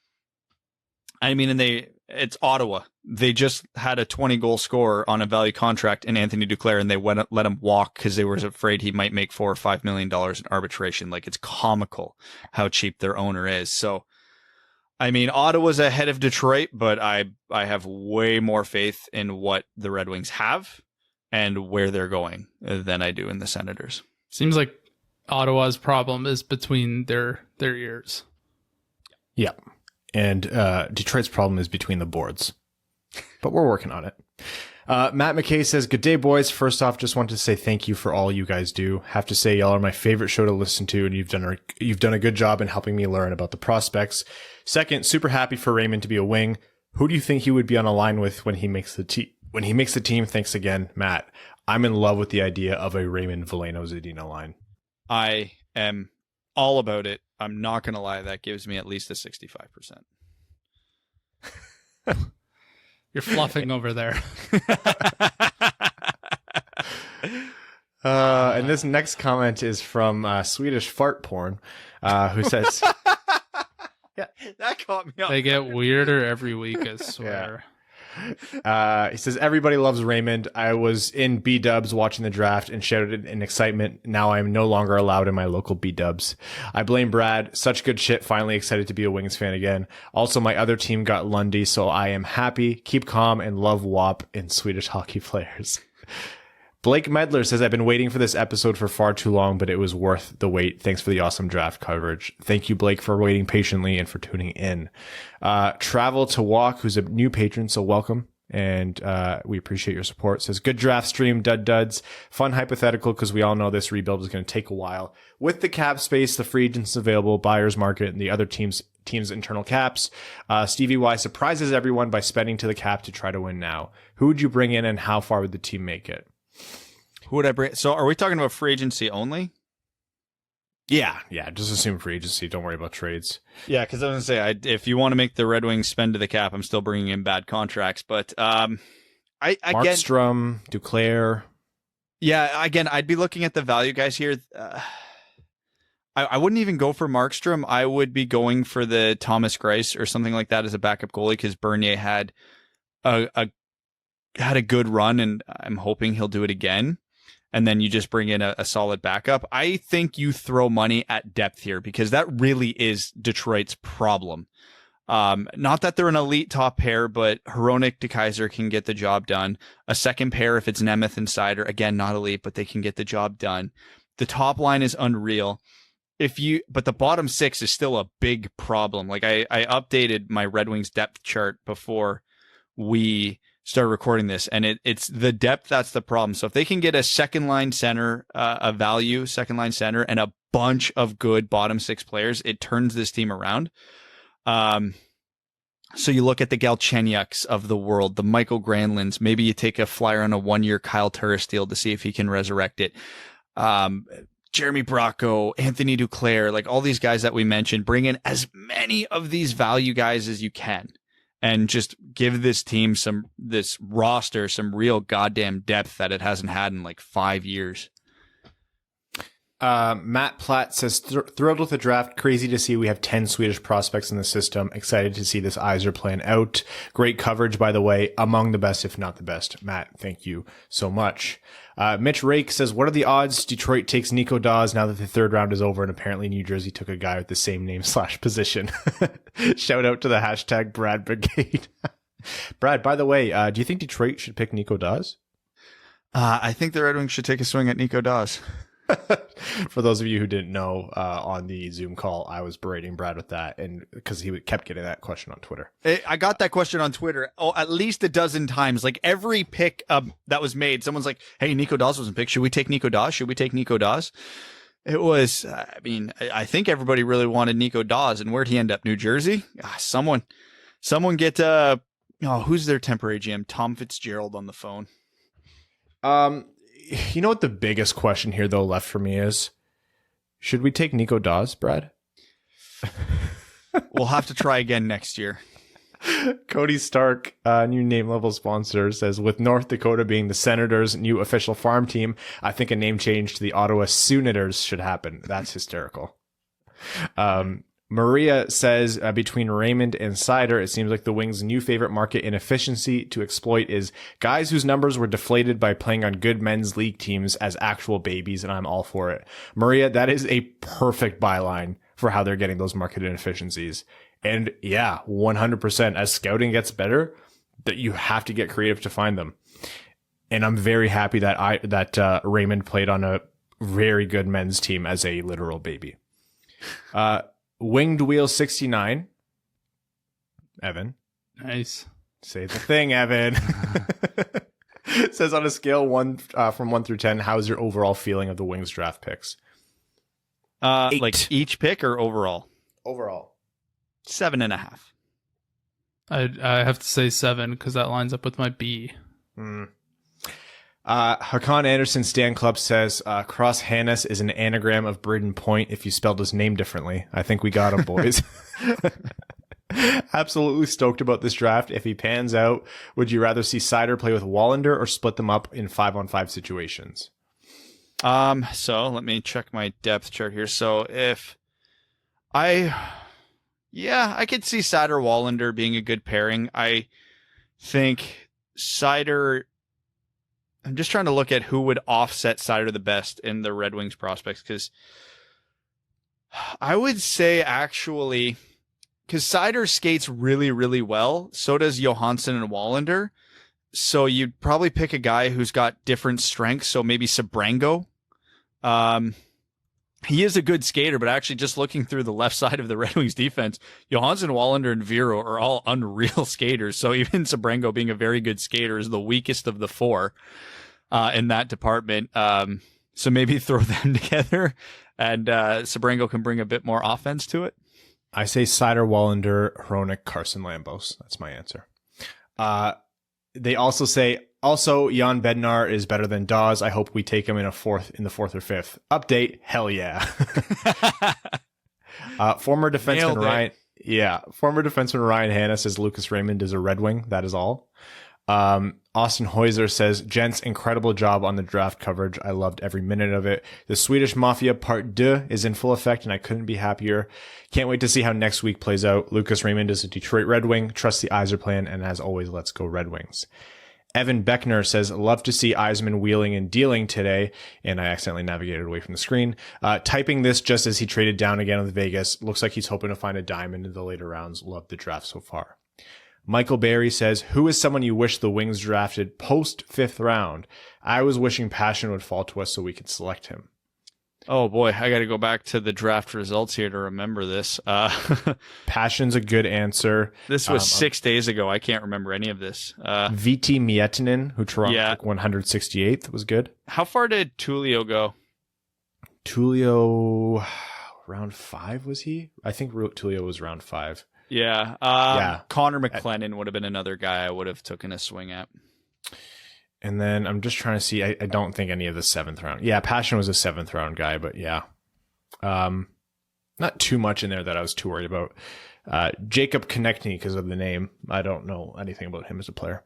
I mean, it's Ottawa. They just had a 20-goal scorer on a value contract in Anthony Duclair, and they let him walk because they were afraid he might make $4 or $5 million in arbitration. Like, it's comical how cheap their owner is. So, I mean, Ottawa's ahead of Detroit, but I have way more faith in what the Red Wings have and where they're going than I do in the Senators. Seems like Ottawa's problem is between their ears. Yeah. And Detroit's problem is between the boards. But we're working on it. Matt McKay says, good day, boys. First off, just wanted to say thank you for all you guys do. Have to say, y'all are my favorite show to listen to, and you've done a good job in helping me learn about the prospects. Second, super happy for Raymond to be a wing. Who do you think he would be on a line with when he makes the team? When he makes the team, thanks again, Matt. I'm in love with the idea of a Raymond Veleno Zadina line. I am all about it. I'm not going to lie. That gives me at least a 65%. You're fluffing over there. And this next comment is from Swedish Fart Porn, who says... Yeah, that caught me off. They get weirder every week, I swear. He says, everybody loves Raymond. I was in B-dubs watching the draft and shouted in excitement. Now I am no longer allowed in my local B-dubs. I blame Brad. Such good shit. Finally excited to be a Wings fan again. Also, my other team got Lundy, so I am happy. Keep calm and love WAP in Swedish hockey players. Blake Medler says, I've been waiting for this episode for far too long, but it was worth the wait. Thanks for the awesome draft coverage. Thank you, Blake, for waiting patiently and for tuning in. Travel to Walk, who's a new patron, so welcome. And we appreciate your support. Says, good draft stream, duds. Fun hypothetical, because we all know this rebuild is going to take a while. With the cap space, the free agents available, buyer's market, and the other teams' internal caps, Stevie Y surprises everyone by spending to the cap to try to win now. Who would you bring in, and how far would the team make it? Who would I bring? So are we talking about free agency only? Yeah. Just assume free agency. Don't worry about trades. Yeah, because I was going to say, if you want to make the Red Wings spend to the cap, I'm still bringing in bad contracts. But Markstrom, Duclair. Yeah, again, I'd be looking at the value guys here. I wouldn't even go for Markstrom. I would be going for the Thomas Greiss or something like that as a backup goalie because Bernier had a good run, and I'm hoping he'll do it again. And then you just bring in a solid backup. I think you throw money at depth here because that really is Detroit's problem. Not that they're an elite top pair, but Hronek to Kaiser can get the job done. A second pair, if it's Nemeth and Sider, again, not elite, but they can get the job done. The top line is unreal. But the bottom six is still a big problem. Like I updated my Red Wings depth chart before we start recording this, and it's the depth that's the problem. So if they can get a second line center, second line center, and a bunch of good bottom six players, it turns this team around. So you look at the Galchenyuks of the world, the Michael Granlunds. Maybe you take a flyer on a 1-year Kyle Turris deal to see if he can resurrect it. Jeremy Bracco, Anthony Duclair, like all these guys that we mentioned, bring in as many of these value guys as you can. And just give this team this roster some real goddamn depth that it hasn't had in like 5 years. Matt Platt says, thrilled with the draft. Crazy to see we have 10 Swedish prospects in the system. Excited to see this Yzer plan out. Great coverage, by the way. Among the best, if not the best. Matt, thank you so much. Mitch Rake says, what are the odds Detroit takes Nico Daws now that the third round is over and apparently New Jersey took a guy with the same name / position? Shout out to the hashtag Brad Brigade. Brad, by the way, do you think Detroit should pick Nico Daws? I think the Red Wings should take a swing at Nico Daws. For those of you who didn't know, on the Zoom call, I was berating Brad with that, and because he kept getting that question on Twitter. I got that question on Twitter at least a dozen times. Like every pick that was made, someone's like, "Hey, Nico Daws wasn't picked. Should we take Nico Daws? Should we take Nico Daws?" It was. I think everybody really wanted Nico Daws, and where'd he end up? New Jersey. Someone get who's their temporary GM? Tom Fitzgerald on the phone. You know what the biggest question here, though, left for me is, should we take Nico Daws, Brad? We'll have to try again next year. Cody Stark, new name level sponsor, says, with North Dakota being the Senators' new official farm team, I think a name change to the Ottawa Soonators should happen. That's hysterical. Maria says, between Raymond and Seider, it seems like the Wings' new favorite market inefficiency to exploit is guys whose numbers were deflated by playing on good men's league teams as actual babies, and I'm all for it. Maria, that is a perfect byline for how they're getting those market inefficiencies. And yeah, 100%. As scouting gets better, that you have to get creative to find them. And I'm very happy that Raymond played on a very good men's team as a literal baby. Winged Wheel 69. Evan. Nice. Say the thing, Evan. Says on a scale from 1 through 10, how's your overall feeling of the Wings draft picks? 8. Like each pick or overall? Overall. 7.5. I have to say 7 because that lines up with my B. Hakan Anderson Stan Club says, Cross Hanas is an anagram of Braden Point if you spelled his name differently. I think we got him, boys. Absolutely stoked about this draft. If he pans out, would you rather see Seider play with Wallinder or split them up in 5-on-5 situations? So let me check my depth chart here. So if I could see Seider Wallinder being a good pairing. I think Seider, I'm just trying to look at who would offset Seider the best in the Red Wings prospects, because I would say actually, because Seider skates really, really well, so does Johansson and Wallinder. So you'd probably pick a guy who's got different strengths. So maybe Sebrango. He is a good skater, but actually just looking through the left side of the Red Wings defense, Johansson, Wallinder, and Vero are all unreal skaters. So even Sebrango being a very good skater is the weakest of the four in that department. So maybe throw them together and Sebrango can bring a bit more offense to it. I say Seider, Wallinder, Hronek, Carson Lambos. That's my answer. They also say, Jan Bednar is better than Dawes. I hope we take him in the fourth or fifth. Update, hell yeah. Former defenseman Ryan Hanna says Lucas Raymond is a Red Wing. That is all. Austin Heuser says, gents, incredible job on the draft coverage. I loved every minute of it. The Swedish Mafia Part 2 is in full effect, and I couldn't be happier. Can't wait to see how next week plays out. Lucas Raymond is a Detroit Red Wing. Trust the Yzer plan, and as always, let's go Red Wings. Evan Beckner says, love to see Yzerman wheeling and dealing today. And I accidentally navigated away from the screen. Typing this just as he traded down again with Vegas. Looks like he's hoping to find a diamond in the later rounds. Love the draft so far. Michael Barry says, who is someone you wish the Wings drafted post 5th round? I was wishing Passion would fall to us so we could select him. Oh boy, I got to go back to the draft results here to remember this. Passion's a good answer. This was 6 days ago. I can't remember any of this. VT Miettinen, who Toronto took 168th, was good. How far did Tullio go? Tullio, round 5 was he? I think Tullio was round 5. Yeah. Connor McLennan would have been another guy I would have taken a swing at. And then I'm just trying to see. I don't think any of the 7th round. Yeah, Passion was a 7th round guy, but yeah. Not too much in there that I was too worried about. Jacob Konechny because of the name. I don't know anything about him as a player.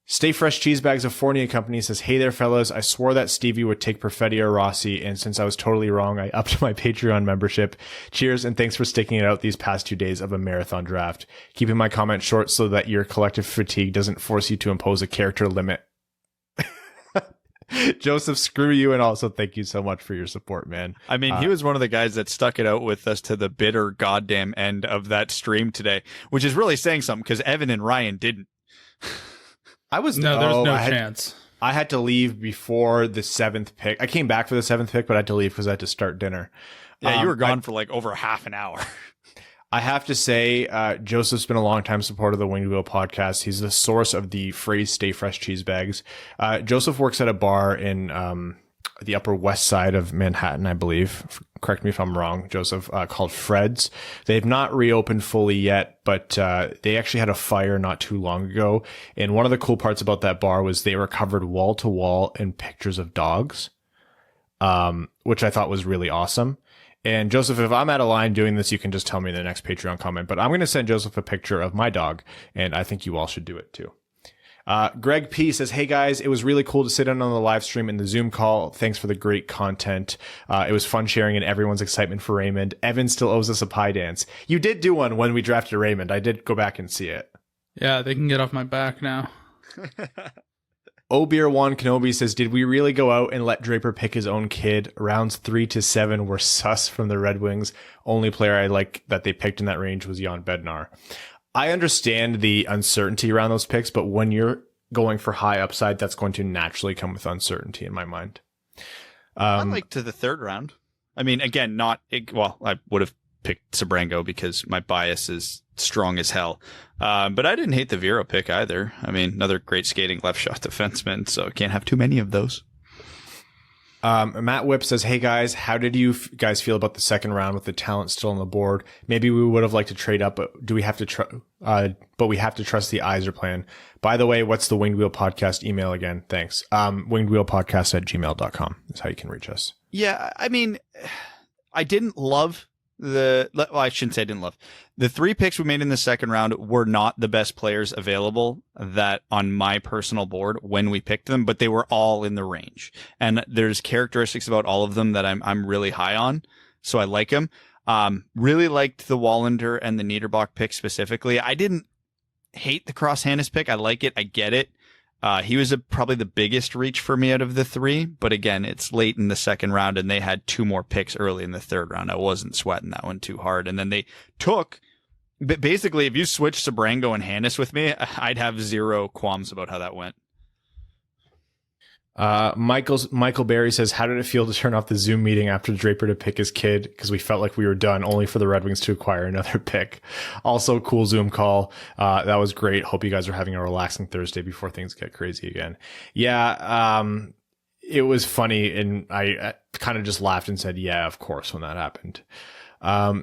Stay Fresh Cheese Bags of Fournier Company says, hey there, fellas. I swore that Stevie would take Perfetti or Rossi, and since I was totally wrong, I upped my Patreon membership. Cheers, and thanks for sticking it out these past 2 days of a marathon draft. Keeping my comment short so that your collective fatigue doesn't force you to impose a character limit. Joseph, screw you, and also thank you so much for your support, man. I mean, he was one of the guys that stuck it out with us to the bitter goddamn end of that stream today, which is really saying something because Evan and Ryan didn't. There's no chance. I had to leave before the 7th pick. I came back for the 7th pick, but I had to leave because I had to start dinner. Yeah, you were gone for like over half an hour. I have to say, Joseph's been a long-time supporter of the Winged Wheel podcast. He's the source of the phrase "Stay Fresh Cheese Bags." Joseph works at a bar in the Upper West Side of Manhattan, I believe. Correct me if I'm wrong, Joseph. Called Fred's. They've not reopened fully yet, but they actually had a fire not too long ago. And one of the cool parts about that bar was they were covered wall to wall in pictures of dogs, which I thought was really awesome. And Joseph, if I'm out of line doing this, you can just tell me in the next Patreon comment. But I'm going to send Joseph a picture of my dog, and I think you all should do it too. Greg P says, hey guys, it was really cool to sit in on the live stream and the Zoom call. Thanks for the great content. It was fun sharing in everyone's excitement for Raymond. Evan still owes us a pie dance. You did do one when we drafted Raymond. I did go back and see it. Yeah, they can get off my back now. Obeer1 Kenobi says, did we really go out and let Draper pick his own kid? Rounds 3 to 7 were sus from the Red Wings. Only player I like that they picked in that range was Jan Bednar. I understand the uncertainty around those picks, but when you're going for high upside, that's going to naturally come with uncertainty in my mind. I like to the 3rd round. I mean, again, I would have picked Sebrango because my bias is strong as hell. But I didn't hate the Vero pick either. I mean, another great skating left shot defenseman, so can't have too many of those. Matt Whip says, hey guys, how did you guys feel about the 2nd round with the talent still on the board? Maybe we would have liked to trade up, but we have to trust the Yzer plan. By the way, what's the Winged Wheel podcast email again? Thanks. wingedwheelpodcast@gmail.com is how you can reach us. Yeah. I mean, I didn't love I shouldn't say I didn't love. The 3 picks we made in the 2nd round were not the best players available that on my personal board when we picked them, but they were all in the range. And there's characteristics about all of them that I'm really high on. So I like them. Really liked the Wallinder and the Niederbach pick specifically. I didn't hate the Cross Hanas pick. I like it. I get it. He was probably the biggest reach for me out of the 3, but again, it's late in the 2nd round and they had 2 more picks early in the 3rd round. I wasn't sweating that one too hard. And then they took, basically, if you switch Sebrango and Hanas with me, I'd have 0 qualms about how that went. Michael Berry says, how did it feel to turn off the Zoom meeting after Draper to pick his kid? Because we felt like we were done, only for the Red Wings to acquire another pick. Also, cool Zoom call. That was great. Hope you guys are having a relaxing Thursday before things get crazy again. Yeah. It was funny. And I kind of just laughed and said, yeah, of course, when that happened.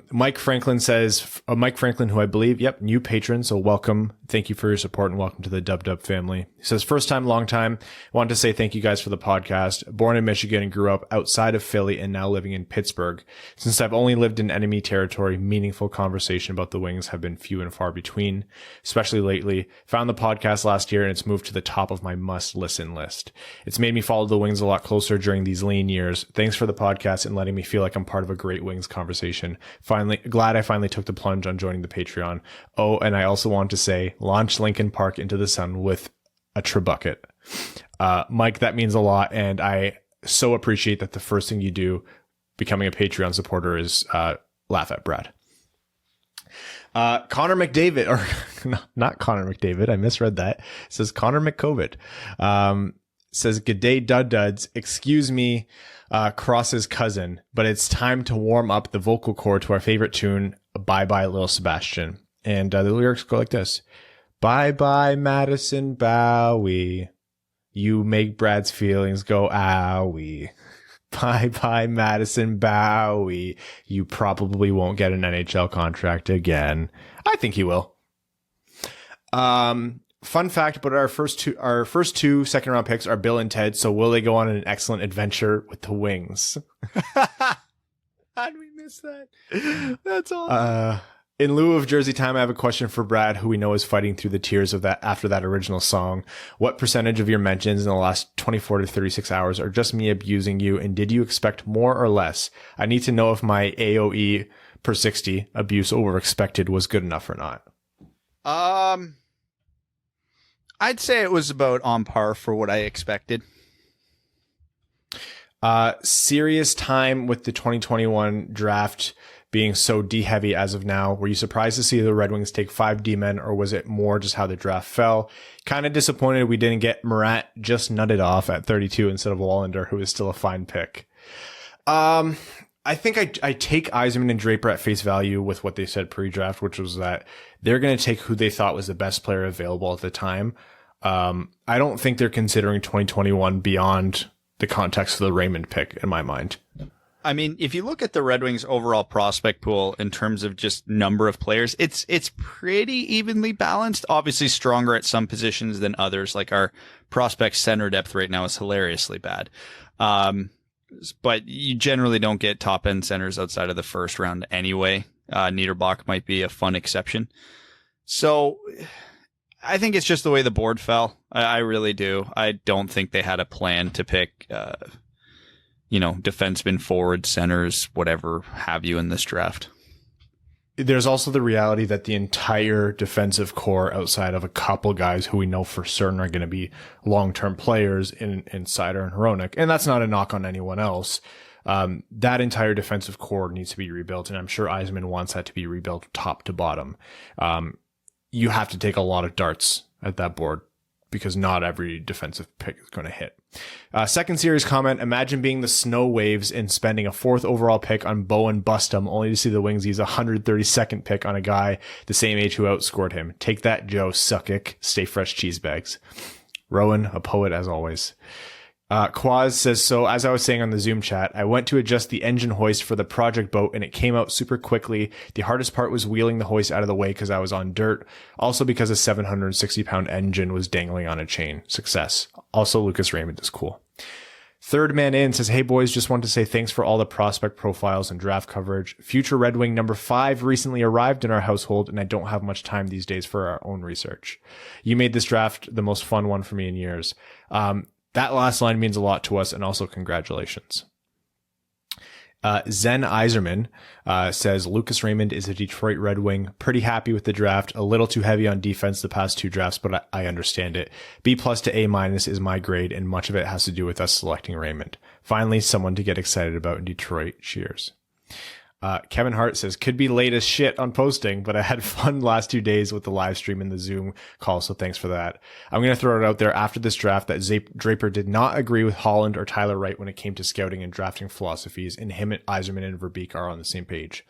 Mike Franklin says, Mike Franklin, who I believe, new patron. So welcome. Thank you for your support and welcome to the Dub family. He says, first time, long time. Wanted to say thank you guys for the podcast. Born in Michigan and grew up outside of Philly and now living in Pittsburgh. Since I've only lived in enemy territory, meaningful conversation about the Wings have been few and far between, especially lately. Found the podcast last year and it's moved to the top of my must listen list. It's made me follow the Wings a lot closer during these lean years. Thanks for the podcast and letting me feel like I'm part of a great Wings conversation. Glad I finally took the plunge on joining the Patreon. Oh, and I also want to say, launch Lincoln Park into the sun with a trebuchet. Mike, that means a lot, and I so appreciate that the first thing you do becoming a Patreon supporter is laugh at Brad. Connor McDavid, or not Connor McDavid, I misread that. It says Connor McCovid. Says, "G'day duds, excuse me, Cross's cousin, but it's time to warm up the vocal cord to our favorite tune, Bye Bye Little Sebastian." And the lyrics go like this. Bye bye Madison Bowie, you make Brad's feelings go owie. Bye bye Madison Bowie, you probably won't get an NHL contract again. I think he will. Fun fact about our first two second round picks are Bill and Ted. So will they go on an excellent adventure with the Wings? How did we miss that? That's awesome. In lieu of Jersey time, I have a question for Brad, who we know is fighting through the tears of that after that original song. What percentage of your mentions in the last 24 to 36 hours are just me abusing you, and did you expect more or less? I need to know if my AOE per 60 abuse over expected was good enough or not. I'd say it was about on par for what I expected. Serious time with the 2021 draft being so D-heavy as of now. Were you surprised to see the Red Wings take 5 D-men, or was it more just how the draft fell? Kind of disappointed we didn't get Murat just nutted off at 32 instead of Wallinder, who is still a fine pick. I think I take Yzerman and Draper at face value with what they said pre-draft, which was that they're going to take who they thought was the best player available at the time. I don't think they're considering 2021 beyond the context of the Raymond pick, in my mind. I mean, if you look at the Red Wings' overall prospect pool in terms of just number of players, it's pretty evenly balanced. Obviously stronger at some positions than others. Like our prospect center depth right now is hilariously bad. But you generally don't get top end centers outside of the first round anyway. Niederbach might be a fun exception. So I think it's just the way the board fell. I really do. I don't think they had a plan to pick, defensemen, forward, centers, whatever have you in this draft. There's also the reality that the entire defensive core, outside of a couple guys who we know for certain are going to be long-term players in Seider and Hronek, and that's not a knock on anyone else, that entire defensive core needs to be rebuilt, and I'm sure Yzerman wants that to be rebuilt top to bottom. You have to take a lot of darts at that board because not every defensive pick is going to hit. Second series comment, imagine being the Snow Waves and spending a 4th overall pick on Bowen Bustum only to see the Wings use a 132nd pick on a guy the same age who outscored him. Take that, Joe Suckick. Stay fresh, cheese bags. Rowan, a poet as always. Quaz says, so as I was saying on the Zoom chat, I went to adjust the engine hoist for the project boat and it came out super quickly. The hardest part was wheeling the hoist out of the way because I was on dirt. Also because a 760-pound engine was dangling on a chain. Success. Also, Lucas Raymond is cool. Third man in says, hey boys, just want to say thanks for all the prospect profiles and draft coverage. Future Red Wing number 5 recently arrived in our household and I don't have much time these days for our own research. You made this draft the most fun one for me in years. That last line means a lot to us, and also congratulations. Zen Yzerman says, Lucas Raymond is a Detroit Red Wing. Pretty happy with the draft. A little too heavy on defense the past 2 drafts, but I understand it. B+ to A- is my grade, and much of it has to do with us selecting Raymond. Finally, someone to get excited about in Detroit. Cheers. Kevin Hart says, could be late as shit on posting, but I had fun last 2 days with the live stream and the Zoom call, so thanks for that. I'm going to throw it out there after this draft that Draper did not agree with Holland or Tyler Wright when it came to scouting and drafting philosophies, and him, Yzerman, and Verbeek are on the same page.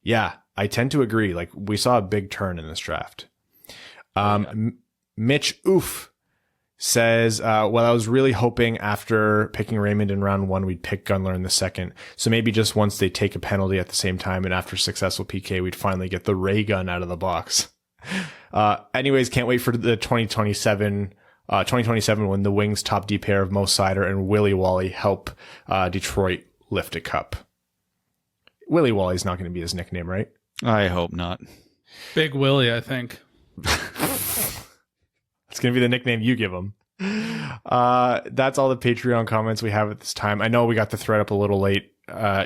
Yeah, I tend to agree. Like, we saw a big turn in this draft. Mitch Oof says, well, I was really hoping after picking Raymond in round 1, we'd pick Gunler in the second. So maybe just once they take a penalty at the same time and after successful PK, we'd finally get the ray gun out of the box. Anyways, can't wait for the 2027 when the Wings top D pair of Mo Seider and Willie Wally help Detroit lift a cup. Willie Wally's not going to be his nickname, right? I hope not. Big Willie, I think. It's going to be the nickname you give him. That's all the Patreon comments we have at this time. I know we got the thread up a little late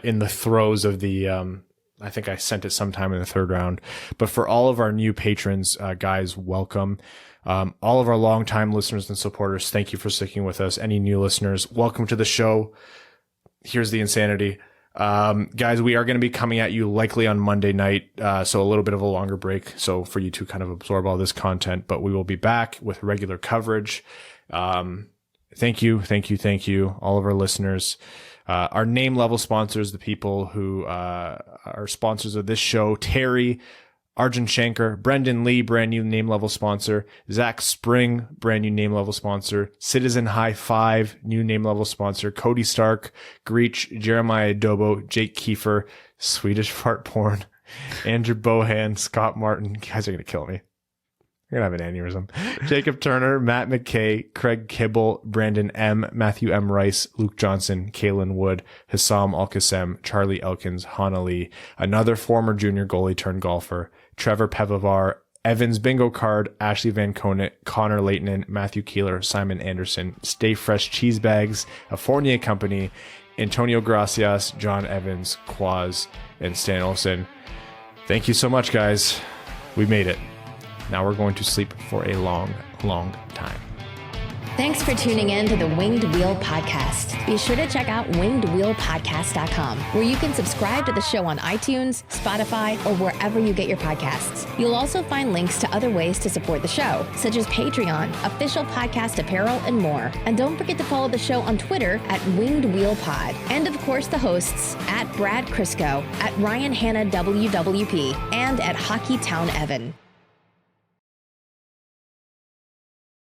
in the throes of the, I think I sent it sometime in the 3rd round. But for all of our new patrons, guys, welcome. All of our longtime listeners and supporters, thank you for sticking with us. Any new listeners, welcome to the show. Here's the insanity. Guys, we are going to be coming at you likely on Monday night, so a little bit of a longer break, so for you to kind of absorb all this content, but we will be back with regular coverage. Thank you, all of our listeners. Our name level sponsors, the people who are sponsors of this show: Terry, Arjun Shankar, Brendan Lee, brand new name level sponsor; Zach Spring, brand new name level sponsor; Citizen High Five, new name level sponsor; Cody Stark, Greach, Jeremiah Dobo, Jake Kiefer, Swedish Fart Porn, Andrew Bohan, Scott Martin. You guys are going to kill me. You're going to have an aneurysm. Jacob Turner, Matt McKay, Craig Kibble, Brandon M., Matthew M. Rice, Luke Johnson, Kalen Wood, Hassam Al-Qassem, Charlie Elkins, Hana Lee, another former junior goalie turned golfer, Trevor Pevavar, Evans Bingo Card, Ashley Van Conant, Connor Leighton, Matthew Keeler, Simon Anderson, Stay Fresh Cheese Bags, A Fournier Company, Antonio Gracias, John Evans, Quaz, and Stan Olsen. Thank you so much, guys. We made it. Now we're going to sleep for a long, long time. Thanks for tuning in to the Winged Wheel Podcast. Be sure to check out wingedwheelpodcast.com, where you can subscribe to the show on iTunes, Spotify, or wherever you get your podcasts. You'll also find links to other ways to support the show, such as Patreon, official podcast apparel, and more. And don't forget to follow the show on Twitter at Winged Wheel Pod. And of course, the hosts at Brad Crisco, at Ryan Hanna WWP, and at Hockey Town Evan.